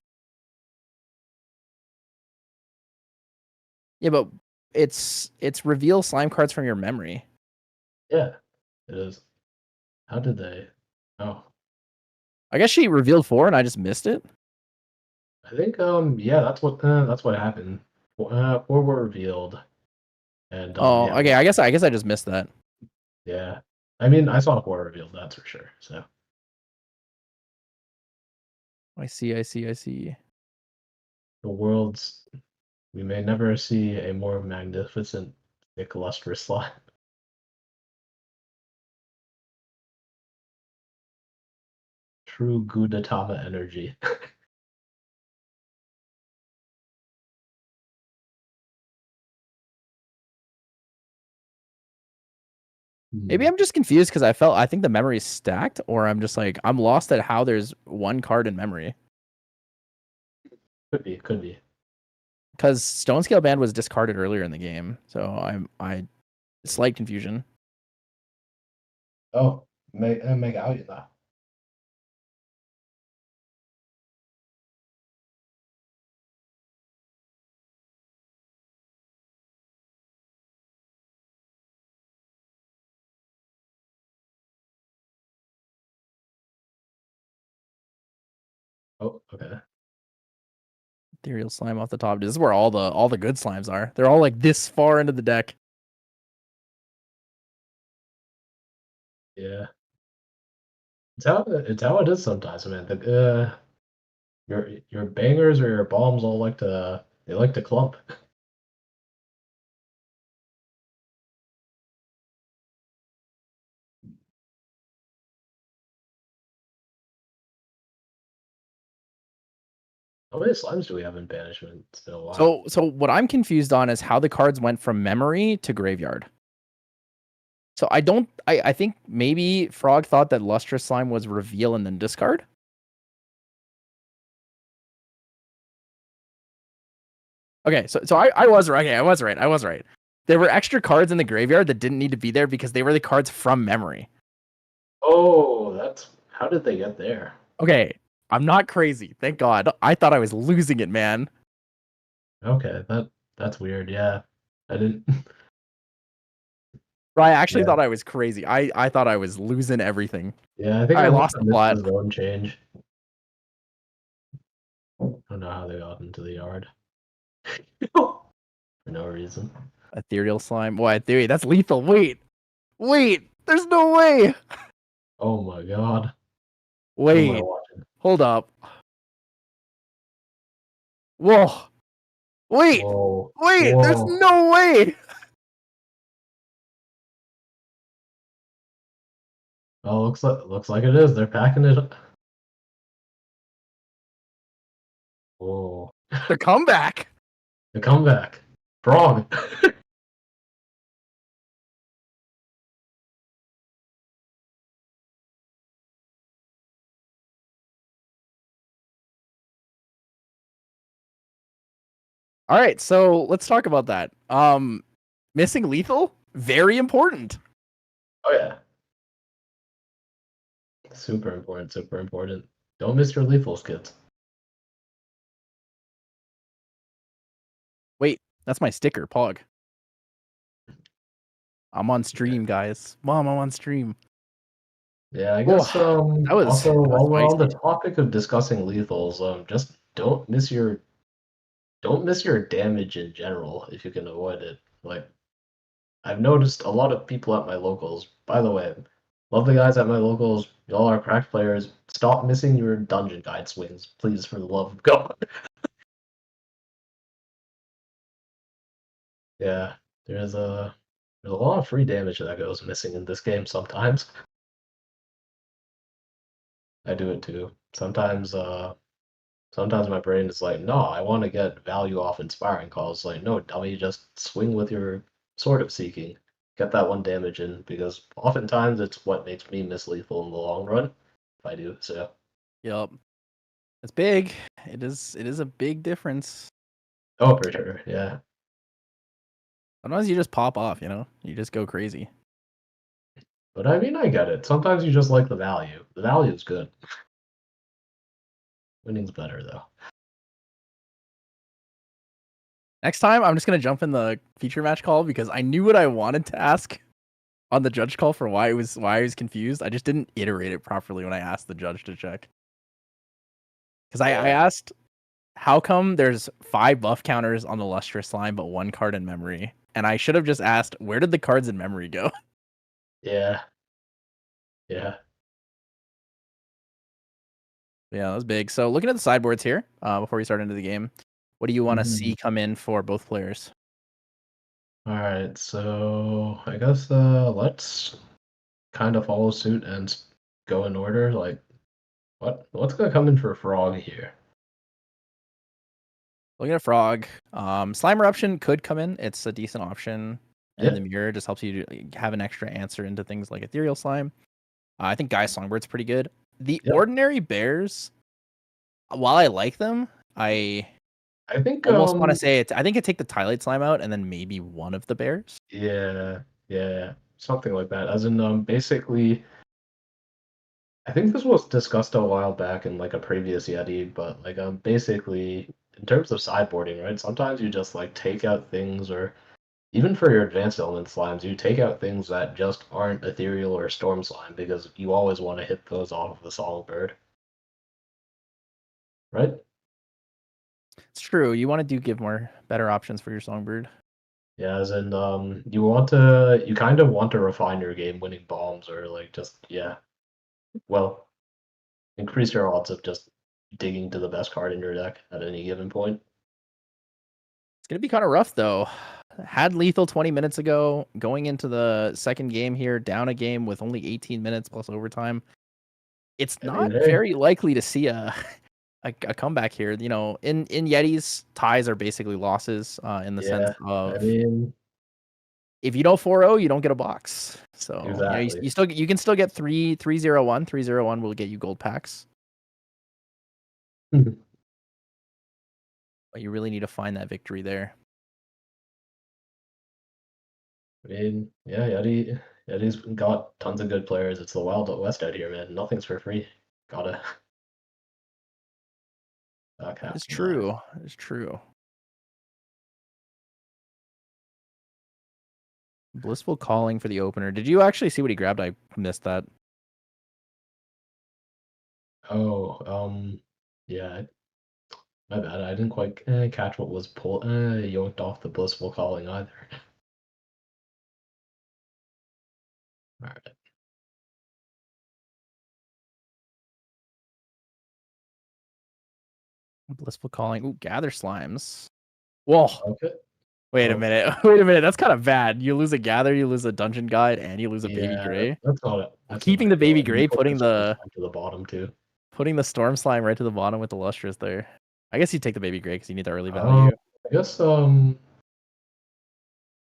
Yeah, but it's reveal slime cards from your memory. Yeah, it is. How did they? Oh, I guess she revealed 4 and I just missed it. I think yeah, that's what happened. 4 were revealed, and Oh, yeah, okay. I guess I just missed that. yeah. I mean, I saw 4 revealed, that's for sure. So I see. the world's we may never see a more magnificent, thick, lustrous slime. True Gudetama energy. Maybe I'm just confused because I think the memory is stacked, or I'm just like I'm lost at how there's one card in memory. Could be. Because Stone Scale Band was discarded earlier in the game, so I slight confusion. Oh, make out that. Oh, okay. Ethereal Slime off the top. This is where all the good slimes are. They're all like this far into the deck. Yeah. It's how it is sometimes, man. Your bangers or your bombs all like to clump. How many slimes do we have in banishment? It's been a while. So what I'm confused on is how the cards went from memory to graveyard. So I think maybe Frog thought that Lustrous Slime was reveal and then discard. Okay, so I was right. Okay, I was right. There were extra cards in the graveyard that didn't need to be there because they were the cards from memory. Oh, that's how did they get there? Okay, I'm not crazy. Thank God. I thought I was losing it, man. Okay, that's weird. Yeah, I didn't. I actually Yeah, thought I was crazy. I thought I was losing everything. yeah. I think I I must lost have the missed plot. the zone change. I don't know how they got into the yard for no reason. Ethereal Slime. Why, Ethereal? That's lethal. Wait. There's no way. Oh my god. What am I Wait. watching? Hold up. Whoa. Wait. Whoa. There's Whoa. no way. Oh, looks like it is. They're packing it up. Whoa. The comeback. The comeback. Frog. All right, so let's talk about that. Missing lethal, very important. Oh yeah. Super important, super important. Don't miss your lethals, kids. Wait, that's my sticker, Pog. I'm on stream, guys. Mom, I'm on stream. Yeah, I Oh, guess that also was while we're on the spicy. topic of discussing lethals, just don't miss your damage in general if you can avoid it. Like I've noticed a lot of people at my locals. By the way, love the guys at my locals. Y'all are crack players. Stop missing your dungeon guide swings, please, for the love of God. Yeah, there's a lot of free damage that goes missing in this game sometimes. I do it too. Sometimes my brain is like, no, I want to get value off inspiring calls. Like, no, dummy, just swing with your sword of seeking. Get that one damage in, because oftentimes it's what makes me miss lethal in the long run. If I do, so. Yep. It's big. It is a big difference. Oh, for sure, yeah. Sometimes you just pop off, you know? You just go crazy. But I mean, I get it. Sometimes you just like the value. The value is good. Winning's better, though. Next time, I'm just gonna jump in the feature match call because I knew what I wanted to ask on the judge call for why I was confused. I just didn't iterate it properly when I asked the judge to check. Because I Yeah, asked, how come there's 5 buff counters on the lustrous slime but 1 card in memory? And I should have just asked, where did the cards in memory go? yeah, yeah. Yeah, that was big. So looking at the sideboards here, before we start into the game, what do you want to Mhm. see come in for both players? All right, so I guess let's kind of follow suit and go in order. Like, what's gonna come in for Frog here? Looking at Frog, Slime Eruption could come in. It's a decent option. And Yeah, the Mirror just helps you have an extra answer into things like Ethereal Slime. I think Guy's Songbird's pretty good. The yeah. Ordinary Bears, while I like them, I I think almost want to say it. I think I take the Twilight Slime out and then maybe one of the bears. yeah, yeah, something like that. As in basically I think this was discussed a while back in like a previous Yeti, but like basically in terms of sideboarding, right? Sometimes you just like take out things or even for your advanced element slimes, you take out things that just aren't ethereal or storm slime because you always want to hit those off of the songbird, right? It's true. You want to do give more better options for your Songbird. Yeah, as in you kind of want to refine your game winning bombs or like just yeah, well, increase your odds of just digging to the best card in your deck at any given point. It's gonna be kind of rough though. Had lethal 20 minutes ago, going into the second game here, down a game with only 18 minutes plus overtime. It's I mean, not hey, very likely to see a comeback here. You know, in Yetis, ties are basically losses in the sense yeah, I of mean, if you don't 4-0, you don't get a box. So you know exactly. you can still get 3-0-1. 3-0-1 will get you gold packs, I but you really need to find that victory there. mean, yeah, Yeti's got tons of good players. It's the Wild West out here, man. Nothing's for free. Gotta That is capitalize. true. That is true. Blissful Calling for the opener. Did you actually see what he grabbed? I missed that. Oh, yeah, my bad. I didn't quite catch what was pulled, yoked off the blissful calling either. All right. Blissful Calling. Ooh, Gather Slimes. Whoa. Okay. Wait a Oh, minute. Wait a minute. That's kind of bad. You lose a Gather, you lose a Dungeon Guide, and you lose a Baby yeah, Gray. that's not it. Well, That's not keeping the ideal. Baby And you Gray, put the storm slime to the bottom too. putting the Storm Slime right to the bottom with the Lustrous there. I guess you take the baby gray because you need the early value. I guess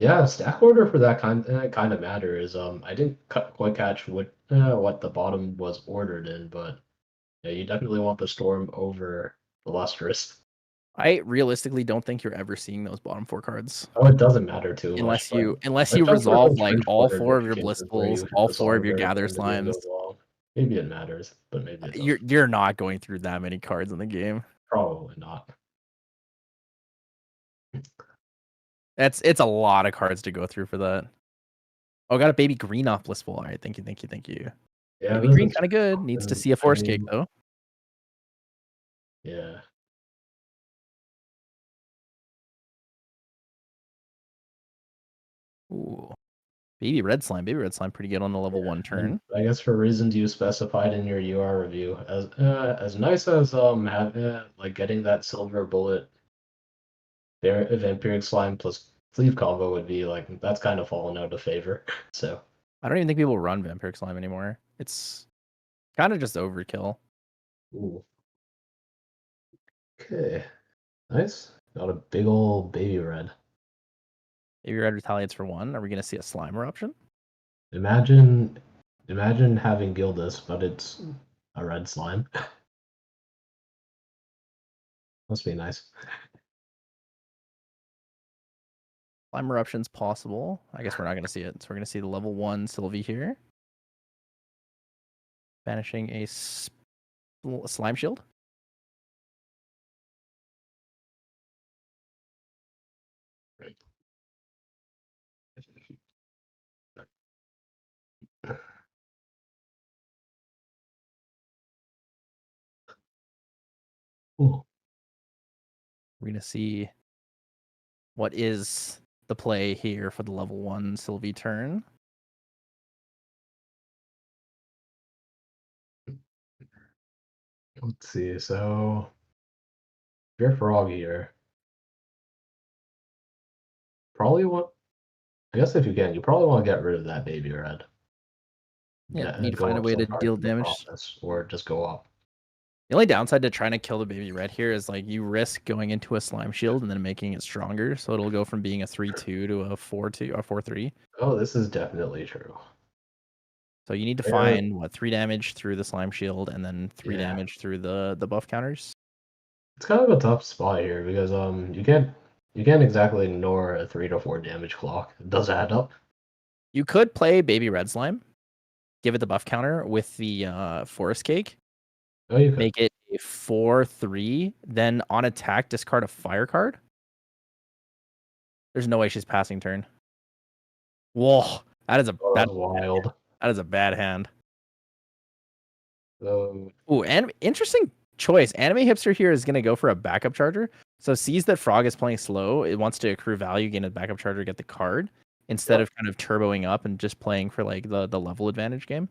yeah, stack order for that kind of matter is I didn't quite catch what the bottom was ordered in, but yeah, you definitely want the storm over the lustrous. I realistically don't think you're ever seeing those bottom 4 cards. Oh, it doesn't matter too much, Unless but you just for resolve those like fringe all corner 4 of your cases where blissfuls, you all 4 of resolve your very gather when the game slimes. goes long. Maybe it matters, but maybe it doesn't. You're not going through that many cards in the game. Probably not. It's a lot of cards to go through for that. Oh, got a baby green off blissful. All right, thank you. Yeah, Baby this green is kind of good. Needs to see a force cake though. yeah. Ooh. Baby red slime. Baby red slime pretty good on the level 1 turn. I guess for reasons you specified in your UR review, as nice as like getting that silver bullet vampiric slime plus sleeve combo would be, like that's kind of fallen out of favor. So I don't even think people run vampiric slime anymore. It's kind of just overkill. ooh. Okay. Nice. Got a big old baby red. Baby red retaliates for 1. Are we gonna see a slime eruption? Imagine having Gildas, but it's a red slime. Must be nice. Slime eruption's possible. I guess we're not gonna see it. So we're gonna see the level 1 Sylvie here. Banishing a slime shield. Ooh. We're gonna see what is the play here for the level 1 Sylvie turn. Let's see. So if you're frog here, probably want. I guess if you can, you probably want to get rid of that baby red. Yeah, Yeah, need and to go find a up way some to cards deal in the damage. process, or just go up. The only downside to trying to kill the baby red here is like you risk going into a slime shield and then making it stronger, so it'll go from being a 3/2 to a 4/2 or 4/3. Oh, this is definitely true. So you need to Yeah, find what 3 damage through the slime shield and then 3 yeah. damage through the buff counters. It's kind of a tough spot here because you can't exactly ignore a 3 to 4 damage clock. It does add up. You could play baby red slime, give it the buff counter with the forest cake, Oh, you could. make it a 4/3, then on attack discard a fire card. There's no way she's passing turn. Whoa, that is a Oh, that's wild. that is a bad hand. So Ooh, and interesting choice. Anime Hipster here is gonna go for a backup charger. So sees that Frog is playing slow, it wants to accrue value, gain a backup charger, get the card, instead yep. of kind of turboing up and just playing for like the level advantage game.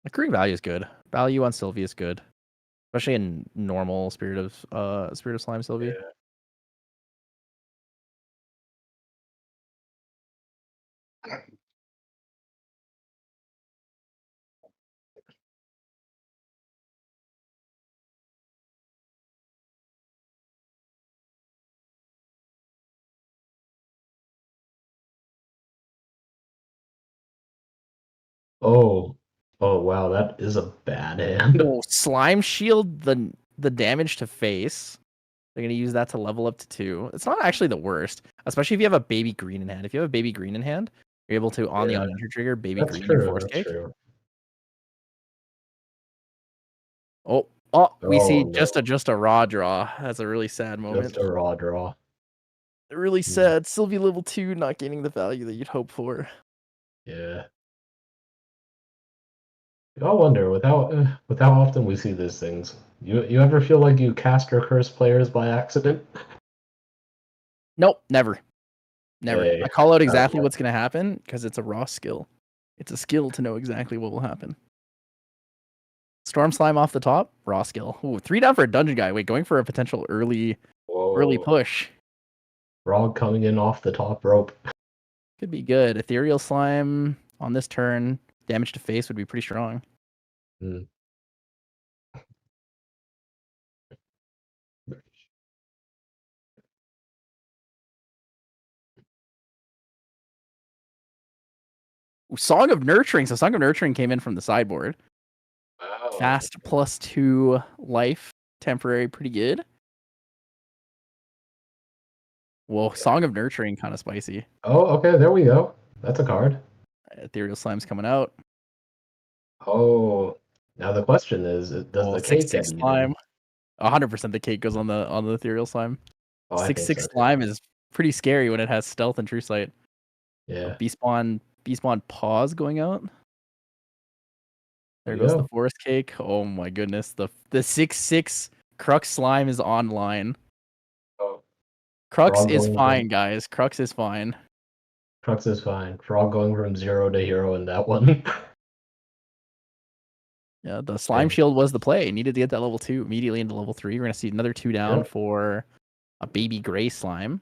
Accruing value is good. Value on Sylvie is good. Especially in normal Spirit of Slime Sylvie. Yeah. Oh, oh wow, that is a bad hand. Oh, Slime Shield the damage to face. They're gonna use that to level up to 2. It's not actually the worst, especially if you have a baby green in hand. If you have a baby green in hand, you're able to on the Yeah, on enter trigger baby that's green your true. force That's cake. true. Oh, we Oh see no, just a raw draw. That's a really sad just moment. a raw draw. Really Hmm. sad. Sylvie level 2 not gaining the value that you'd hope for. Yeah. I wonder with how often we see these things. You ever feel like you cast or curse players by accident? Nope, never. Never. Hey, I call out that's exactly what's gonna happen because it's a raw skill. It's a skill to know exactly what will happen. Storm slime off the top, raw skill. Ooh, 3 down for a dungeon guy. Wait, going for a potential early whoa, push. frog coming in off the top rope. Could be good. Ethereal slime on this turn, damage to face would be pretty strong. Hmm. Song of Nurturing. So Song of Nurturing came in from the sideboard. Oh, Fast +2 life. Temporary, pretty good. Whoa, okay. Song of Nurturing, kind of spicy. Oh, okay, there we go. That's a card. Ethereal Slime's coming out. Oh, now the question is, does Oh, the cake get 6/6 eaten? Slime. 100% the cake goes on the Ethereal Slime. Oh, I think 6/6 so too. Slime is pretty scary when it has Stealth and True Sight. Oh, Yeah. Beastpawn Pause going out. There There you goes the go. Forest Cake. Oh my goodness. The 6/6 Crux Slime is online. Oh, Crux frog is going from fine, guys. Crux is fine. Crux is fine. Frog going from 0 to hero in that one. Yeah, the Slime Dang. Shield was the play. Needed to get that level 2 immediately into level 3. We're going to see another 2 down Yep. for a Baby Gray Slime.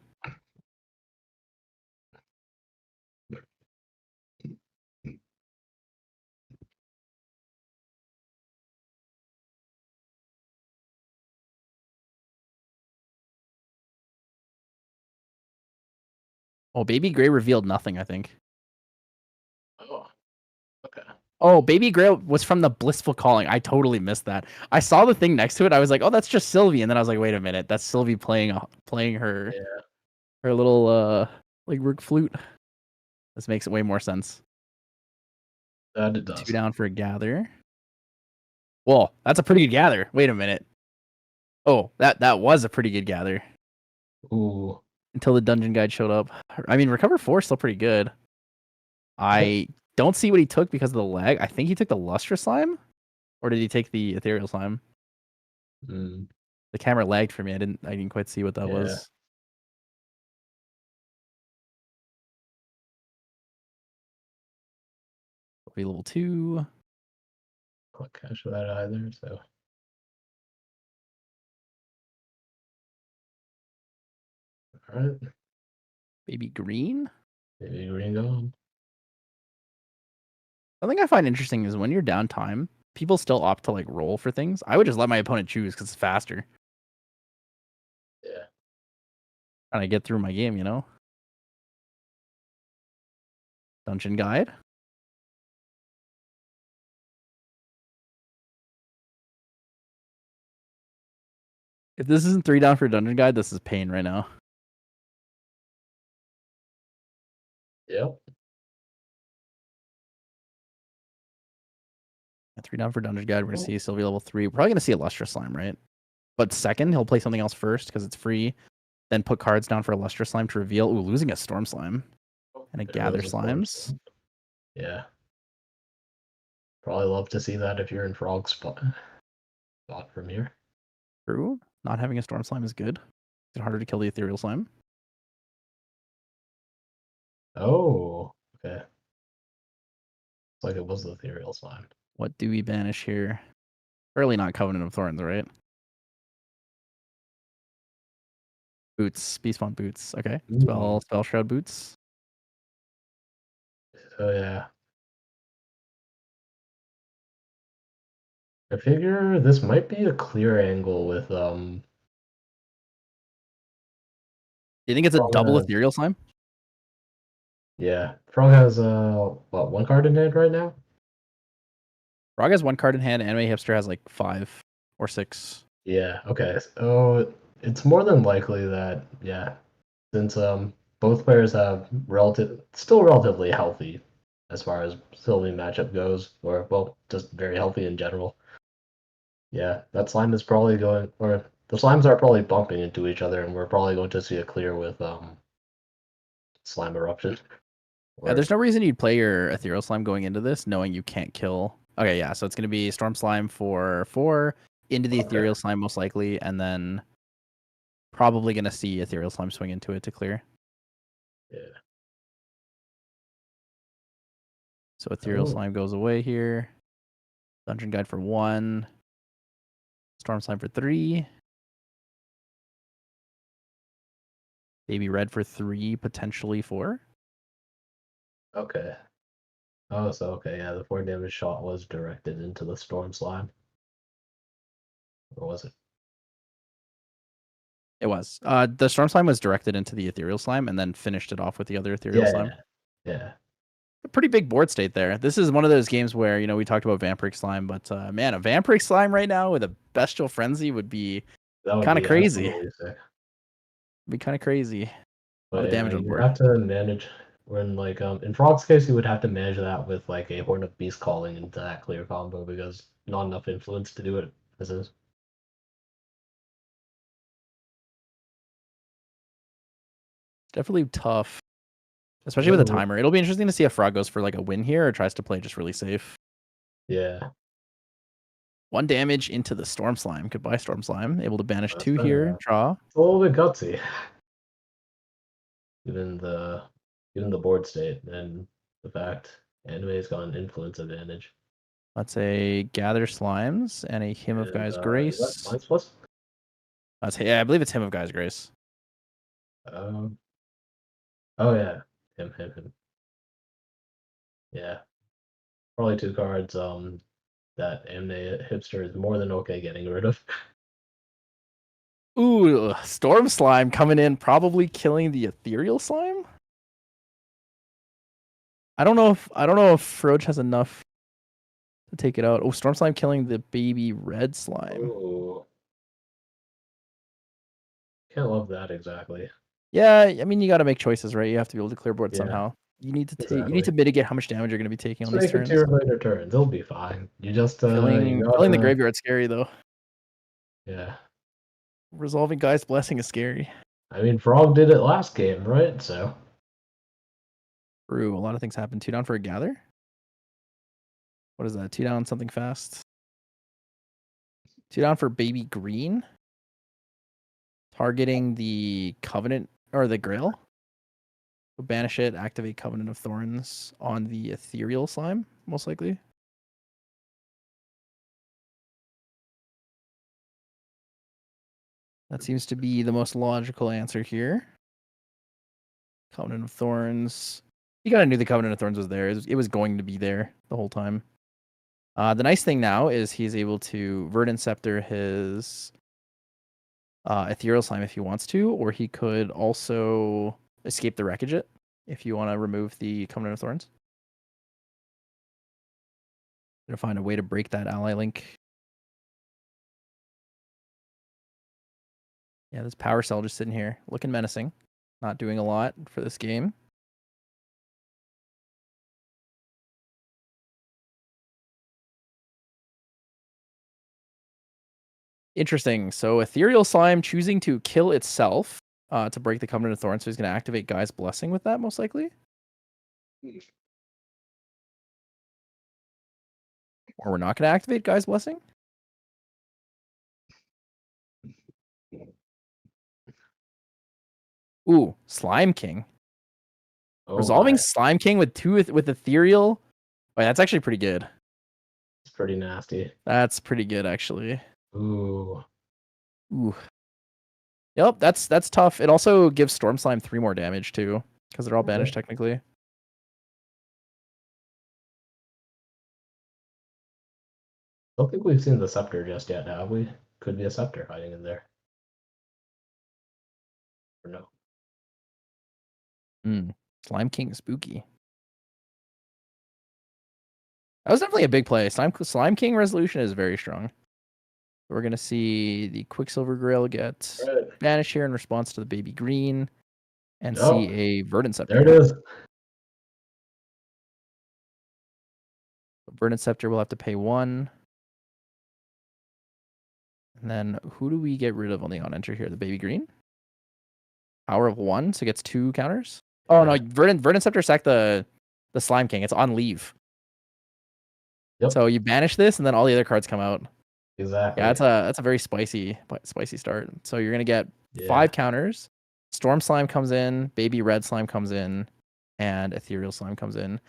Oh, Baby Gray revealed nothing, I think. Oh, okay. Oh, Baby Gray was from the Blissful Calling. I totally missed that. I saw the thing next to it. I was like, "Oh, that's just Sylvie," and then I was like, "Wait a minute, that's Sylvie playing her Yeah, little like rook flute." This makes way more sense. that it 2 does. down for a gather. Well, that's a pretty good gather. Wait a minute. Oh, that was a pretty good gather Ooh. until the dungeon guide showed up. I mean, recover 4 is still pretty good. Yep. I don't see what he took because of the lag. I think he took the Lustrous Slime, or did he take the Ethereal Slime? Mm, The camera lagged for me. I didn't quite see what that yeah. was. Be level 2. Not cash for that either, so. Alright. Baby Green. Maybe green gone. Something I find interesting is when you're downtime, people still opt to like roll for things. I would just let my opponent choose because it's faster. Yeah. Trying to get through my game, Dungeon guide. If this isn't 3 down for dungeon guide, this is pain right now. Yep. 3 down for dungeon guide. We're gonna see Sylvie level 3. We're probably gonna see a Lustrous Slime, right? But second, he'll play something else first because it's free. Then put cards down for a Lustrous Slime to reveal. Ooh, losing a Storm Slime and a There Gather goes the storm Slimes. storm. Yeah. Probably love to see that if you're in frog spot from here. True. Not having a Storm Slime is good. It's harder to kill the Ethereal Slime. Oh, okay. It's like it was the ethereal slime. What do we banish here? Early not Covenant of Thorns, right? Boots. Beastpawn Boots. Okay. Mm. Spell Shroud Boots. Oh yeah. I figure this might be a clear angle with Do you think it's a Frog double has, Ethereal Slime? yeah. Frog has what, one card in hand right now? Frog has 1 card in hand. Anime Hipster has like 5 or 6. Yeah, okay. So it's more than likely that, yeah, since both players have still relatively healthy as far as Sylvie matchup goes, or well, just very healthy in general. Yeah, that slime is probably going, or the slimes are probably bumping into each other, and we're probably going to see a clear with slime eruption. Yeah, Or there's no reason you'd play your Ethereal Slime going into this knowing you can't kill. Okay, yeah, so it's going to be Storm Slime for 4, into the okay, Ethereal Slime most likely, and then probably going to see Ethereal Slime swing into it to clear. yeah. So Ethereal Oh, Slime goes away here. Dungeon Guide for 1. Storm Slime for 3. Baby Red for 3, potentially 4. okay. Oh, so okay, yeah, the 4 damage shot was directed into the storm slime, or was it? It was. The Storm Slime was directed into the Ethereal Slime and then finished it off with the other Ethereal Yeah, Slime. yeah, yeah. a pretty big board state there. This is one of those games where, you know, we talked about Vampiric Slime, but man, a Vampiric Slime right now with a Bestial Frenzy would be That would kind of be crazy. absolutely sick. Be kind of crazy. A lot But of yeah, damage on you board. have to manage when like in Frog's case, you would have to manage that with like a Horn of Beast calling into that clear combo because not enough influence to do it as is. Definitely tough, especially with a Ooh, timer. It'll be interesting to see if Frog goes for like a win here or tries to play just really safe. yeah, 1 damage into the Storm Slime. Goodbye, Storm Slime. Able to banish that's 2 here. better. Draw. It's a little bit gutsy, given the given the board state and the fact anime's got an influence advantage. That's a Gather Slimes and a Hymn of And Guy's is that Grace. Science Plus? That's, yeah, I believe it's Hymn of Guy's Grace. Um, oh yeah, him. Yeah, probably 2 cards. That anime hipster is more than okay getting rid of. Ooh, Storm Slime coming in, probably killing the Ethereal Slime. I don't know if Froge has enough to take it out. Oh, Storm Slime killing the baby red slime. Ooh, can't love that exactly. Yeah, I mean you got to make choices, right? You have to be able to clear board Yeah, somehow. You need to exactly. mitigate how much damage you're going to be taking on Just these make it to turns. your later turns. It'll be fine. You just you Filling the gotta graveyard scary though. yeah. Resolving Guy's Blessing is scary. I mean, Frog did it last game, right? So True, a lot of things happen. 2 down for a gather. What is that? 2 down, something fast. 2 down for baby green. Targeting the Covenant or the Grail. We'll banish it, activate Covenant of Thorns on the Ethereal Slime, most likely. That seems to be the most logical answer here. Covenant of Thorns. You kind of knew the Covenant of Thorns was there. It was going to be there the whole time. The nice thing now is he's able to Verdant Scepter his Ethereal Slime if he wants to, or he could also escape the Wreckage It if you want to remove the Covenant of Thorns. Gonna find a way to break that ally link. Yeah, this Power Cell just sitting here, looking menacing. Not doing a lot for this game. Interesting. So Ethereal Slime choosing to kill itself to break the Covenant of Thorns. So he's going to activate Guy's Blessing with that, most likely. Or we're not going to activate Guy's Blessing. Ooh, Slime King. oh Resolving my, Slime King with 2 with Ethereal. Oh, that's actually pretty good. it's pretty nasty. That's pretty good, actually. Ooh, Ooh. Yep, that's tough. It also gives Storm Slime 3 more damage, too, because they're all banished, okay. technically. Don't think we've seen the scepter just yet, have we? Could be a scepter hiding in there. Or no? Slime King spooky. That was definitely a big play. Slime King resolution is very strong. We're going to see the Quicksilver Grail get Right. banished here in response to the baby green and Oh, see a Verdant there it Scepter. is. Verdant Scepter will have to pay 1. And then who do we get rid of on the on-enter here? The baby green? Power of 1, so it gets 2 counters. Oh, no, Yeah. Verdant Scepter sacked the Slime King. It's on leave. Yep. So you banish this, and then all the other cards come out. Exactly. Yeah, that's a very spicy start. So you're gonna get 5 Yeah. counters. Storm Slime comes in, Baby Red Slime comes in, and Ethereal Slime comes in.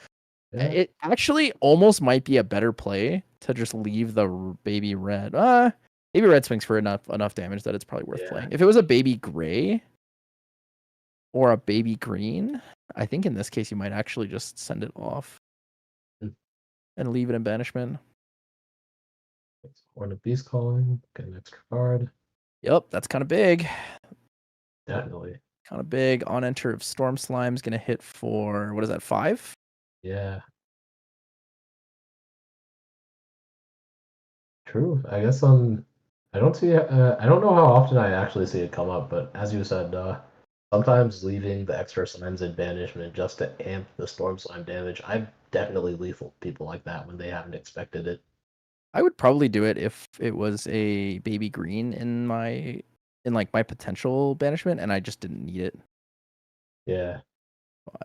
Yeah. It actually almost might be a better play to just leave the Baby Red. Baby Red swings for enough damage that it's probably worth playing. If it was a Baby Gray or a Baby Green, I think in this case you might actually just send it off and leave it in banishment. Horn of Beast calling, get an extra card. Yep, that's kind of big. Definitely. Kind of big. On enter of Storm Slime's going to hit for, what is that, 5? Yeah. True. I guess I don't see I don't know how often I actually see it come up, but as you said, sometimes leaving the extra slimes in banishment just to amp the storm slime damage. I've definitely lethal people like that when they haven't expected it. I would probably do it if it was a baby green in like my potential banishment and I just didn't need it. Yeah.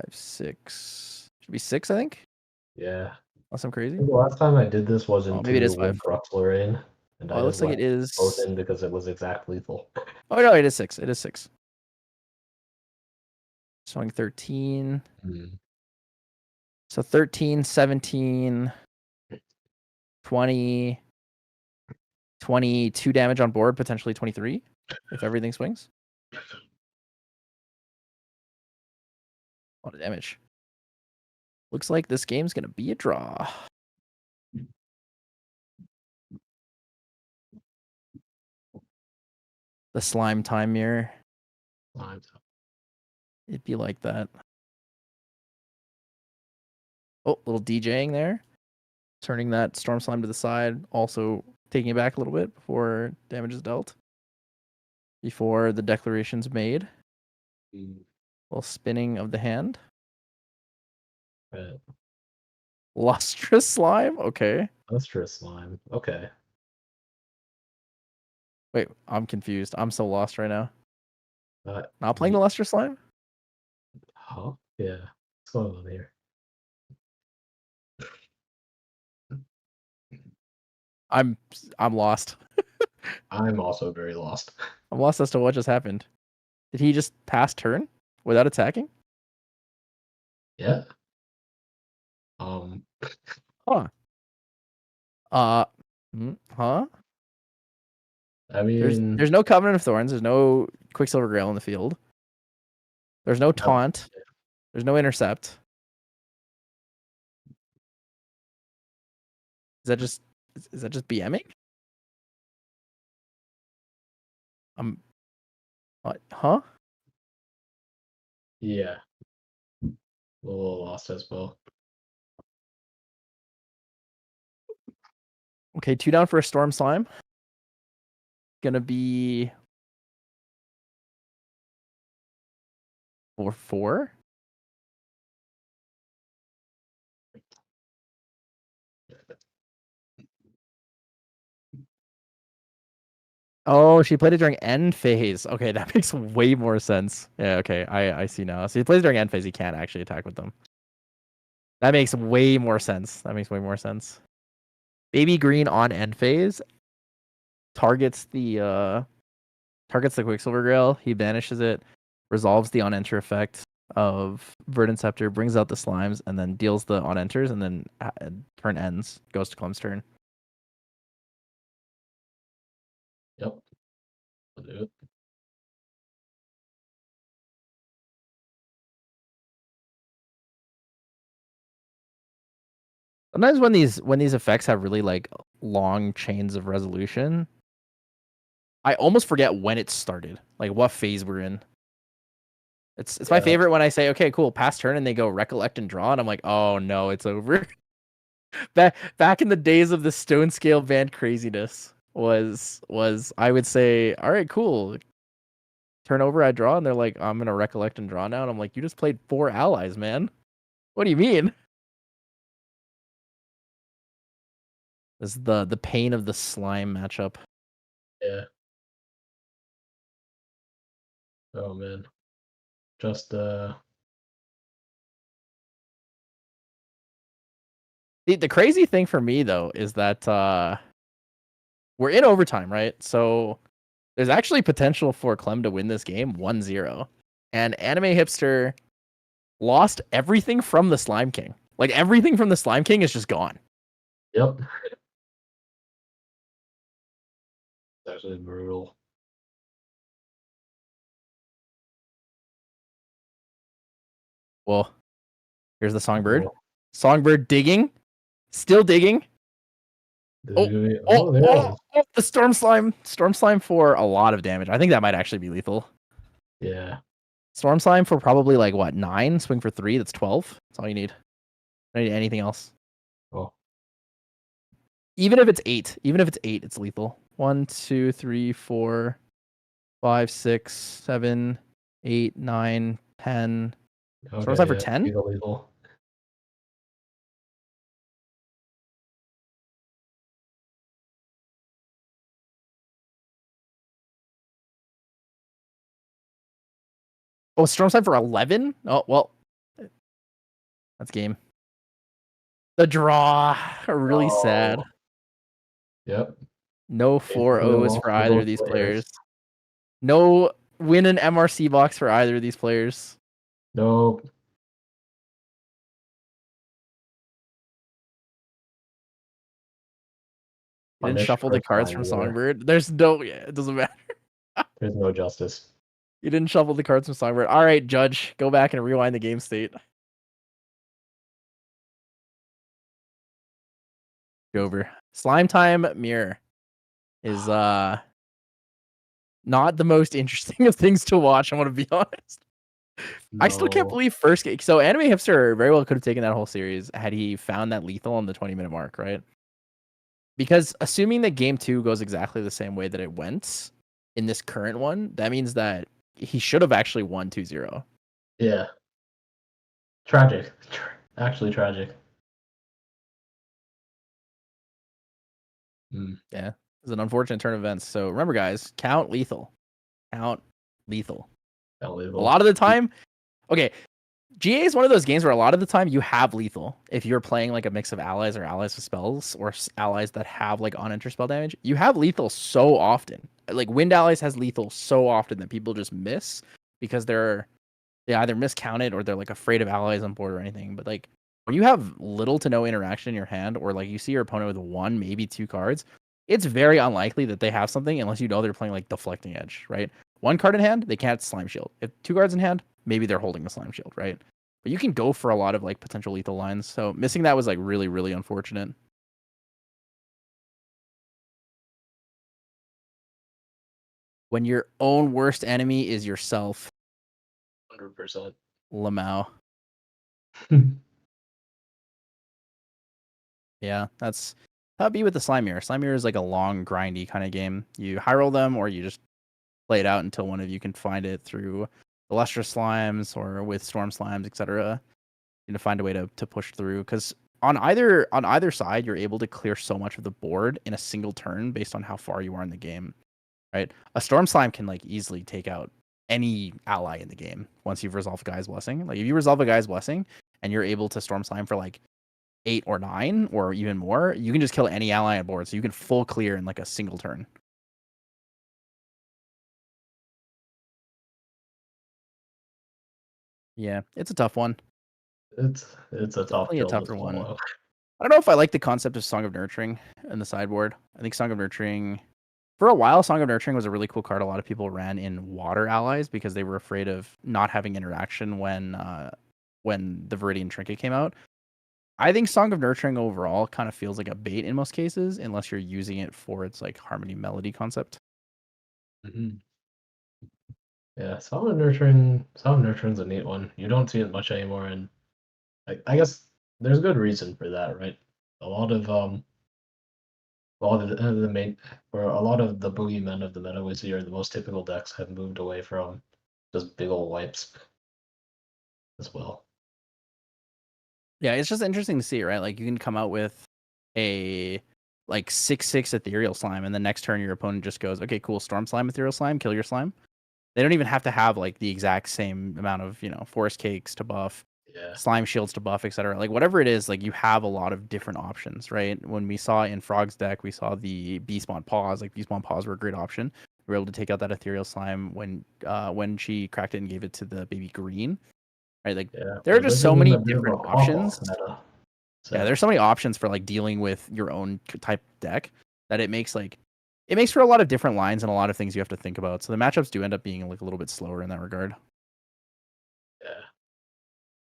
5, 6. Should be 6, I think. Yeah. Unless I'm crazy. The last time I did this was Oh, maybe it into is 5. Wind Lorraine, and Oh, I it just looks like it left both is. in because it was exact lethal. Oh no, it is 6. It is 6. Showing 13. So 13, 17, 20, 22 damage on board, potentially 23 if everything swings. A lot of damage. Looks like this game's going to be a draw. The slime time mirror. It'd be like that. Oh, little DJing there. Turning that storm slime to the side. Also taking it back a little bit before damage is dealt. Before the declaration's made. Little spinning of the hand. Right. Lustrous slime? Okay. Lustrous slime. Okay. Wait, I'm confused. I'm so lost right now. Uh, Not playing the lustrous slime? Huh? Yeah. What's going on here? I'm lost. I'm also very lost. I'm lost as to what just happened. Did he just pass turn without attacking? Yeah. Huh. Huh? I mean, There's no Covenant of Thorns. There's no Quicksilver Grail in the field. There's no taunt. There's no intercept. Is that just BMing? Huh? yeah. A little lost as well. Okay, 2 down for a Storm Slime. Gonna be 4/4. Oh, she played it during end phase. Okay, that makes way more sense. Yeah, okay, I see now. So he plays during end phase. He can't actually attack with them. That makes way more sense. Baby green on end phase targets the Quicksilver Grail. He banishes it, resolves the on enter effect of Verdant Scepter, brings out the slimes, and then deals the on enters, and then turn ends. Goes to Clem's turn. Yep. I'll do it. Sometimes when these effects have really like long chains of resolution, I almost forget when it started, like what phase we're in. It's my favorite when I say, okay, cool, pass turn, and they go recollect and draw, and I'm like, oh no, it's over. back in the days of the stone scale band craziness was I would say, all right, cool. Turn over, I draw, and they're like, I'm gonna recollect and draw now, and I'm like, you just played 4 allies, man. What do you mean? This is the pain of the slime matchup. Yeah. Oh man. Just The crazy thing for me though is that we're in overtime, right? So there's actually potential for Clem to win this game 1-0. And Anime Hipster lost everything from the Slime King. Like everything from the Slime King is just gone. Yep. It's actually brutal. Well, here's the Songbird. Songbird digging. Still digging. There The Storm Slime. Storm Slime for a lot of damage. I think that might actually be lethal. Yeah. Storm Slime for probably like what, 9? Swing for 3. That's 12. That's all you need. Anything else? Oh. Even if it's 8, it's lethal. 1, 2, 3, 4, 5, 6, 7, 8, 9, 10. Storm Side Okay, for yeah, 10? be illegal. Oh, Storm Side for 11? Oh, well. That's game. The draw. Really sad. Yep. No They put them 4-0s off for for either of both these players. players. No win an MRC box for either of these players. Nope. You didn't Punished shuffle the cards from Cliffhanger. Songbird. There's no, yeah, it doesn't matter. There's no justice. You didn't shuffle the cards from Songbird. All right, Judge, go back and rewind the game state. Over. Slime Time Mirror is not the most interesting of things to watch, I want to be honest. I still can't No. believe first game. So Anime Hipster very well could have taken that whole series had he found that lethal on the 20-minute mark, right? Because assuming that game 2 goes exactly the same way that it went in this current one, that means that he should have actually won 2-0. Yeah. Tragic. Actually tragic. Yeah. It's an unfortunate turn of events. So remember, guys, count lethal. Count lethal. A lot of the time, okay, GA is one of those games where a lot of the time you have lethal. If you're playing like a mix of allies or allies with spells or allies that have like on-enter spell damage, you have lethal so often. Like Wind Allies has lethal so often that people just miss because they either miscounted or they're like afraid of allies on board or anything. But like when you have little to no interaction in your hand, or like you see your opponent with 1, maybe 2 cards, it's very unlikely that they have something unless you know they're playing like Deflecting Edge, right? 1 card in hand, they can't Slime Shield. If 2 cards in hand, maybe they're holding the Slime Shield, right? But you can go for a lot of like potential lethal lines. So missing that was like really, really unfortunate. When your own worst enemy is yourself. 100%. Lamau. Yeah, that's how it be with the Slime Mirror. Slime Mirror is like a long, grindy kind of game. You high roll them or you just play it out until one of you can find it through the Lustrous Slimes or with Storm Slimes, etc. You know, find a way to push through. Because on either side, you're able to clear so much of the board in a single turn based on how far you are in the game. Right? A Storm Slime can like easily take out any ally in the game once you've resolved a Guy's Blessing. Like if you resolve a Guy's Blessing and you're able to Storm Slime for like 8 or 9 or even more, you can just kill any ally on board. So you can full clear in like a single turn. Yeah, it's a tough one. It's a tough Definitely a pill to tougher one. swallow. I don't know if I like the concept of Song of Nurturing in the sideboard. I think Song of Nurturing, for a while, Song of Nurturing was a really cool card. A lot of people ran in water allies because they were afraid of not having interaction when the Viridian Trinket came out. I think Song of Nurturing overall kind of feels like a bait in most cases, unless you're using it for its like harmony melody concept. Mm-hmm. Yeah, Song of Nurturing's a neat one. You don't see it much anymore, and I guess there's good reason for that, right? A lot of the main or a lot of the boogeymen of the meta we see are the most typical decks have moved away from just big old wipes as well. Yeah, it's just interesting to see, right? Like you can come out with a like 6/6 ethereal slime, and the next turn your opponent just goes, okay, cool, storm slime, ethereal slime, kill your slime. They don't even have to have like the exact same amount of, forest cakes to buff, Yeah. slime shields to buff, etc. Like whatever it is, like you have a lot of different options, right? When we saw in Frog's deck, we saw the Beastmon Paws. Like Beastmon Paws were a great option. We were able to take out that ethereal slime when she cracked it and gave it to the baby green. Right? Like Yeah, there are but just this so isn't many a bit of different a pop-off options. meta. So. Yeah, there's so many options for like dealing with your own type deck that it makes for a lot of different lines and a lot of things you have to think about. So the matchups do end up being like a little bit slower in that regard. Yeah.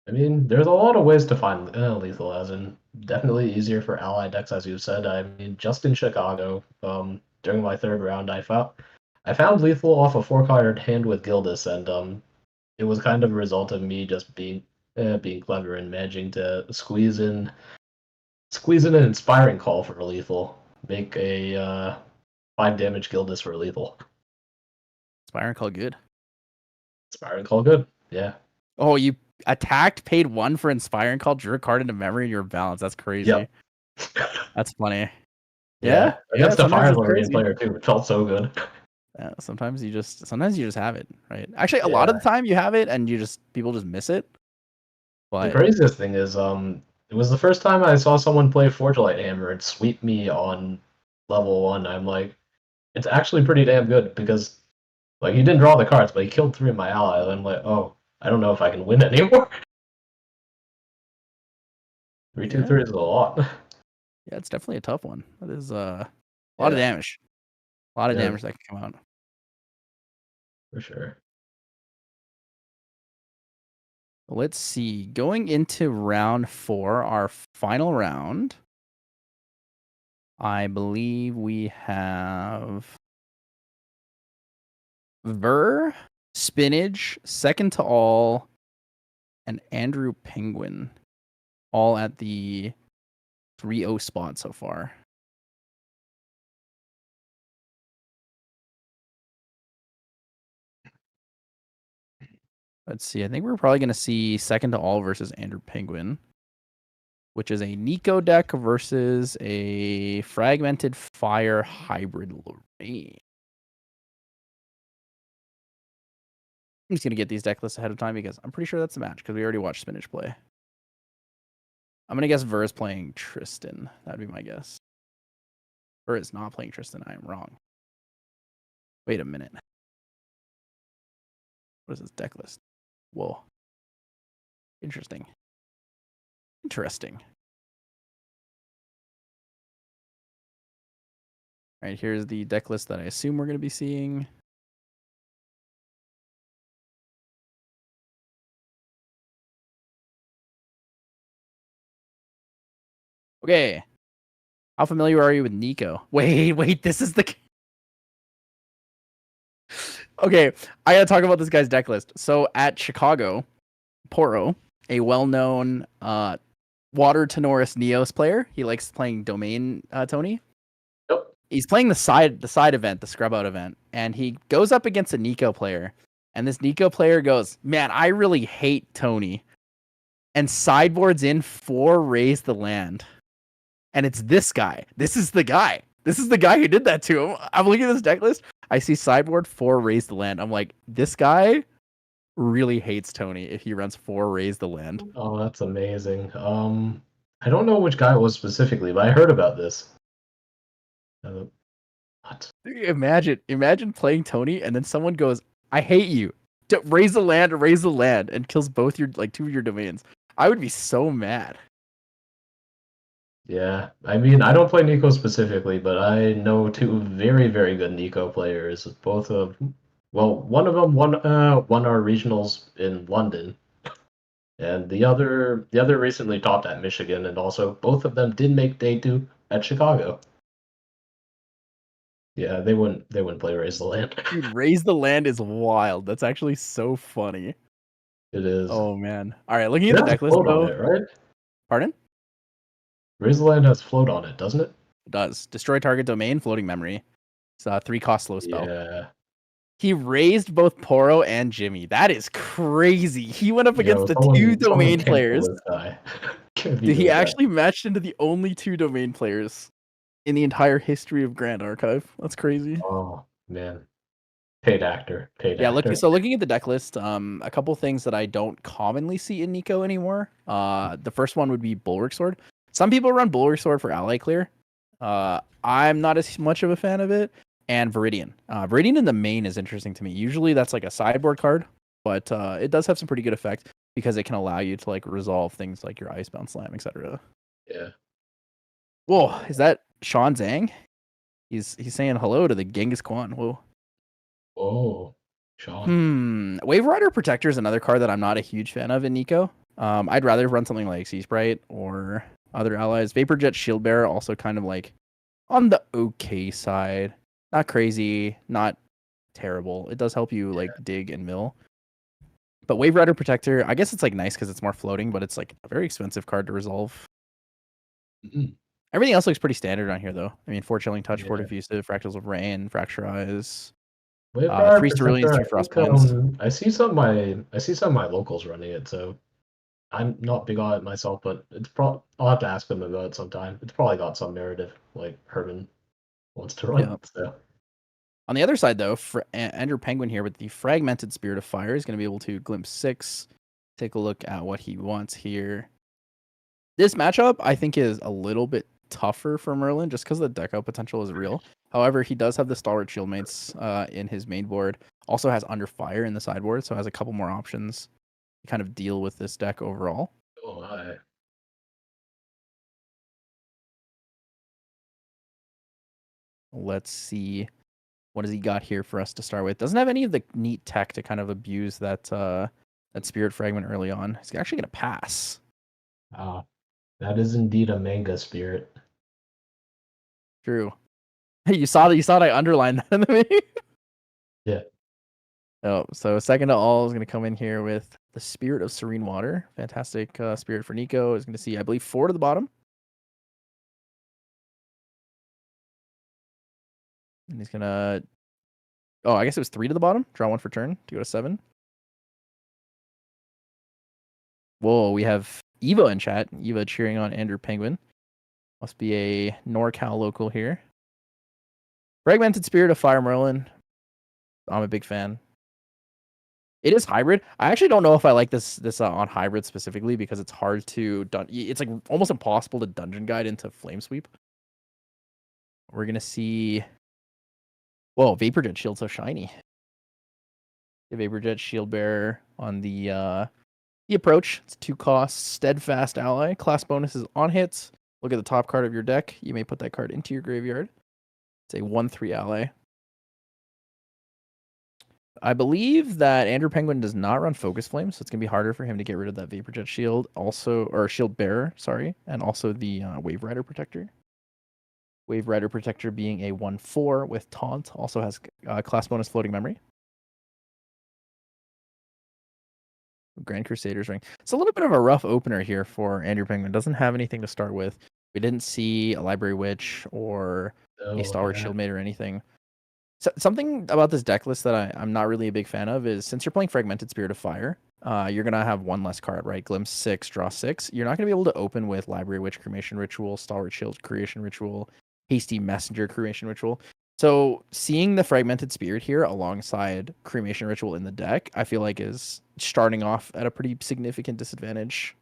I mean, there's a lot of ways to find lethal, as in definitely easier for ally decks, as you said. I mean, just in Chicago, during my 3rd round, I found lethal off a 4-card hand with Gildas, and it was kind of a result of me just being being clever and managing to squeeze in an inspiring call for lethal. Make a 5 damage Gildas for lethal. Inspiring call good. Inspiring call good. Yeah. Oh, you attacked, paid 1 for inspiring call, drew a card into memory, and you're balanced. That's crazy. Yep. That's funny. Yeah. Yeah. Against a Sometimes Fire it's Lorraine crazy. player too. It felt so good. Yeah, sometimes you just have it, right? Actually, a Yeah. lot of the time you have it, and people just miss it. The But craziest thing is, it was the first time I saw someone play Forgelight Hammer and sweep me on level 1. I'm like, it's actually pretty damn good because, like, he didn't draw the cards, but he killed 3 of my allies. I'm like, oh, I don't know if I can win anymore. 3/2/3 is a lot. yeah, it's definitely a tough one. That is a lot of Yeah, damage. A lot of yeah, damage that can come out. for sure. Let's see. Going into round 4, our final round, I believe we have Ver, Spinach, Second to All, and Andrew Penguin, all at the 3-0 spot so far. Let's see. I think we're probably going to see Second to All versus Andrew Penguin, which is a Nico deck versus a Fragmented Fire hybrid Lorraine. I'm just going to get these deck lists ahead of time because I'm pretty sure that's the match because we already watched Spinach play. I'm going to guess Ver is playing Tristan. That'd be my guess. Ver is not playing Tristan. I am wrong. Wait a minute. What is this deck list? Whoa. Interesting. Interesting. All right, here's the deck list that I assume we're going to be seeing. Okay. How familiar are you with Nico? Wait, this is the... Okay, I gotta talk about this guy's deck list. So at Chicago, Poro, a well-known Water Tenoris Neos player. He likes playing Domain, Tony. Yep. He's playing the side event, the scrub out event, and he goes up against a Nico player. And this Nico player goes, man, I really hate Tony. And sideboards in 4 Raise the Land. And it's this guy. This is the guy. This is the guy who did that to him. I'm looking at this deck list. I see sideboard 4 Raise the Land. I'm like, this guy really hates Tony if he runs 4 Raise the Land. Oh, that's amazing. I don't know which guy it was specifically, but I heard about this. What? Imagine playing Tony and then someone goes, I hate you. Raise the land, and kills both your 2 of your domains. I would be so mad. Yeah, I mean, I don't play Nico specifically, but I know 2 very, very good Nico players. Both of, well, one of them won our regionals in London, and the other recently topped at Michigan, and also both of them did make day 2 at Chicago. Yeah, they wouldn't play Raise the Land. Dude, Raise the Land is wild. That's actually so funny. It is. Oh man. All right, looking It at the has deck list float on though. it, right? Pardon? Raise the Land has float on it, doesn't it? It does. Destroy target domain, floating memory. It's a 3-cost slow spell. Yeah. He raised both Poro and Jimmy. That is crazy. He went up against the 2 domain players. He actually matched into the only 2 domain players in the entire history of Grand Archive. That's crazy. Oh man. Paid actor. Yeah, looking at the deck list, a couple things that I don't commonly see in Nico anymore. The first one would be Bulwark Sword. Some people run Bulwark Sword for ally clear. I'm not as much of a fan of it. And Viridian. Viridian in the main is interesting to me. Usually that's like a sideboard card, but it does have some pretty good effect because it can allow you to resolve things like your Icebound Slam, etc. Yeah. Whoa, is that Sean Zhang? He's saying hello to the Ghengiskwan. Whoa. Oh, Sean. Wave Rider Protector is another card that I'm not a huge fan of in Nico. I'd rather run something like Sea Sprite or other allies. Vapor Jet Shield Bearer also kind of on the okay side. Not crazy, not terrible. It does help you dig and mill. But Wave Rider Protector, I guess it's like nice because it's more floating, but it's like a very expensive card to resolve. Everything else looks pretty standard on here, though. I mean, 4 Chilling Touch, 4 Diffusive, Fractals of Rain, Fracturize, Wave Rider 3 Ceruleans, Protector, 2 I think Frostbinds. I see some of my locals running it, so I'm not big on it myself, but I'll have to ask them about it sometime. It's probably got some narrative, like Herman wants to run. Yeah. So. On the other side, though, Andrew Penguin here with the Fragmented Spirit of Fire is going to be able to glimpse 6. Take a look at what he wants here. This matchup, I think, is a little bit tougher for Merlin just because the deck out potential is real. However, he does have the Stalwart Shieldmates in his main board. Also has Under Fire in the sideboard, so has a couple more options to kind of deal with this deck overall. Oh, hi. Let's see. What has he got here for us to start with? Doesn't have any of the neat tech to kind of abuse that that Spirit Fragment early on. He's actually going to pass. Ah, that is indeed a manga spirit. True. You saw that I underlined that in the meeting. Yeah. Oh, so second to all is going to come in here with the Spirit of Serene Water. Fantastic spirit for Nico. Is going to see, I believe, 4 to the bottom. And he's going to... Oh, I guess it was 3 to the bottom. Draw 1 for turn to go to 7. Whoa, we have Eva in chat. Eva cheering on Andrew Penguin. Must be a NorCal local here. Fragmented Spirit of Fire Merlin. I'm a big fan. It is hybrid. I actually don't know if I like this on hybrid specifically because it's hard to it's like almost impossible to dungeon guide into Flame Sweep. We're gonna see. Whoa, Vapor Jet Shield so shiny. The Vapor Jet Shield Bearer on the approach. It's 2 costs. Steadfast Ally. Class bonuses on hits. Look at the top card of your deck. You may put that card into your graveyard. It's a 1/3 ally. I believe that Andrew Penguin does not run Focus Flame, so it's going to be harder for him to get rid of that Vapor Jet Shield, or Shield Bearer, sorry, and also the Wave Rider Protector. Wave Rider Protector being a 1/4 with Taunt, also has class bonus Floating Memory. Grand Crusader's Ring. It's a little bit of a rough opener here for Andrew Penguin. Doesn't have anything to start with. We didn't see a Library Witch or a Stalwart Shieldmate or anything. So, something about this deck list that I'm not really a big fan of is since you're playing Fragmented Spirit of Fire, you're going to have 1 less card, right? Glimpse 6, draw 6. You're not going to be able to open with Library Witch Cremation Ritual, Stalwart Shield Creation Ritual, Hasty Messenger Creation Ritual. So seeing the Fragmented Spirit here alongside Cremation Ritual in the deck, I feel like is starting off at a pretty significant disadvantage.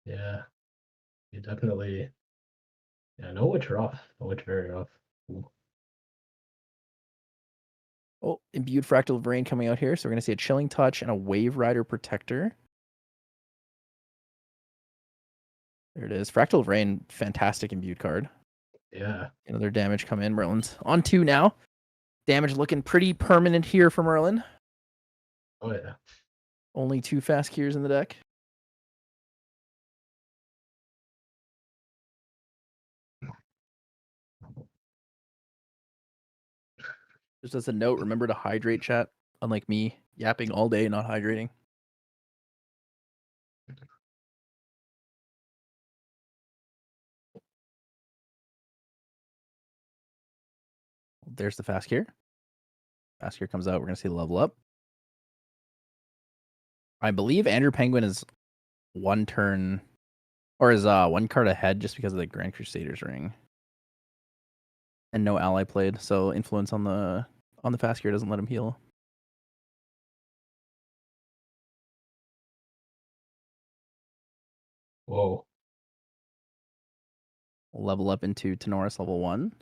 Yeah. You definitely... Yeah, no witch rough. No witch very rough. Ooh. Oh, Imbued Fractal of Rain coming out here. So we're going to see a Chilling Touch and a Wave Rider Protector. There it is. Fractal of Rain, fantastic imbued card. Yeah. Another damage come in. Merlin's on 2 now. Damage looking pretty permanent here for Merlin. Oh, yeah. Only 2 fast cures in the deck. Just as a note, remember to hydrate, chat. Unlike me, yapping all day, not hydrating. There's the fast cure. Fast cure comes out. We're going to see the level up. I believe Andrew Penguin is 1 turn, or is 1 card ahead just because of the Grand Crusader's Ring. And no ally played, so influence on the fast cure doesn't let him heal. Whoa. We'll level up into Tenoris level 1.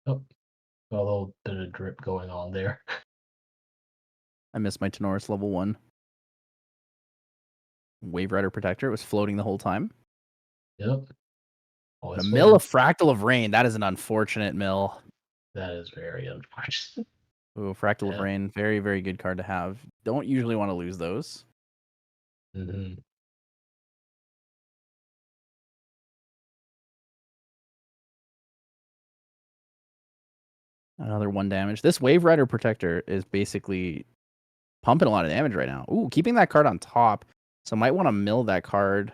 Oh, a little bit of drip going on there. I missed my Tenoris level 1. Wave Rider Protector was floating the whole time. Yep. A mill of Fractal of Rain. That is an unfortunate mill. That is very unfortunate. Ooh, Fractal of Rain. Very, very good card to have. Don't usually want to lose those. Mm-hmm. Another 1 damage. This Wave Rider Protector is basically pumping a lot of damage right now. Ooh, keeping that card on top. So might want to mill that card.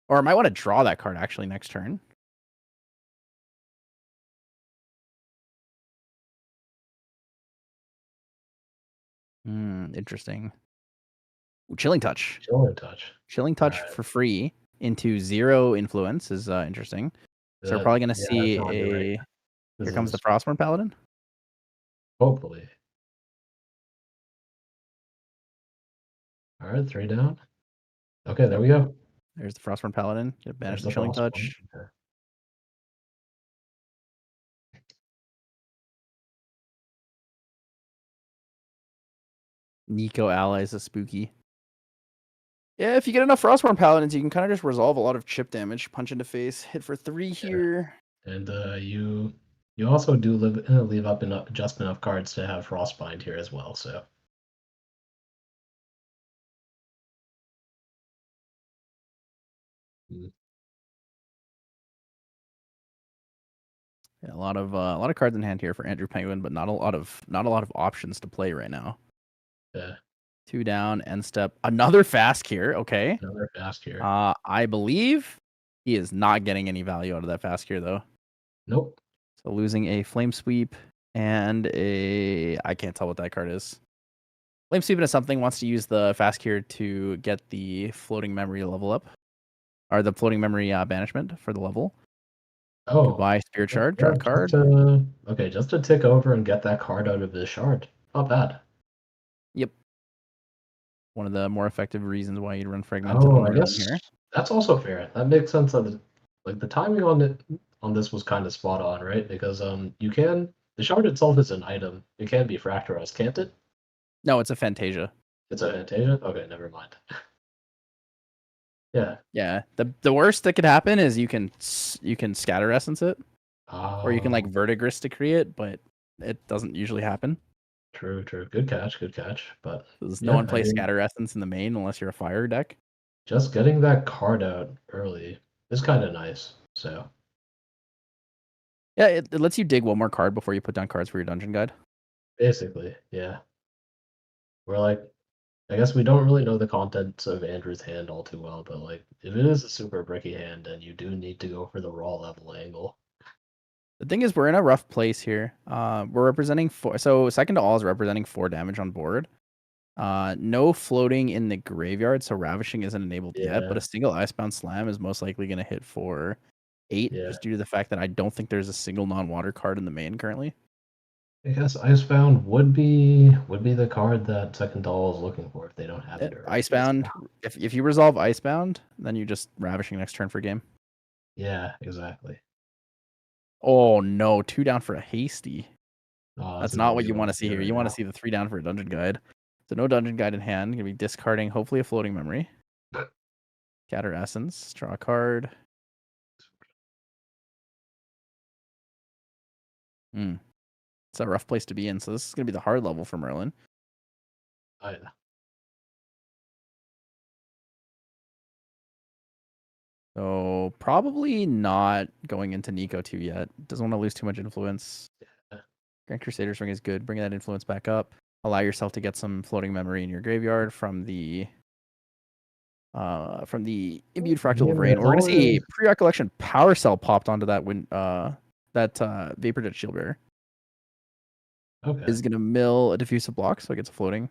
Or might want to draw that card actually next turn. Interesting. Ooh, Chilling Touch. Chilling Touch. Chilling Touch for free into 0 influence is interesting. So we're probably going to see a... Right. Here comes the Frostborn Paladin. Hopefully. All right, 3 down. Okay, there we go. There's the Frostborn Paladin. Banish the Chilling Touch. Okay. Nico allies is spooky. Yeah, if you get enough Frostborn Paladins, you can kind of just resolve a lot of chip damage. Punch into face, hit for 3 here. And you also do leave up just enough cards to have Frostbind here as well, so. Yeah, a lot of cards in hand here for Andrew Penguin, but not a lot of options to play right now. Yeah. 2 down, end step. Another fast here. Okay. Another fast here. I believe he is not getting any value out of that fast here though. Nope. So losing a Flame Sweep and I can't tell what that card is. Flame Sweep into something, wants to use the fast cure to get the floating memory level up. Or the floating memory banishment for the level. Oh. Goodbye, Spirit Shard. Draw card. Okay, just to tick over and get that card out of this shard. Not bad. Yep. One of the more effective reasons why you'd run Fragmented I guess here. that's also fair. That makes sense. Like the timing on this was kind of spot on, right? Because the shard itself is an item. It can be fracturized, can't it? No, it's a Fantasia. It's a Fantasia? Okay, never mind. Yeah. Yeah. The worst that could happen is you can Scatter Essence it. Or you can like Verdigris Decree it, but it doesn't usually happen. True. Good catch. But no one plays Scatter Essence in the main unless you're a fire deck. Just getting that card out early is kind of nice. So. Yeah, it lets you dig one more card before you put down cards for your dungeon guide. Basically, yeah. We're like, I guess we don't really know the contents of Andrew's hand all too well, but like, if it is a super bricky hand, then you do need to go for the raw level angle. The thing is, we're in a rough place here. We're representing 4. So second to all is representing 4 damage on board. No floating in the graveyard, so Ravishing isn't enabled yet, but a single Icebound Slam is most likely going to hit for 8, just due to the fact that I don't think there's a single non-water card in the main currently. I guess Icebound would be the card that second doll is looking for if they don't have it. Icebound, if you resolve Icebound, then you just Ravishing next turn for game. Yeah, exactly. Oh no, 2 down for a hasty. Oh, that's not what you want to see here. You want to see the 3 down for a dungeon guide. So no dungeon guide in hand. Gonna be discarding hopefully a floating memory. Scatter Essence. Draw a card. It's a rough place to be in. So this is gonna be the hard level for Merlin. Oh, yeah. So probably not going into Nico 2 yet. Doesn't want to lose too much influence. Yeah. Grand Crusader's Ring is good. Bring that influence back up. Allow yourself to get some floating memory in your graveyard from the Imbued Fractal of Rain. We're gonna see Pre-Recollection Power Cell popped onto that Vapor Jet Shield Bearer. Okay. Is gonna mill a diffusive block, so it gets a floating.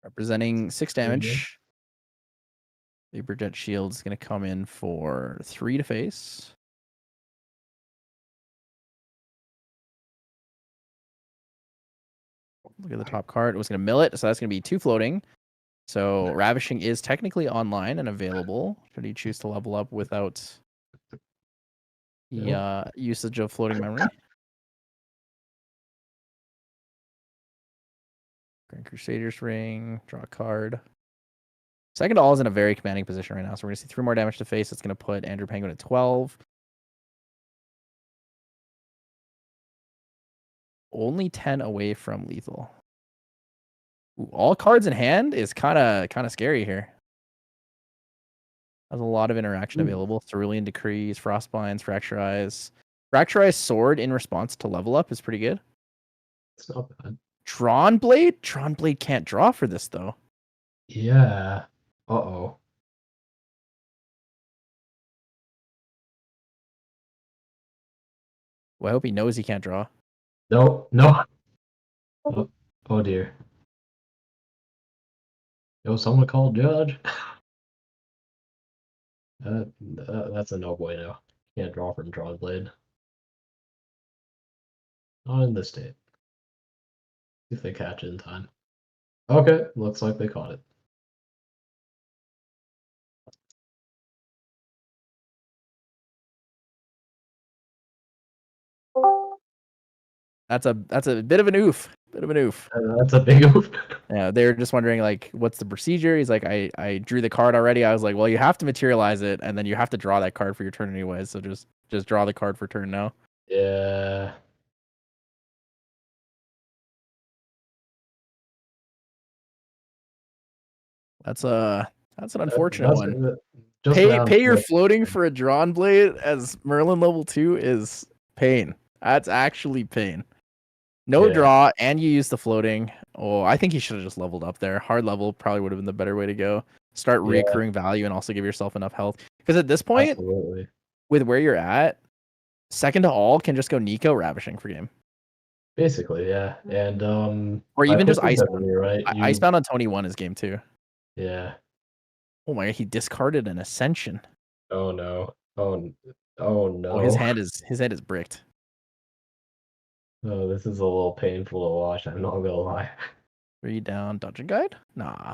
Representing 6 damage. Vapor Jet Shield is gonna come in for 3 to face. Look at the top card. It was going to mill it, so that's going to be 2 floating. So Ravishing is technically online and available should he choose to level up without the usage of floating memory. Grand Crusader's Ring, draw a card. Second to all is in a very commanding position right now, so we're going to see 3 more damage to face. It's going to put Andrew Penguin at 12. Only 10 away from lethal. Ooh, all cards in hand is kind of scary here. Has a lot of interaction available. Cerulean Decrees, Frostbinds, Fracture Eyes. Fracturized Sword in response to level up is pretty good. It's not bad. Drawn Blade? Drawn Blade can't draw for this, though. Yeah. Uh-oh. Well, I hope he knows he can't draw. No, no. Oh dear. Yo, someone called Judge. That's a no bueno. Can't draw from Drawn Blade. Not in this state. If they catch it in time. Okay, looks like they caught it. That's a bit of an oof. Bit of an oof. That's a big oof. Yeah, they were just wondering like, what's the procedure? He's like, I drew the card already. I was like, well, you have to materialize it, and then you have to draw that card for your turn anyways. So just draw the card for turn now. Yeah. That's an unfortunate one. Just Pay your floating for a Drawn Blade as Merlin level 2 is pain. That's actually pain. No draw, and you use the floating. Oh, I think you should have just leveled up there. Hard level probably would have been the better way to go. Start reoccurring value and also give yourself enough health. Because at this point, with where you're at, second to all can just go Nico Ravishing for game. Basically, yeah. And or even just Icebound. Right? Icebound on Tony 1 is game 2. Yeah. Oh my god, he discarded an Ascension. Oh no. Oh no. Oh, his hand is bricked. Oh, this is a little painful to watch, I'm not gonna lie. 3 down Dungeon Guide? Nah.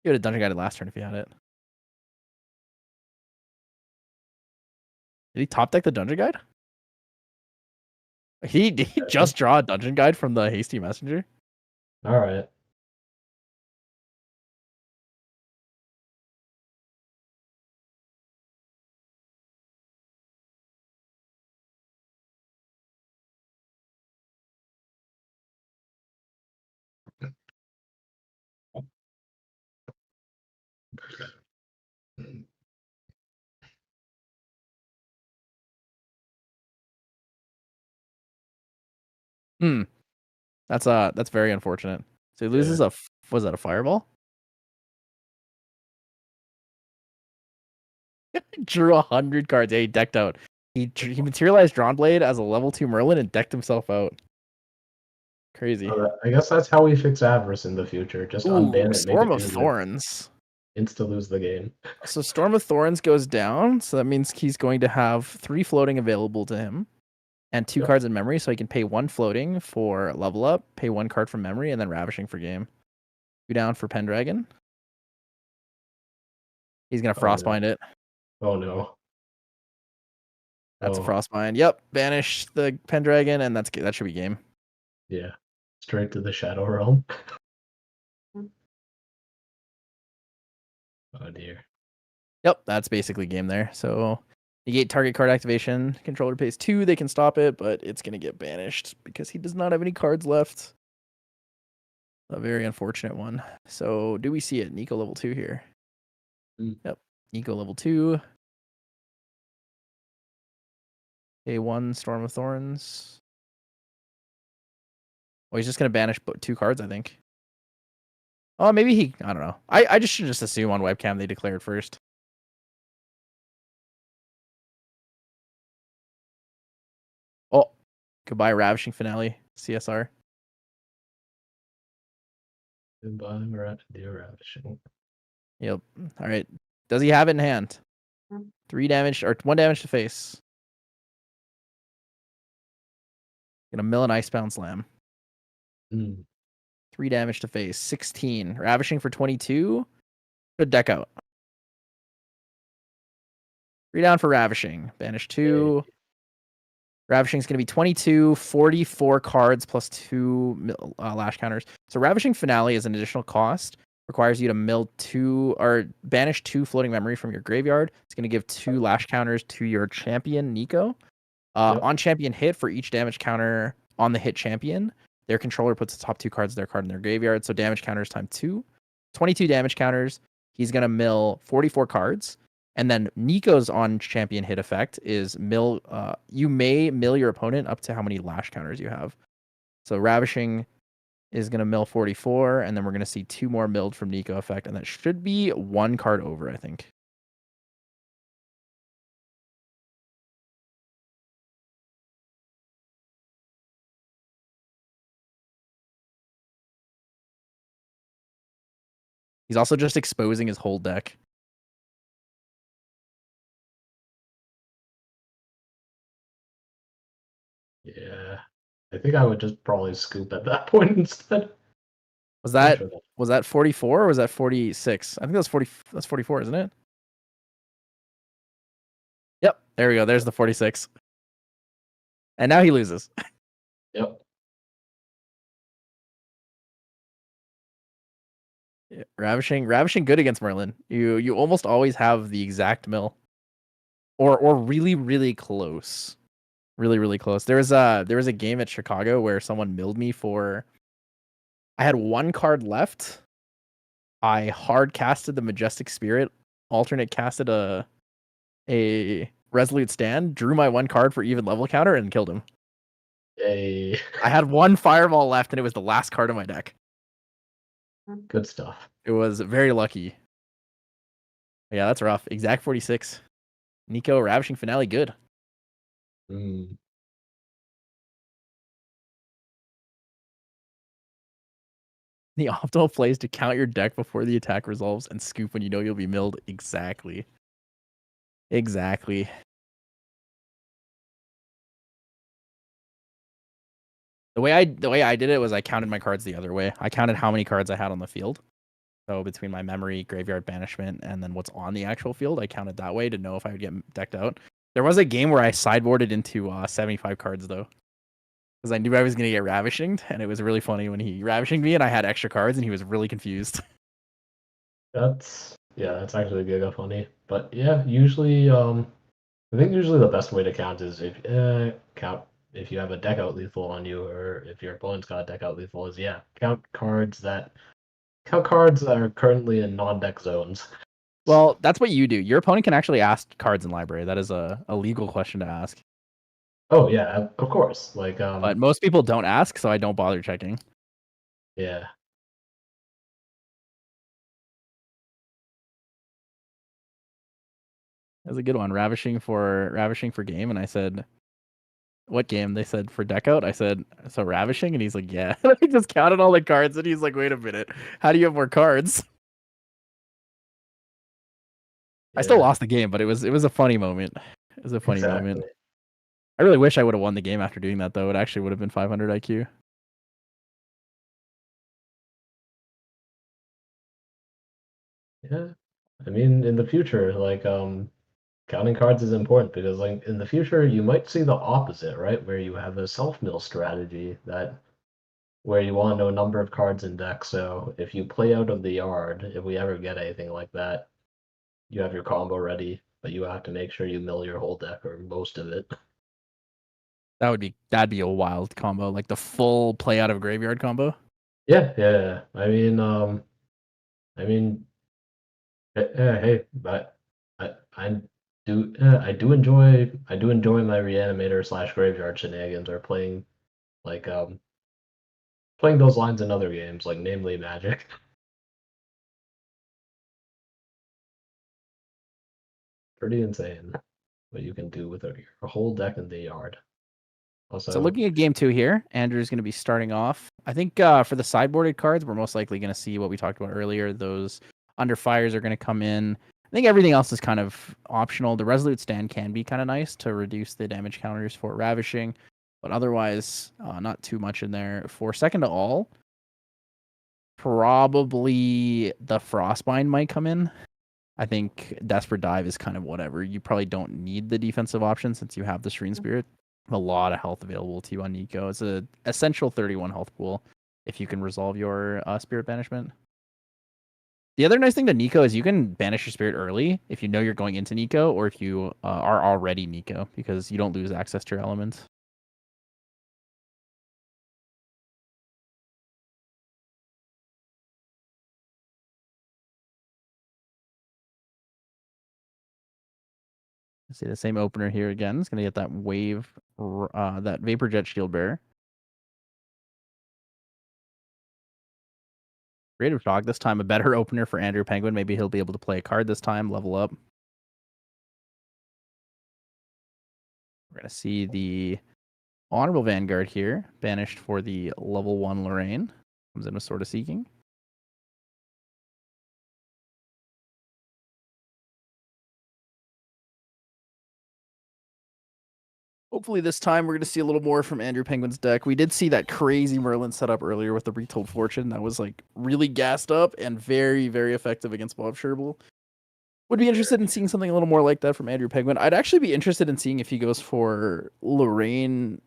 You would have Dungeon Guided last turn if you had it. Did he top deck the Dungeon Guide? He just draw a Dungeon Guide from the Hasty Messenger? Alright. That's very unfortunate. So he loses was that a fireball? Drew 100 cards. Yeah, he decked out. He materialized Drawn Blade as a level 2 Merlin and decked himself out. Crazy. I guess that's how we fix Avarice in the future. Just unban it. Storm of Thorns. Insta lose the game. So Storm of Thorns goes down. So that means he's going to have 3 floating available to him. And 2 cards in memory, so he can pay 1 floating for level up, pay 1 card from memory, and then Ravishing for game. 2 down for Pendragon. He's gonna Frostbind it. Oh no. That's a Frostbind. Yep, banish the Pendragon, and that should be game. Yeah, straight to the Shadow Realm. Oh dear. Yep, that's basically game there. So negate target card activation. Controller pays 2. They can stop it, but it's going to get banished because he does not have any cards left. A very unfortunate one. So do we see it? Nico level 2 here. Yep. Nico level 2. A1 Storm of Thorns. Oh, he's just going to banish 2 cards, I think. Oh, maybe I don't know. I just should just assume on webcam they declared first. Oh, goodbye, Ravishing Finale, CSR. Goodbye, dear Ravishing. Yep. All right. Does he have it in hand? 3 damage or 1 damage to face. Gonna mill an Icebound Slam. 3 damage to face. 16. Ravishing for 22. Good deck out. 3 down for Ravishing. Banish 2. Ravishing is going to be 22, 44 cards plus 2 lash counters. So Ravishing Finale is an additional cost. Requires you to mill 2 or banish 2 floating memory from your graveyard. It's going to give 2 lash counters to your champion, Nico. On champion hit, for each damage counter on the hit champion, their controller puts the top 2 cards of their card in their graveyard. So damage counters times 2. 22 damage counters. He's going to mill 44 cards. And then Nico's on champion hit effect is mill. You may mill your opponent up to how many lash counters you have. So Ravishing is going to mill 44, and then we're going to see 2 more milled from Nico effect, and that should be 1 card over, I think. He's also just exposing his whole deck. Yeah. I think I would just probably scoop at that point instead. Was that 44 or was that 46? I think that's 40. That's 44, isn't it? Yep. There we go. There's the 46. And now he loses. Yep. Yeah, Ravishing good against Merlin. You almost always have the exact mill. Or really, really close. Really, really close. There was a game at Chicago where someone milled me for. I had 1 card left. I hard casted the Majestic Spirit, alternate casted a Resolute Stand, drew my 1 card for even level counter, and killed him. Yay. I had 1 Fireball left, and it was the last card of my deck. Good stuff. It was very lucky. Yeah, that's rough. Exact 46. Nico Ravishing Finale, good. Mm. The optimal play is to count your deck before the attack resolves and scoop when you know you'll be milled. Exactly. Exactly. The way I did it was I counted my cards the other way. I counted how many cards I had on the field. So between my memory, graveyard banishment, and then what's on the actual field, I counted that way to know if I would get decked out. There was a game where I sideboarded into 75 cards though, because I knew I was gonna get ravishing, and it was really funny when he ravishing me, and I had extra cards, and he was really confused. That's actually giga funny. But yeah, usually I think usually the best way to count is if count if you have a deck out lethal on you, or if your opponent's got a deck out lethal, is count cards that are currently in non-deck zones. Well, that's what you do. Your opponent can actually ask cards in library. That is a legal question to ask. Oh yeah, of course. Like But most people don't ask, so I don't bother checking. Yeah. That's a good one. Ravishing for game, and I said, "What game?" They said for deck out. I said, "So ravishing," and he's like, "Yeah." I just counted all the cards, and he's like, "Wait a minute, how do you have more cards?" I still Yeah. lost the game, but it was a funny moment. It was a funny Exactly. moment. I really wish I would have won the game after doing that, though. It actually would have been 500 IQ. Yeah. I mean, in the future, like counting cards is important because like in the future you might see the opposite, right? Where you have a self-mill strategy that where you want to know number of cards in deck. So if you play out of the yard, if we ever get anything like that, you have your combo ready, but you have to make sure you mill your whole deck or most of it. That'd be a wild combo, like the full play out of graveyard combo. Yeah. I mean, hey, but I do enjoy my reanimator slash graveyard shenanigans or playing like playing those lines in other games, like namely Magic. Pretty insane what you can do with a whole deck in the yard. So Also, looking at game 2 here, Andrew's going to be starting off. I think for the sideboarded cards, we're most likely going to see what we talked about earlier. Those under fires are going to come in. I think everything else is kind of optional. The Resolute Stand can be kind of nice to reduce the damage counters for Ravishing, but otherwise, not too much in there. For second to all, probably the Frostbind might come in. I think Desperate Dive is kind of whatever. You probably don't need the defensive option since you have the Serene Spirit. A lot of health available to you on Nico. It's a essential 31 health pool if you can resolve your Spirit Banishment. The other nice thing to Nico is you can banish your Spirit early if you know you're going into Nico or if you are already Nico because you don't lose access to your elements. See the same opener here again. It's going to get that wave, that Vapor Jet Shield Bearer. Creative Shock, this time a better opener for Andrew Penguin. Maybe he'll be able to play a card this time, level up. We're going to see the Honorable Vanguard here, banished for the level 1 Lorraine. Comes in with Sword of Seeking. Hopefully this time we're going to see a little more from Andrew Penguin's deck. We did see that crazy Merlin setup earlier with the Retold Fortune. That was like really gassed up and very, very effective against Bob Scherble. Would be interested in seeing something a little more like that from Andrew Penguin. I'd actually be interested in seeing if he goes for Lorraine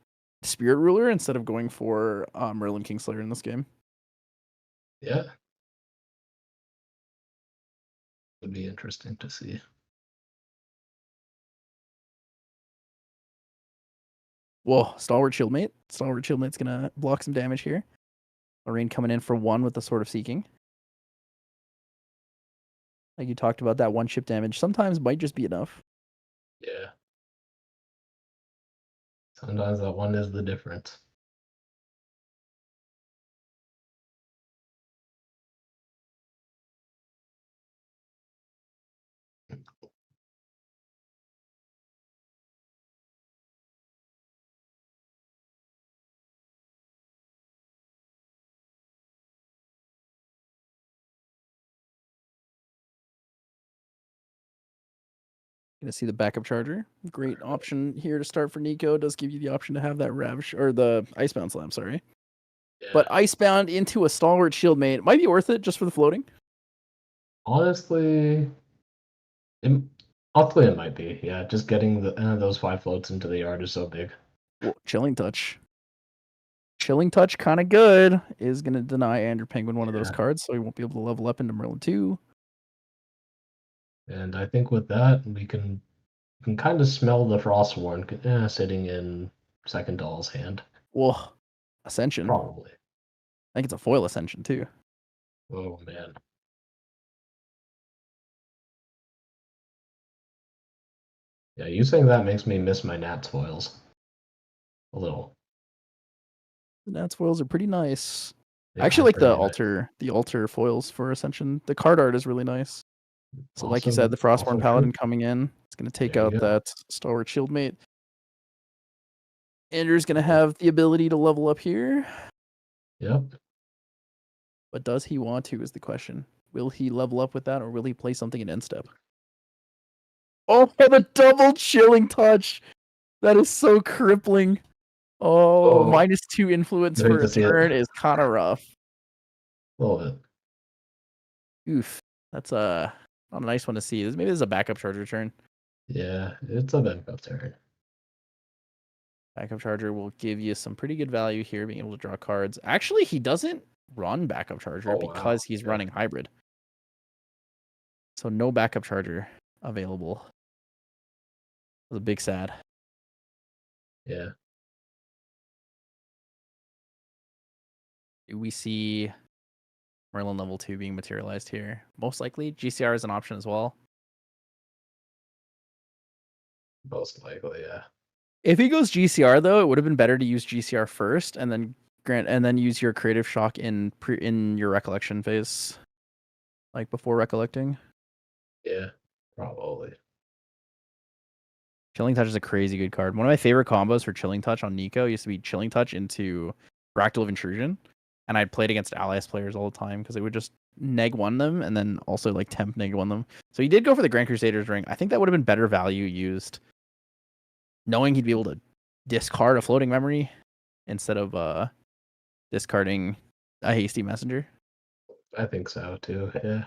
Spirit Ruler instead of going for Merlin Kingslayer in this game. Yeah. Would be interesting to see. Whoa, Stalwart Shieldmate. Stalwart Shieldmate's going to block some damage here. Lorraine coming in for 1 with the Sword of Seeking. Like you talked about, that 1 chip damage sometimes might just be enough. Yeah. Sometimes that one is the difference. Gonna see the backup charger. Great option here to start for Nico. Does give you the option to have that Ravish or the Icebound Slam, sorry. Yeah. But Icebound into a Stalwart Shieldmate might be worth it just for the floating. Honestly, it might be. Yeah, just getting those 5 floats into the yard is so big. Whoa, Chilling Touch. Chilling Touch, kind of good. Is going to deny Andrew Penguin one of those cards, so he won't be able to level up into Merlin 2. And I think with that, we can kind of smell the Frostworn sitting in second Doll's hand. Whoa, Ascension. Probably. I think it's a foil Ascension, too. Oh, man. Yeah, you saying that makes me miss my Nats foils. A little. The Nats foils are pretty nice. They I actually like the nice. altar foils for Ascension. The card art is really nice. So also, like you said, the Frostborn Paladin coming in. It's going to take out that Stalwart Shieldmate. Andrew's going to have the ability to level up here. Yep. But does he want to is the question. Will he level up with that, or will he play something in end step? Oh, the double Chilling Touch! That is so crippling. Oh, -2 influence for a turn is kind of rough. A little bit. Oof. That's not a nice one to see. Maybe this is a backup charger turn. Yeah, it's a backup turn. Backup charger will give you some pretty good value here, being able to draw cards. Actually, he doesn't run backup charger because he's running hybrid. So no backup charger available. It was a big sad. Yeah. Do we see Merlin level 2 being materialized here? Most likely. GCR is an option as well. Most likely, yeah. If he goes GCR though, it would have been better to use GCR first and then use your Creative Shock in your recollection phase, like before recollecting. Yeah, probably. Chilling Touch is a crazy good card. One of my favorite combos for Chilling Touch on Nico used to be Chilling Touch into Fractal of Intrusion, and I'd play it against Allies players all the time because it would just neg one them and then also like temp neg one them. So he did go for the Grand Crusader's Ring. I think that would have been better value used, knowing he'd be able to discard a floating memory instead of discarding a hasty messenger. I think so too, yeah.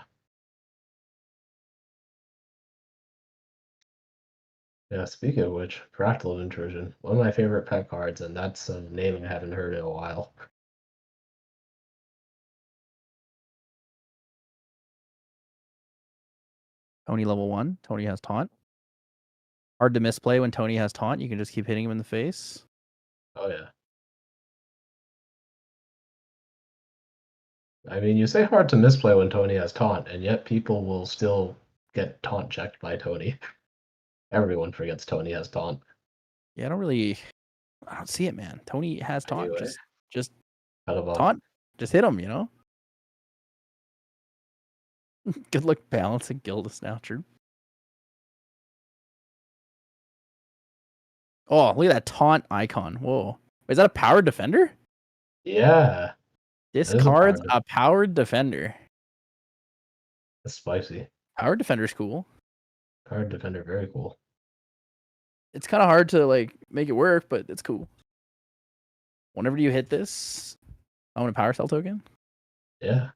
Yeah, speaking of which, Fractal of Intrusion, one of my favorite pet cards, and that's a name I haven't heard in a while. Tony level 1. Tony has taunt. Hard to misplay when Tony has taunt. You can just keep hitting him in the face. Oh, yeah. I mean, you say hard to misplay when Tony has taunt, and yet people will still get taunt checked by Tony. Everyone forgets Tony has taunt. Yeah, I don't see it, man. Tony has taunt. Anyway, Just out of taunt. Just hit him, you know? Good luck balancing Gildas now, true. Oh, look at that taunt icon. Whoa. Is that a powered defender? Yeah. This That is a card's a powered defender. That's spicy. Powered defender's cool. Powered defender, very cool. It's kind of hard to like make it work, but it's cool. Whenever you hit this, I want a power cell token. Yeah.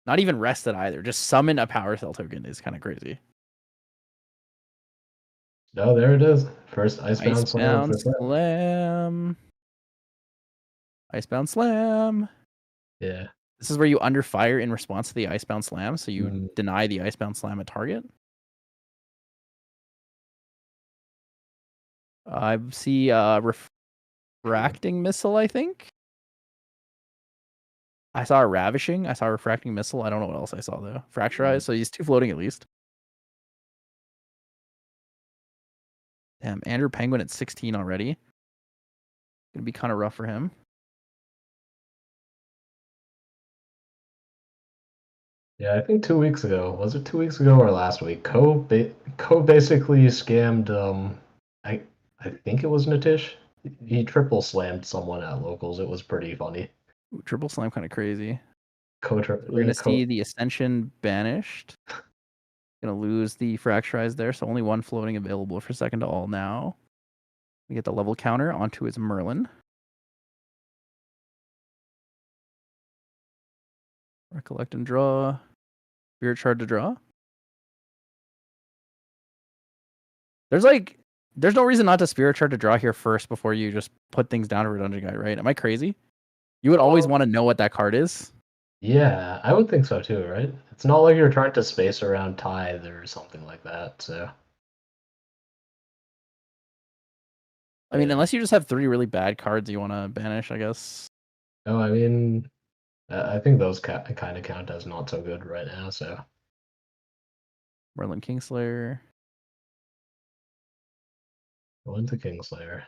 Not even rest it either. Just summon a power cell token is kind of crazy. Oh, there it is. First Icebound Slam Icebound for set. Slam. Icebound Slam. Yeah. This is where you under fire in response to the Icebound Slam, so you deny the Icebound Slam at target. I see refracting missile, I think. I saw a ravishing. I saw a refracting missile. I don't know what else I saw though. Fracturized, so he's 2 floating at least. Damn, Andrew Penguin at 16 already. Gonna be kind of rough for him. Yeah, I think 2 weeks ago. Was it 2 weeks ago or last week? Ko basically scammed. I think it was Natish. He triple slammed someone at locals. It was pretty funny. Ooh, triple slam, kind of crazy. Ko We're gonna see the Ascension banished. Gonna lose the Fracturized there, so only 1 floating available for second to all now. We get the level counter onto his Merlin. Recollect and draw. Spirit Shard to draw. There's no reason not to Spirit Shard to draw here first before you just put things down to Redundant Guide, right? Am I crazy? You would always want to know what that card is. Yeah, I would think so too, right? It's not like you're trying to space around Tithe or something like that, so. I mean, unless you just have 3 really bad cards you want to banish, I guess. No, I mean, I think those kind of count as not so good right now, so. Merlin Kingslayer. Go into Kingslayer.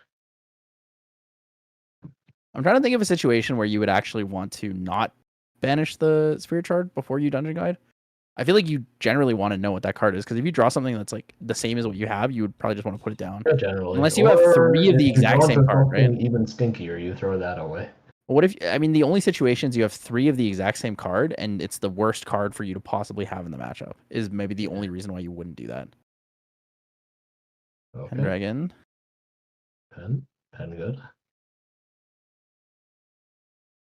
I'm trying to think of a situation where you would actually want to not banish the Spirit Shard before you Dungeon Guide. I feel like you generally want to know what that card is, because if you draw something that's like the same as what you have, you would probably just want to put it down. Yeah, generally. Unless you have 3 of the exact same card, right? Even stinkier, you throw that away. What if, I mean, the only situations you have 3 of the exact same card and it's the worst card for you to possibly have in the matchup is maybe the only reason why you wouldn't do that. Okay. Pendragon. Pen good.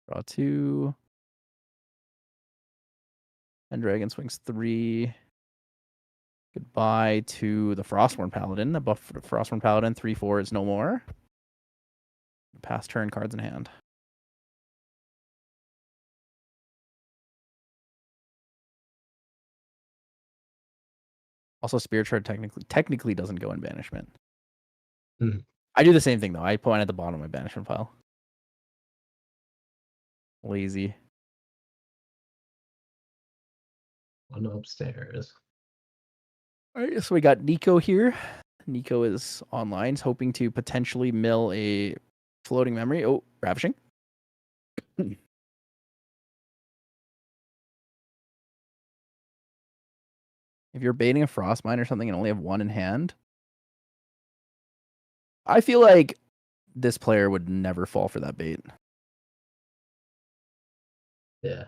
Draw 2. Pendragon swings 3. Goodbye to the Frostborn Paladin. A buff for the Frostborn Paladin. 3/4 is no more. Pass turn, cards in hand. Also, Spirit Shard technically doesn't go in banishment. I do the same thing though. I put one at the bottom of my banishment pile. Lazy. One upstairs. All right, so we got Nico here. Nico is online, he's hoping to potentially mill a floating memory. Oh, ravishing. If you're baiting a Frostmine or something and only have 1 in hand, I feel like this player would never fall for that bait. Yeah.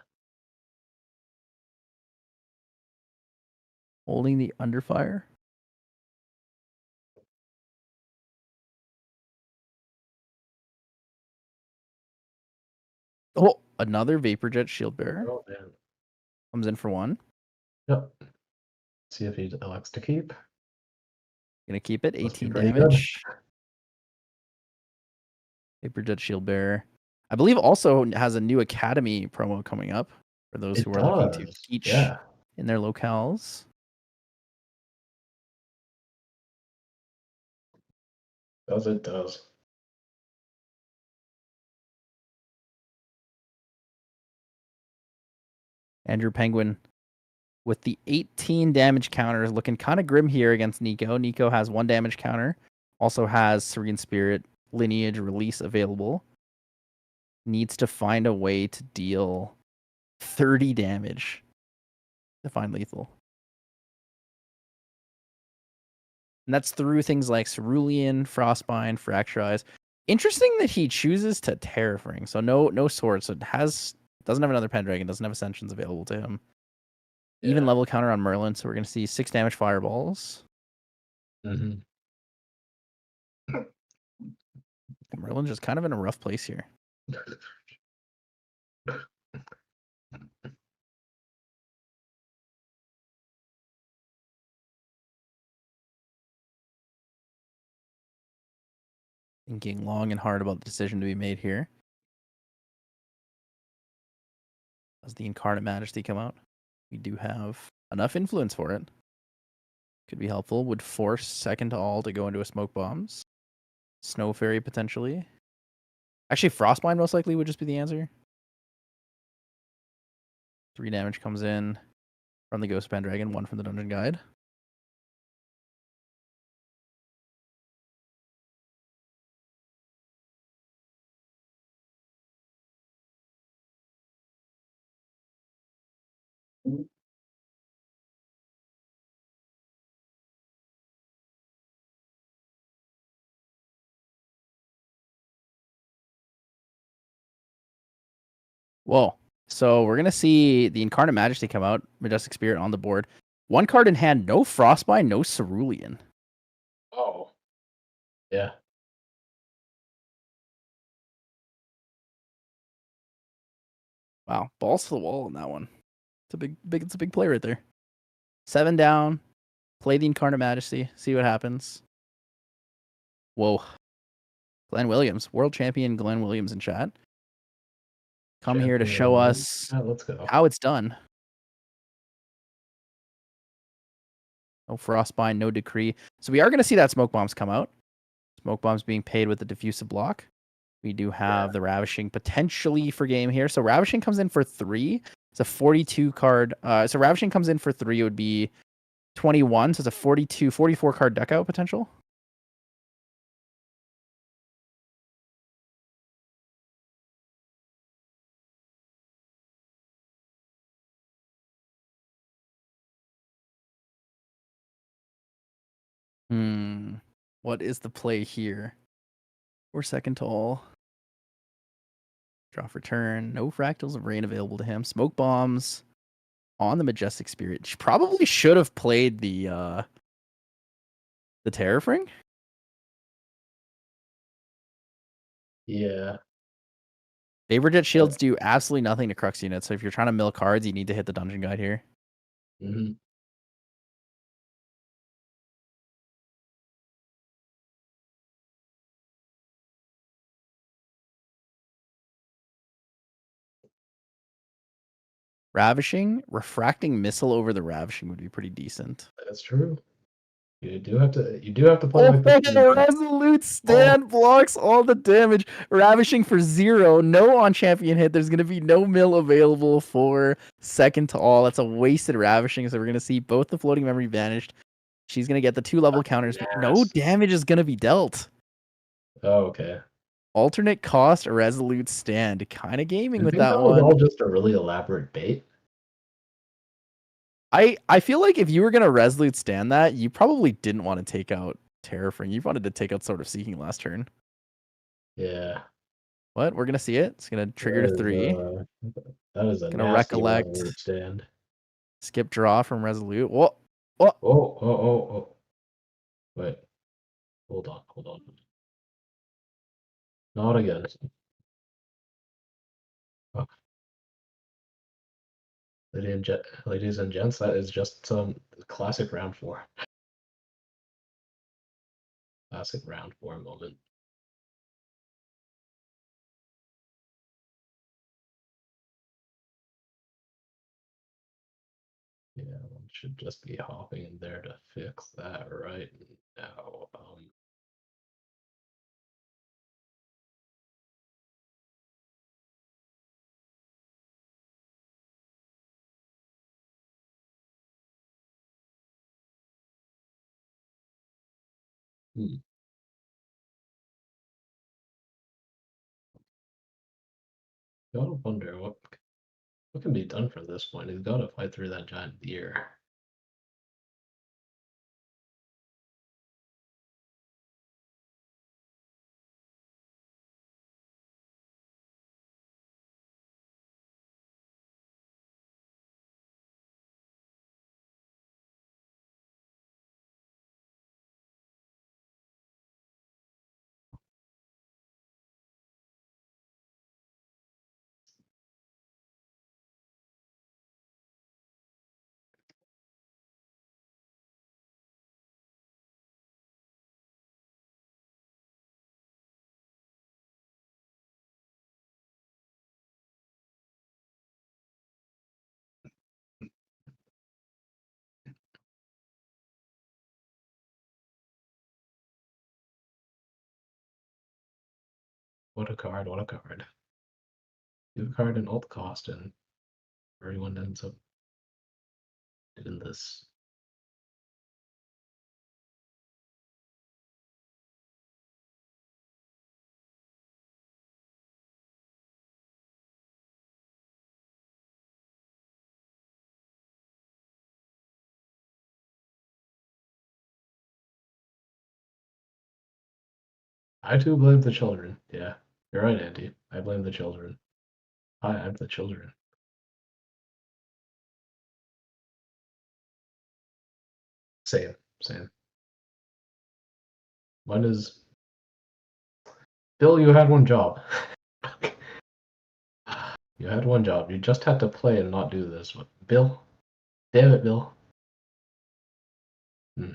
Holding the Underfire. Oh, another Vapor Jet Shield Bearer. Oh, man. Comes in for 1. Yep. See if he elects to keep. Gonna keep it. 18 damage. Vapor Jet Shield Bearer. I believe also has a new Academy promo coming up for those who are looking to teach in their locales. It does. Andrew Penguin with the 18 damage counter looking kind of grim here against Nico. Nico has 1 damage counter, also has Serene Spirit, Lineage, Release available. Needs to find a way to deal 30 damage to find lethal. And that's through things like Cerulean, Frostbind, Fracture Eyes. Interesting that he chooses to Terrafring. So no swords. So it doesn't have another Pendragon, doesn't have Ascensions available to him. Yeah. Even level counter on Merlin, so we're going to see 6 damage fireballs. Mm-hmm. Merlin's just kind of in a rough place here. Thinking long and hard about the decision to be made here. Does the Incarnate Majesty come out? We do have enough influence for it. Could be helpful. Would force second to all to go into a Smoke Bombs. Snow Fairy potentially. Actually, Frostbind most likely would just be the answer. 3 damage comes in from the Ghost Pendragon, 1 from the Dungeon Guide. Whoa. So we're going to see the Incarnate Majesty come out, Majestic Spirit on the board. 1 card in hand, no Frostbind, no Cerulean. Oh. Yeah. Wow, balls to the wall on that one. It's a big play right there. 7 down, play the Incarnate Majesty, see what happens. Whoa. Glenn Williams, world champion Glenn Williams in chat. Come here to show us let's go. how it's done. No Frostbind, no Decree. So we are going to see that Smoke Bombs come out. Smoke Bombs being paid with the Diffusive block. We do have the Ravishing potentially for game here. So Ravishing comes in for 3. It's a 42 card. So Ravishing comes in for 3. It would be 21. So it's a 44 card deck out potential. What is the play here? We're second to all. Draw for turn. No Fractals of Rain available to him. Smoke Bombs on the Majestic Spirit. She probably should have played the Terrafring. Yeah. Favor Jet Shields do absolutely nothing to Crux units. So if you're trying to mill cards, you need to hit the Dungeon Guide here. Mm-hmm. Ravishing, refracting missile over the Ravishing would be pretty decent. That's true. You do have to play like the Resolute Stand blocks all the damage. Ravishing for 0. No on champion hit. There's gonna be no mill available for second to all. That's a wasted Ravishing. So we're gonna see both the floating memory vanished. She's gonna get the 2 level counters. Yes. No damage is gonna be dealt. Oh, okay. Alternate cost Resolute Stand. Kind of gaming with that was one. all just a really elaborate bait. I feel like if you were gonna Resolute Stand that, you probably didn't want to take out Terrafring. You wanted to take out Sword of Seeking last turn. Yeah. What? We're gonna see it. It's gonna trigger to 3. That is a gonna nasty recollect. Resolute Stand. Skip draw from Resolute. Whoa. Oh. Wait. Hold on. Not again. Oh. Ladies and gents, that is just some classic round 4. Classic round 4 moment. Yeah, one should just be hopping in there to fix that right now. Hmm. Gotta wonder what can be done from this point. He's gotta fight through that giant deer. What a card, what a card. Do a card in alt cost and everyone ends up doing this. I too blame the children. Yeah, you're right, Andy. I blame the children. Hi, I'm the children. Same, same. When is Bill? You had one job. You had one job. You just had to play and not do this. Bill? Damn it, Bill. Hmm.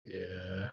Yeah.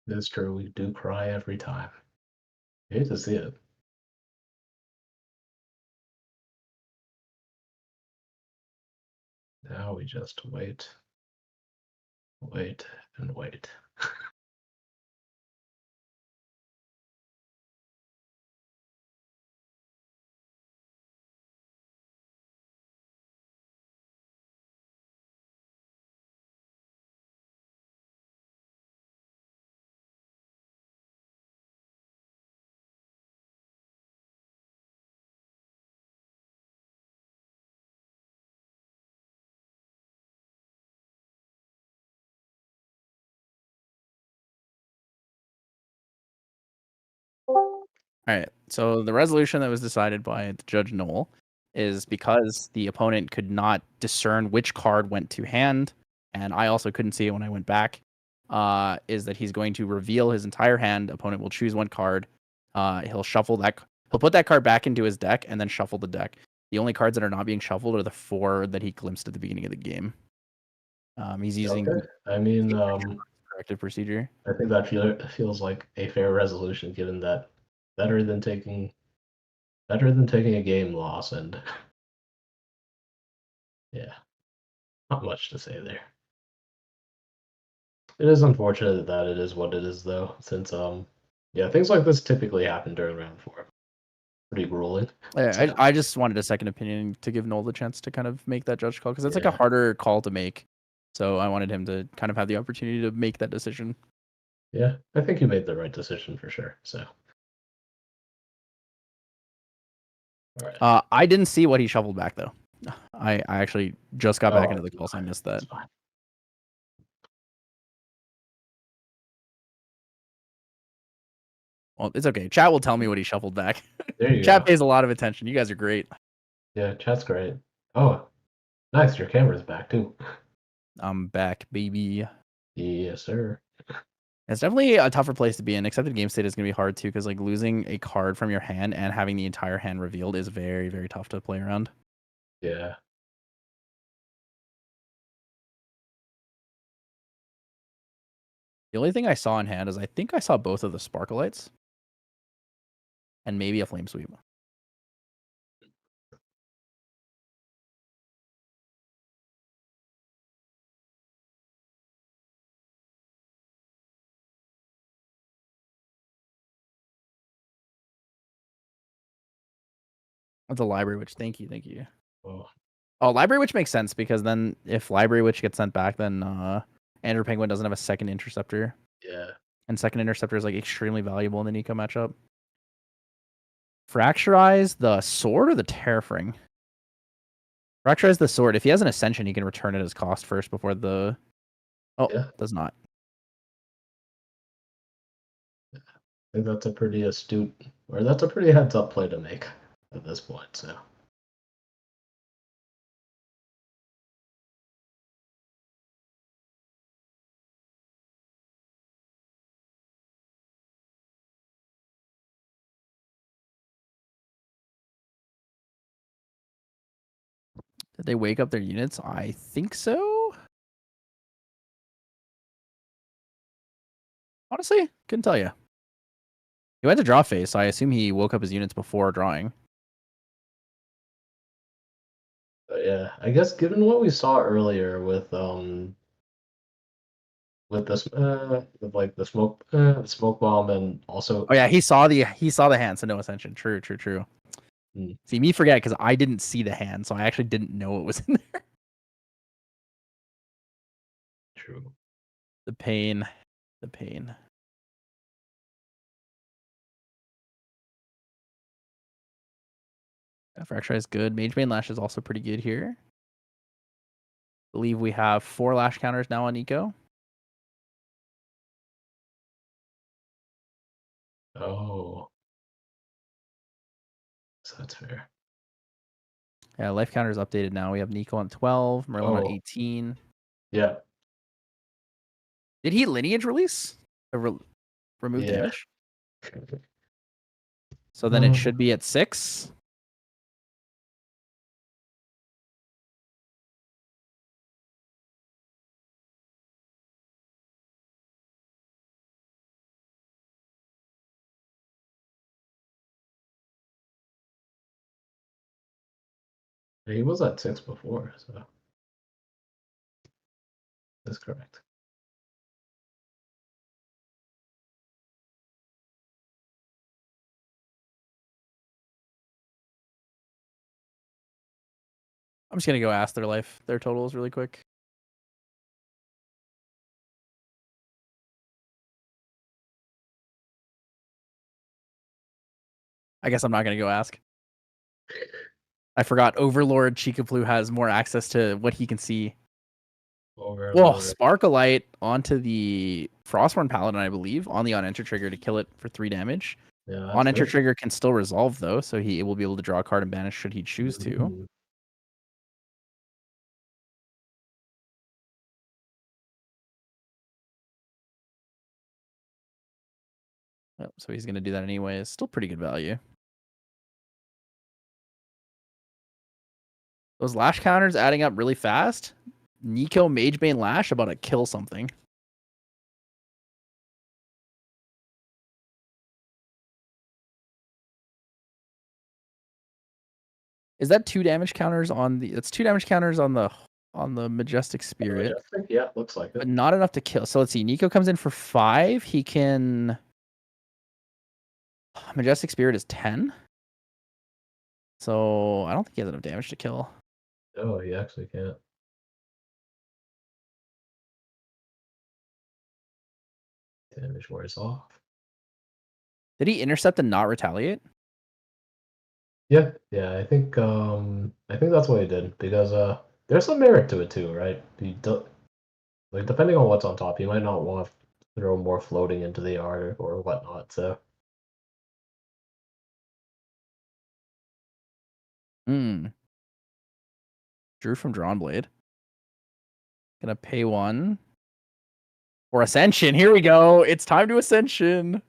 It's true. We do cry every time. I hate to see it. Now we just wait, wait, and wait. All right. So the resolution that was decided by Judge Noel is because the opponent could not discern which card went to hand, and I also couldn't see it when I went back. Is that he's going to reveal his entire hand. Opponent will choose one card. He'll shuffle that. He'll put that card back into his deck and then shuffle the deck. The only cards that are not being shuffled are the 4 that he glimpsed at the beginning of the game. He's using. Okay. I mean, corrective procedure. I think that feels like a fair resolution, given that better than taking a game loss, and yeah, not much to say there. It is unfortunate that it is what it is, though, since yeah, things like this typically happen during round 4. Pretty grueling. I just wanted a second opinion to give Noel the chance to kind of make that judge call, because it's like a Yeah. harder call to make. So I wanted him to kind of have the opportunity to make that decision. Yeah, I think you made the right decision for sure. So, all right. I didn't see what he shuffled back though. I actually just got back into the call, so I missed that. That's fine. Well, it's okay. Chat will tell me what he shuffled back. There you Chat go. pays a lot of attention. You guys are great. Yeah, chat's great. Oh, nice. Your camera's back too. I'm back, baby. Yes, sir. It's definitely a tougher place to be in. Accepted game state is going to be hard too, because like losing a card from your hand and having the entire hand revealed is very, very tough to play around. Yeah. The only thing I saw in hand is I think I saw both of the Sparklights and maybe a Flame Sweep. That's a Library Witch. Thank you, thank you. Oh, Library Witch makes sense, because then if Library Witch gets sent back, then Andrew Penguin doesn't have a second Interceptor. Yeah. And second Interceptor is like extremely valuable in the Nico matchup. Fracturize the Sword or the Terrafring? Fracturize the Sword. If he has an Ascension, he can return it as cost first before the... Oh, yeah. Does not. I think that's a pretty astute, or that's a pretty heads-up play to make at this point, so... Did they wake up their units? I think so. Honestly, couldn't tell you. He went to draw phase, so I assume he woke up his units before drawing. But yeah, I guess given what we saw earlier with this with like the smoke bomb, and also Oh yeah, he saw the hand, so no Ascension. True. See, me forget, because I didn't see the hand, so I actually didn't know it was in there. True. The pain. Fracture is good. Magebane Lash is also pretty good here. I believe we have 4 Lash counters now on Eco. Oh. So that's fair. Yeah, life counter is updated now. We have Nico on 12, Merlin on 18. Yeah. Did he lineage release? Remove damage? So then it should be at 6. He was at 6 before, so that's correct. I'm just going to go ask their totals really quick. I guess I'm not going to go ask. I forgot Overlord Chikaplu has more access to what he can see. Whoa, Sparklight onto the Frostborn Paladin, I believe, on the on-enter trigger to kill it for 3 damage. Yeah, On-enter trigger can still resolve, though, so he will be able to draw a card and banish should he choose to. Oh, so he's going to do that anyway. It's still pretty good value. Those Lash counters adding up really fast. Nico Magebane Lash about to kill something. Is that 2 damage counters on the? That's 2 damage counters on the Majestic Spirit. Majestic? Yeah, looks like it. But not enough to kill. So let's see. Nico comes in for 5. He can. Majestic Spirit is 10. So I don't think he has enough damage to kill. Oh, he actually can't. Damage wears off. Did he intercept and not retaliate? Yeah, I think that's what he did because there's some merit to it too, right? Like depending on what's on top, you might not want to throw more floating into the yard or whatnot. So Drew from Drawn Blade. Gonna pay 1 for Ascension. Here we go. It's time to Ascension.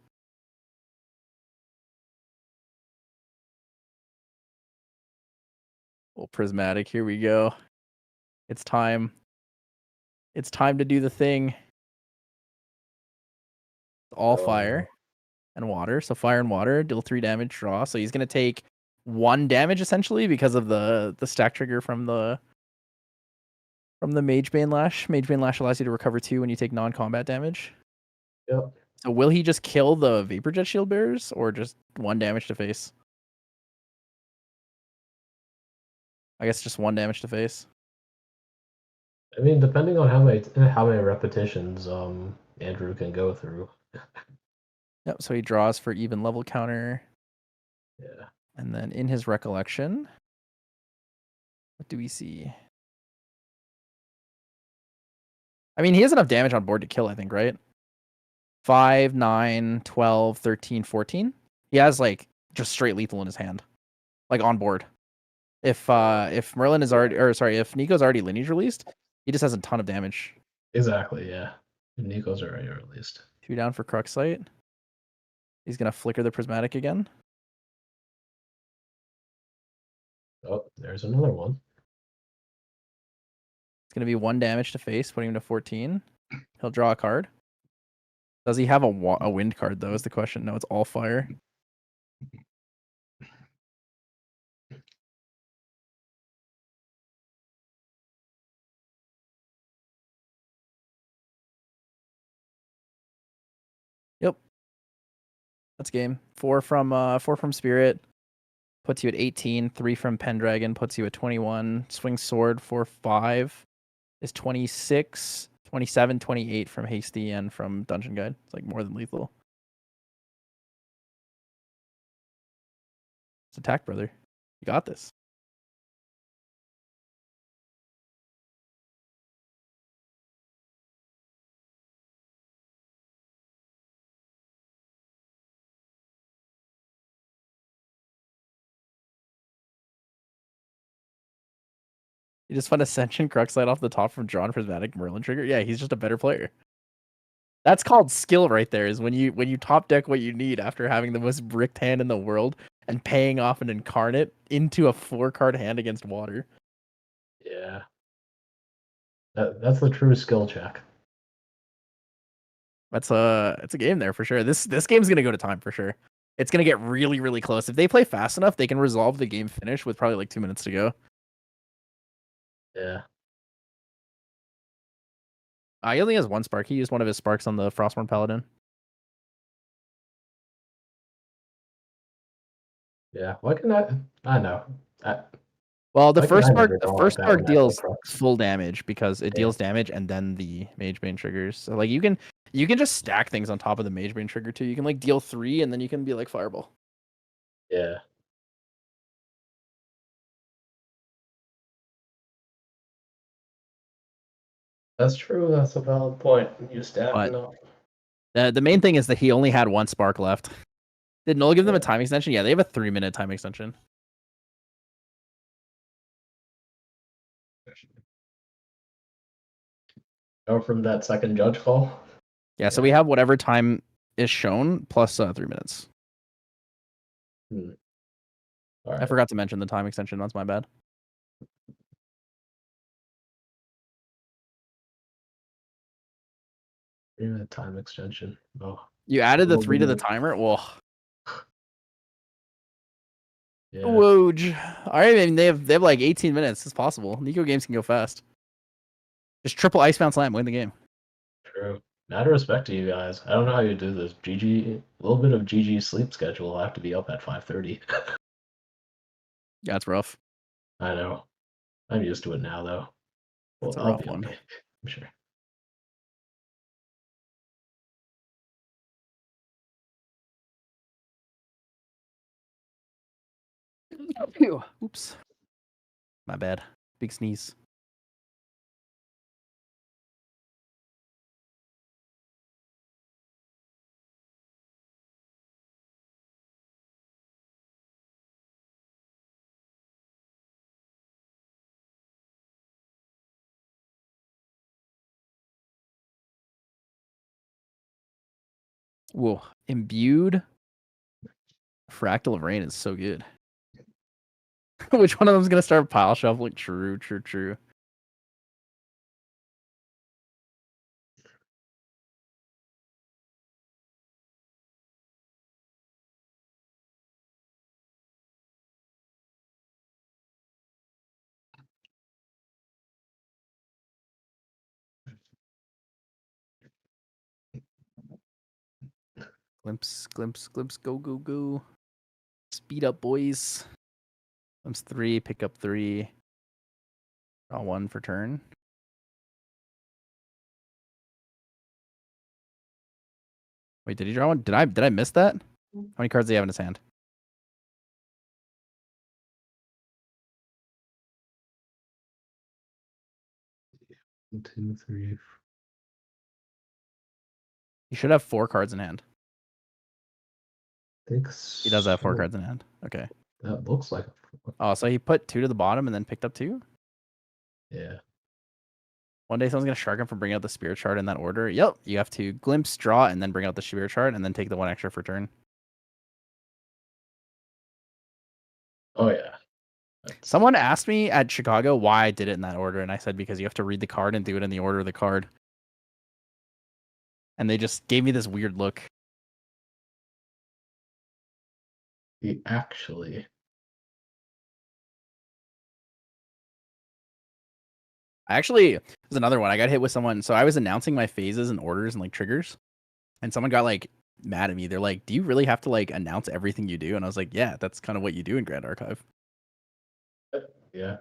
Oh, Prismatic. Here we go. It's time. It's time to do the thing. All fire and water. So fire and water deal 3 damage, draw. So he's gonna take 1 damage essentially because of the stack trigger from the Magebane Lash. Magebane Lash allows you to recover 2 when you take non-combat damage. yep. So will he just kill the Vapor Jet Shield Bearers or just 1 damage to face? I guess just 1 damage to face. I mean, depending on how many repetitions Andrew can go through. Yep. So he draws for even level counter. Yeah. And then in his recollection, what do we see? I mean, he has enough damage on board to kill, I think, right? 5, 9, 12, 13, 14. He has like just straight lethal in his hand, like on board. If Merlin is already, or sorry, if Nico's already lineage released, he just has a ton of damage. Exactly. Yeah. Nico's already released. 2 down for Crux Sight. He's gonna flicker the Prismatic again. Oh, there's another one. It's gonna be 1 damage to face, putting him to 14. He'll draw a card. Does he have a wind card though? Is the question. No, it's all fire. Yep. That's game. 4 from Spirit puts you at 18. 3 from Pendragon puts you at 21. Swing Sword for 5 is 26. 27, 28 from Hasty and from Dungeon Guide. It's like more than lethal. It's attack, brother. You got this. You just find Ascension Crux Light off the top from Drawn Prismatic Merlin trigger. Yeah, he's just a better player. That's called skill right there, is when you top deck what you need after having the most bricked hand in the world and paying off an incarnate into a 4-card hand against water. Yeah. That's the true skill check. It's a game there for sure. This game's gonna go to time for sure. It's gonna get really, really close. If they play fast enough, they can resolve the game finish with probably like 2 minutes to go. Yeah. He only has 1 spark. He used one of his sparks on the Frostborn Paladin. Yeah. Why can I know. Well, the Why can first I spark, never the draw first like that spark when I play deals Crux? full damage because it deals damage and then the Magebane triggers. So like you can just stack things on top of the Magebane trigger too. You can like deal 3 and then you can be like Fireball. Yeah. That's true. That's a valid point. You stack But enough. the main thing is that he only had 1 spark left. Did Null give them a time extension? Yeah, they have a 3-minute time extension. Oh, from that second judge call? Yeah, so we have whatever time is shown plus 3 minutes. All right. I forgot to mention the time extension. That's my bad. Time extension. Oh. You added the 3 to the timer? Well, Yeah, Woj. All right, I mean, they have like 18 minutes. It's possible. Nico games can go fast. Just triple Icebound Slam, win the game. true. Mad respect to you guys. I don't know how you do this. GG, a little bit of GG sleep schedule. I have to be up at 5:30. Yeah, it's rough. I know. I'm used to it now, though. That's Well, a I'll rough be one. okay. I'm sure. Oops. My bad. Big sneeze. Whoa. Imbued Fractal of Rain is so good. Which one of them's gonna start pile shuffling? True, true, true. Glimpse, glimpse, glimpse, go, go, go. Speed up, boys. Glimpse 3, pick up 3. Draw 1 for turn. Wait, did he draw one? Did I miss that? How many cards do he have in his hand? 1, 2, 3. He should have 4 cards in hand. I think He does have 4 so. cards in hand. Okay. That looks like. Oh, so he put 2 to the bottom and then picked up 2? Yeah. One day someone's gonna shark him for bringing out the spirit shard in that order. Yep, you have to glimpse, draw, and then bring out the spirit shard, and then take the 1 extra for turn. Oh yeah. Someone asked me at Chicago why I did it in that order, and I said because you have to read the card and do it in the order of the card. And they just gave me this weird look. He actually. There's another one. I got hit with someone. So I was announcing my phases and orders and like triggers, and someone got like mad at me. They're like, "Do you really have to like announce everything you do?" And I was like, "Yeah, that's kind of what you do in Grand Archive." Yeah.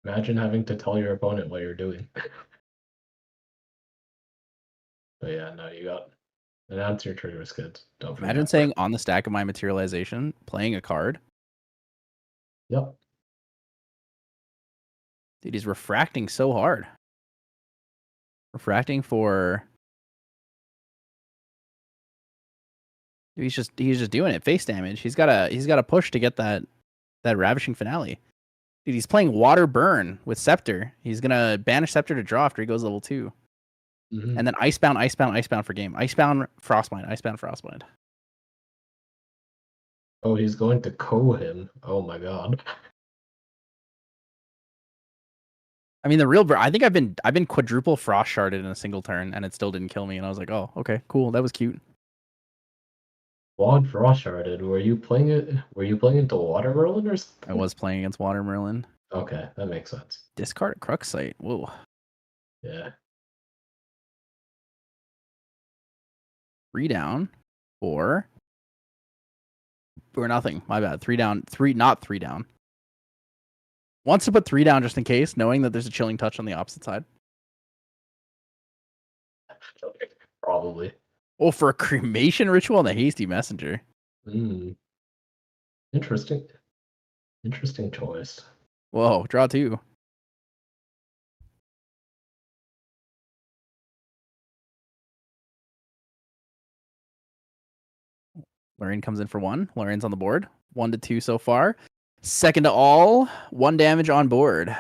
Imagine having to tell your opponent what you're doing. But yeah, no, you got announce your triggers, kids. Don't Imagine forget. saying on the stack of my materialization, playing a card. Yep. Dude, he's refracting so hard. Refracting for. Dude, he's just doing it. Face damage. He's got a push to get that ravishing finale. Dude, he's playing Water Burn with Scepter. He's gonna banish Scepter to draw after he goes level 2. Mm-hmm. And then Icebound, Icebound, Icebound for game. Icebound, Frostbind, Icebound, Frostbind. Oh, he's going to co him. Oh my god. I mean, I think I've been quadruple frost sharded in a single turn, and it still didn't kill me. And I was like, oh, okay, cool, that was cute. Quad Frost Sharded. Were you playing it? Were you playing into Water Merlin or something? I was playing against Water Merlin. Okay, that makes sense. Discard a Crux Site. Whoa. Yeah. 3 down, or nothing. My bad. 3 down. Not 3 down. Wants to put 3 down just in case, knowing that there's a Chilling Touch on the opposite side. Probably. Oh, for a cremation ritual on the Hasty Messenger. Interesting. Interesting choice. Whoa, draw 2. Lorraine comes in for 1. Lorraine's on the board. 1 to 2 so far. Second to all. 1 damage on board.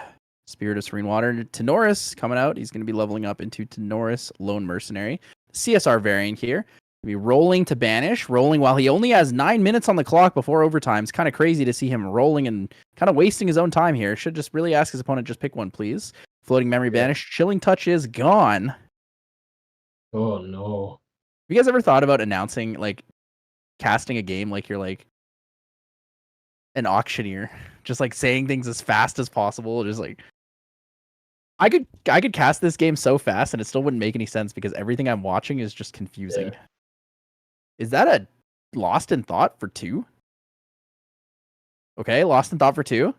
Spirit of Serene Water to Norris coming out. He's going to be leveling up into Norris Lone Mercenary. CSR variant here. Be rolling to banish, rolling while he only has 9 minutes on the clock before overtime. It's kind of crazy to see him rolling and kind of wasting his own time here. Should just really ask his opponent, just pick one, please. Floating Memory Banish. Chilling Touch is gone. Oh no. Have you guys ever thought about announcing, like, casting a game like you're like an auctioneer, just like saying things as fast as possible. Just like I could cast this game so fast and it still wouldn't make any sense because everything I'm watching is just confusing. Yeah. Is that a Lost in Thought for 2? Okay, Lost in Thought for 2.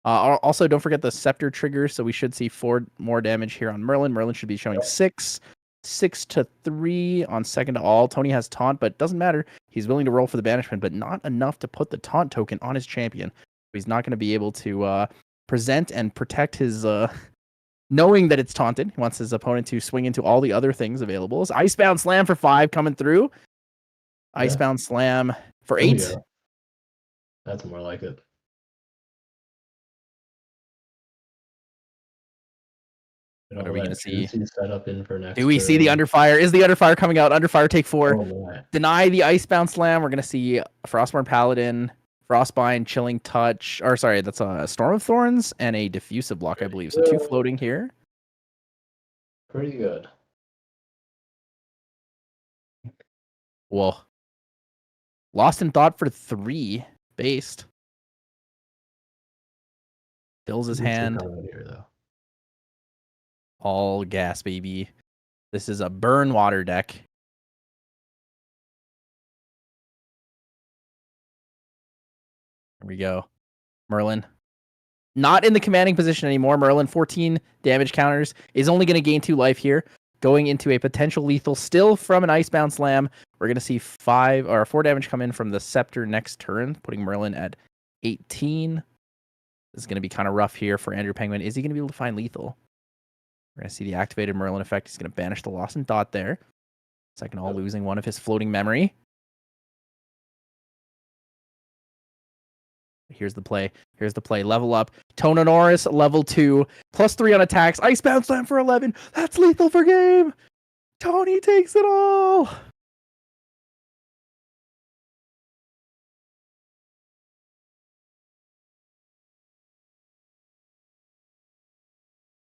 Also, don't forget the Scepter trigger, so we should see 4 more damage here on Merlin. Merlin should be showing 6. 6 to 3 on second to all. Tony has taunt, but it doesn't matter. He's willing to roll for the banishment, but not enough to put the taunt token on his champion. He's not going to be able to present and protect his knowing that it's taunted. He wants his opponent to swing into all the other things available. Is Icebound Slam for 5 coming through? Yeah. Icebound Slam for 8. That's more like it. What are we going to see? Setup in for next Do we see the Underfire? Is the Underfire coming out? Underfire take 4. Oh, deny the Icebound Slam. We're going to see Frostborn Paladin, Frostbind, Chilling Touch. Or sorry, that's a Storm of Thorns and a Diffusive Block, I believe. So 2 floating here. Pretty good. Whoa. Lost in Thought for 3. Based. Fills his hand. Here, though. All gas, baby. This is a burn water deck. Here we go. Merlin. Not in the commanding position anymore. Merlin, 14 damage counters. Is only going to gain 2 life here. Going into a potential lethal still from an Icebound Slam. We're going to see 4 damage come in from the Scepter next turn, putting Merlin at 18. This is going to be kind of rough here for Andrew Penguin. Is he going to be able to find lethal? We're going to see the activated Merlin effect. He's going to banish the Lost in Thought there. Second all, losing one of his floating memory. Here's the play. Level up. Tonanoris, level 2. +3 on attacks. Icebound Slam for 11. That's lethal for game. Tony takes it all.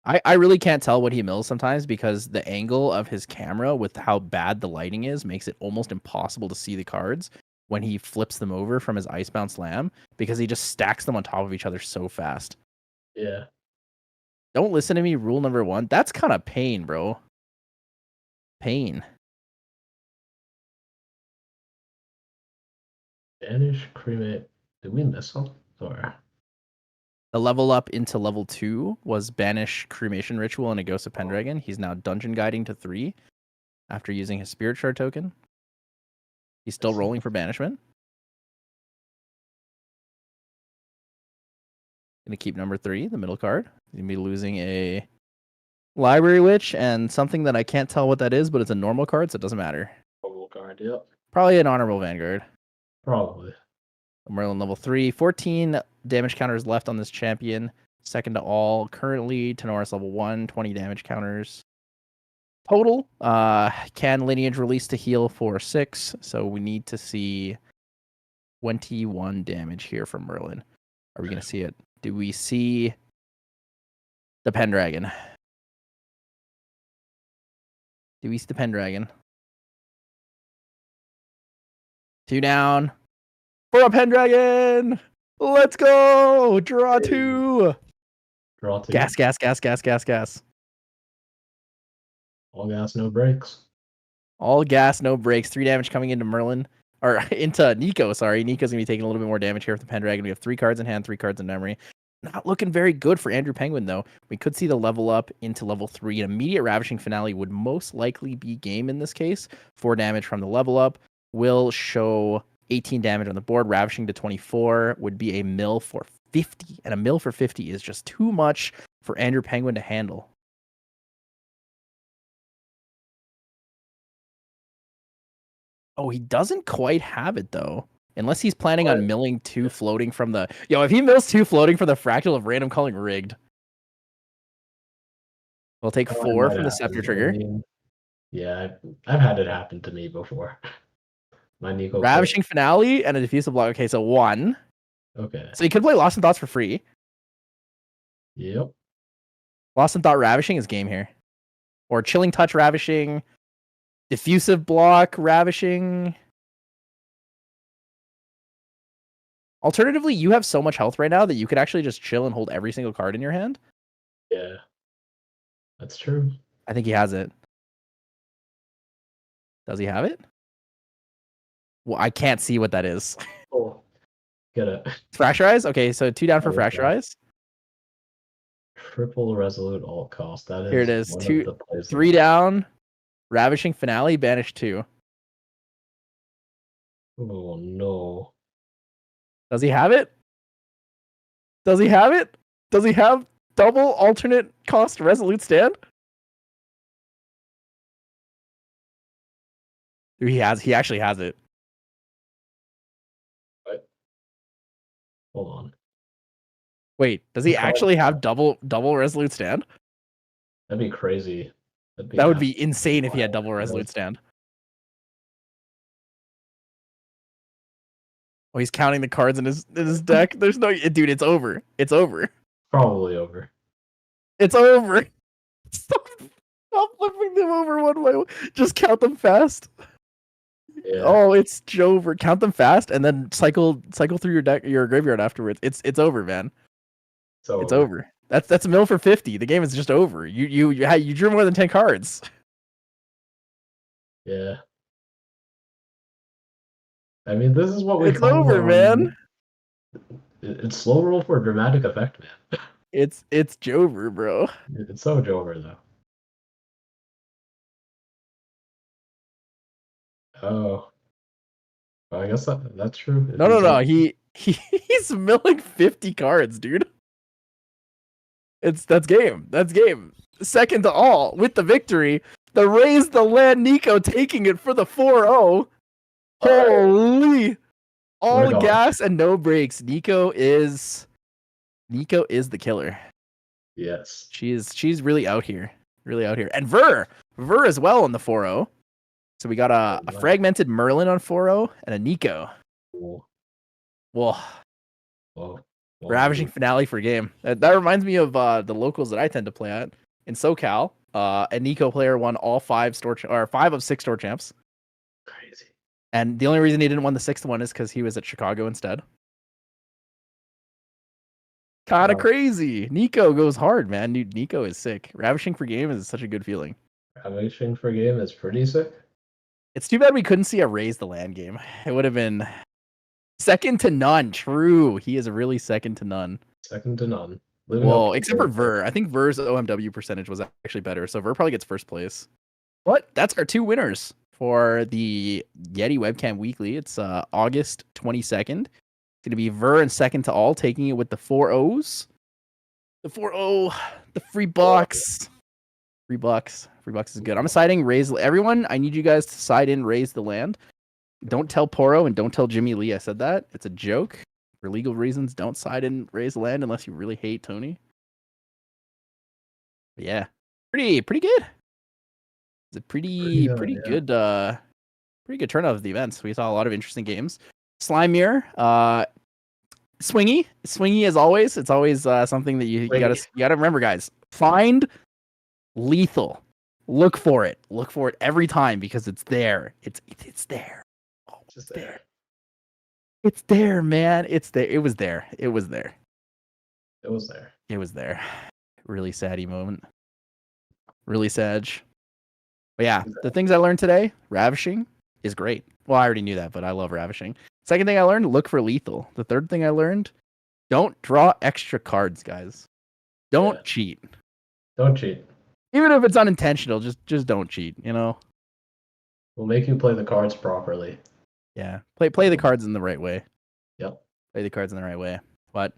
I really can't tell what he mills sometimes because the angle of his camera with how bad the lighting is makes it almost impossible to see the cards when he flips them over from his Icebound Slam because he just stacks them on top of each other so fast. Yeah. Don't listen to me, rule number 1. That's kind of pain, bro. Pain. Banish, cremate. Did we miss some? Or the level up into level 2 was Banish Cremation Ritual and a Ghost of Pendragon. He's now Dungeon Guiding to 3 after using his Spirit Shard token. He's still rolling for banishment. Gonna keep number 3, the middle card. He's gonna be losing a Library Witch and something that I can't tell what that is, but it's a normal card, so it doesn't matter. Normal card, yep. Probably an Honorable Vanguard. Probably. Merlin level 3. 14 damage counters left on this champion. Second to all. Currently, Tenoris level 1. 20 damage counters. Total. Can Lineage release to heal for 6. So we need to see 21 damage here from Merlin. Are we going to see it? Do we see the Pendragon? Do we see the Pendragon? 2 down. For a Pendragon! Let's go! Draw 2! Draw 2. Gas. All gas, no brakes. All gas, no brakes. 3 damage coming into Merlin. Or into Nico, sorry. Nico's going to be taking a little bit more damage here with the Pendragon. We have 3 cards in hand, 3 cards in memory. Not looking very good for Andrew Penguin, though. We could see the level up into level 3. An immediate Ravishing Finale would most likely be game in this case. 4 damage from the level up will show 18 damage on the board. Ravishing to 24 would be a mill for 50. And a mill for 50 is just too much for Andrew Penguin to handle. Oh, he doesn't quite have it, though. Unless he's planning on milling 2 floating from the... Yo, if he mills 2 floating for the Fractal of Random Calling, rigged. We'll take 4 from the Scepter trigger. Yeah, I've had it happen to me before. My Nico Ravishing Finale and a Diffusive Block. Okay, so 1. Okay. So you could play Lost in Thoughts for free. Yep. Lost in Thought Ravishing is game here. Or Chilling Touch Ravishing. Diffusive Block Ravishing. Alternatively, you have so much health right now that you could actually just chill and hold every single card in your hand. Yeah, that's true. I think he has it. Does he have it? Well, I can't see what that is. Oh, get it. Fracturize? Okay, so 2 down for Fracturize. Triple Resolute alt cost. That Here it is is. one of the plays. 3 down. Ravishing Finale, banish 2. Oh no. Does he have it? Does he have it? Does he have double alternate cost Resolute Stand? He actually has it. What? Hold on. Wait, does he actually have double Resolute Stand? That'd be crazy. That would be insane if he had double Resolute Stand. Oh, he's counting the cards in his deck. There's no dude. It's over. It's over. Probably over. It's over. Stop flipping them over one by one. Just count them fast. Yeah. Oh, it's over. Count them fast, and then cycle through your graveyard afterwards. It's over, man. It's over. That's a mill for 50. The game is just over. You drew more than 10 cards. Yeah. I mean, this is what we call. It's over, man. It's slow roll for dramatic effect, man. It's Jover, bro. It's so Jover, though. Oh. Well, I guess that's true. No. He's milling 50 cards, dude. That's game. That's game. Second to all with the victory. The raise the land Nico taking it for the 4-0. Holy! All gas and no brakes. Nico is the killer. Yes. She's really out here. Really out here. And Ver as well on the 4-0. So we got a fragmented Merlin on 4-0 and a Nico. Whoa. Ravishing Finale for game. That reminds me of the locals that I tend to play at in SoCal. A Nico player won all 5 of 6 store champs. Crazy. And the only reason he didn't win the 6th one is because he was at Chicago instead. Kind of crazy. Nico goes hard, man. Dude, Nico is sick. Ravishing for game is such a good feeling. Ravishing for game is pretty sick. It's too bad we couldn't see a raise the land game. It would have been second to none. True. He is really second to none. Second to none. Whoa, except for Ver. I think Ver's OMW percentage was actually better. So Ver probably gets first place. But that's our 2 winners for the Yeti Webcam Weekly. It's August 22nd. It's going to be Ver and second to all, taking it with the 4 O's. The 4-0, the free box. $3. $3 is good. I'm deciding raise. Everyone, I need you guys to side in raise the land. Don't tell Poro and don't tell Jimmy Lee I said that. It's a joke. For legal reasons, don't side in raise the land unless you really hate Tony. But yeah, pretty good. It's a pretty good turnout of the events. We saw a lot of interesting games. Slime Mirror, swingy as always. It's always something that you gotta remember, guys. Find lethal. Look for it. Look for it every time because it's there. It's there. Oh, it's there. It's there, man. It's there. It was there. It was there. It was there. It was there. Really saddy moment. Really sad. But yeah, the things I learned today, Ravishing is great. Well, I already knew that, but I love Ravishing. Second thing I learned, look for lethal. The third thing I learned, don't draw extra cards, guys. Don't cheat. Don't cheat. Even if it's unintentional, just don't cheat, you know? We'll make you play the cards properly. Yeah. Play the cards in the right way. Yep. Play the cards in the right way. But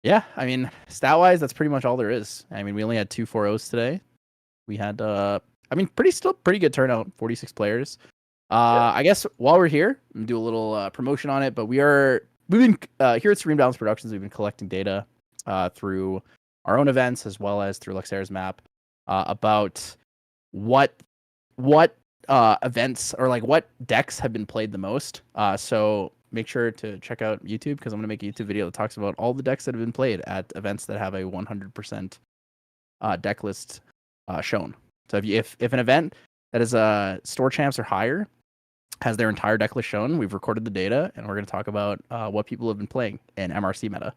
yeah, I mean, stat-wise, that's pretty much all there is. I mean, we only had 2 4-0s today. We had pretty good turnout, 46 players. I guess while we're here, I'm gonna do a little promotion on it, but we've been here at Serene Balance Productions, we've been collecting data through our own events as well as through Luxera's map about what events or like what decks have been played the most. So make sure to check out YouTube because I'm going to make a YouTube video that talks about all the decks that have been played at events that have a 100% deck list shown. So if an event that is store champs or higher has their entire deck list shown. We've recorded the data, and we're going to talk about what people have been playing in MRC meta.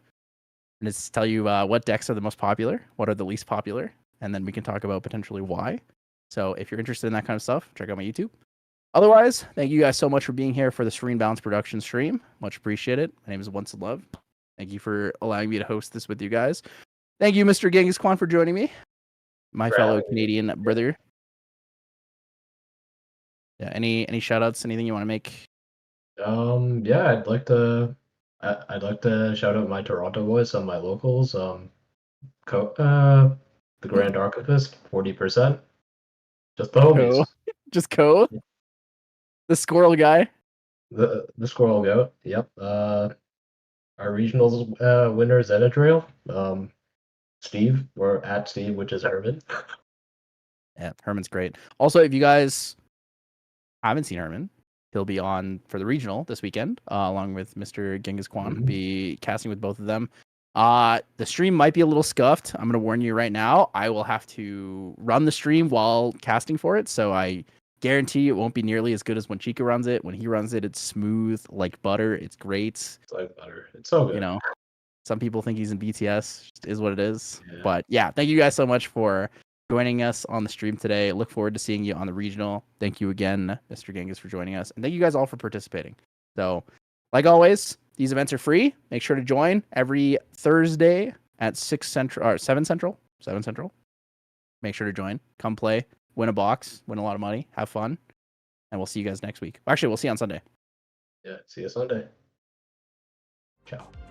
And it's tell you what decks are the most popular, what are the least popular, and then we can talk about potentially why. So if you're interested in that kind of stuff, check out my YouTube. Otherwise, thank you guys so much for being here for the Serene Balance Production stream. Much appreciated. My name is OnceInLuv. Thank you for allowing me to host this with you guys. Thank you, Mr. Ghengiskwan, for joining me, my fellow Canadian brother. Yeah. Any shout outs? Anything you want to make? Yeah, I'd like to shout out my Toronto boys, some of my locals. The Grand Archivist, 40%. Just the homies. Just Co. The squirrel guy. The squirrel goat. Yep. Our regionals winner is Editrail. Steve, we're at Steve, which is Herman. Yeah, Herman's great. Also, if you guys haven't seen Herman, he'll be on for the regional this weekend, along with Mr. Ghengiskwan. Be casting with both of them. The stream might be a little scuffed. I'm gonna warn you right now. I will have to run the stream while casting for it, so I guarantee it won't be nearly as good as when Chica runs it. When he runs it, it's smooth like butter. It's great. It's like butter. It's so good. You know, some people think he's in BTS. Just is what it is. Yeah. But yeah, thank you guys so much for joining us on the stream today. Look forward to seeing you on the regional. Thank you again, Mr. Genghis, for joining us. And thank you guys all for participating. So, like always, these events are free. Make sure to join every Thursday at 6 Central or 7 Central. 7 Central. Make sure to join. Come play. Win a box. Win a lot of money. Have fun. And we'll see you guys next week. Actually, we'll see you on Sunday. Yeah, see you Sunday. Ciao.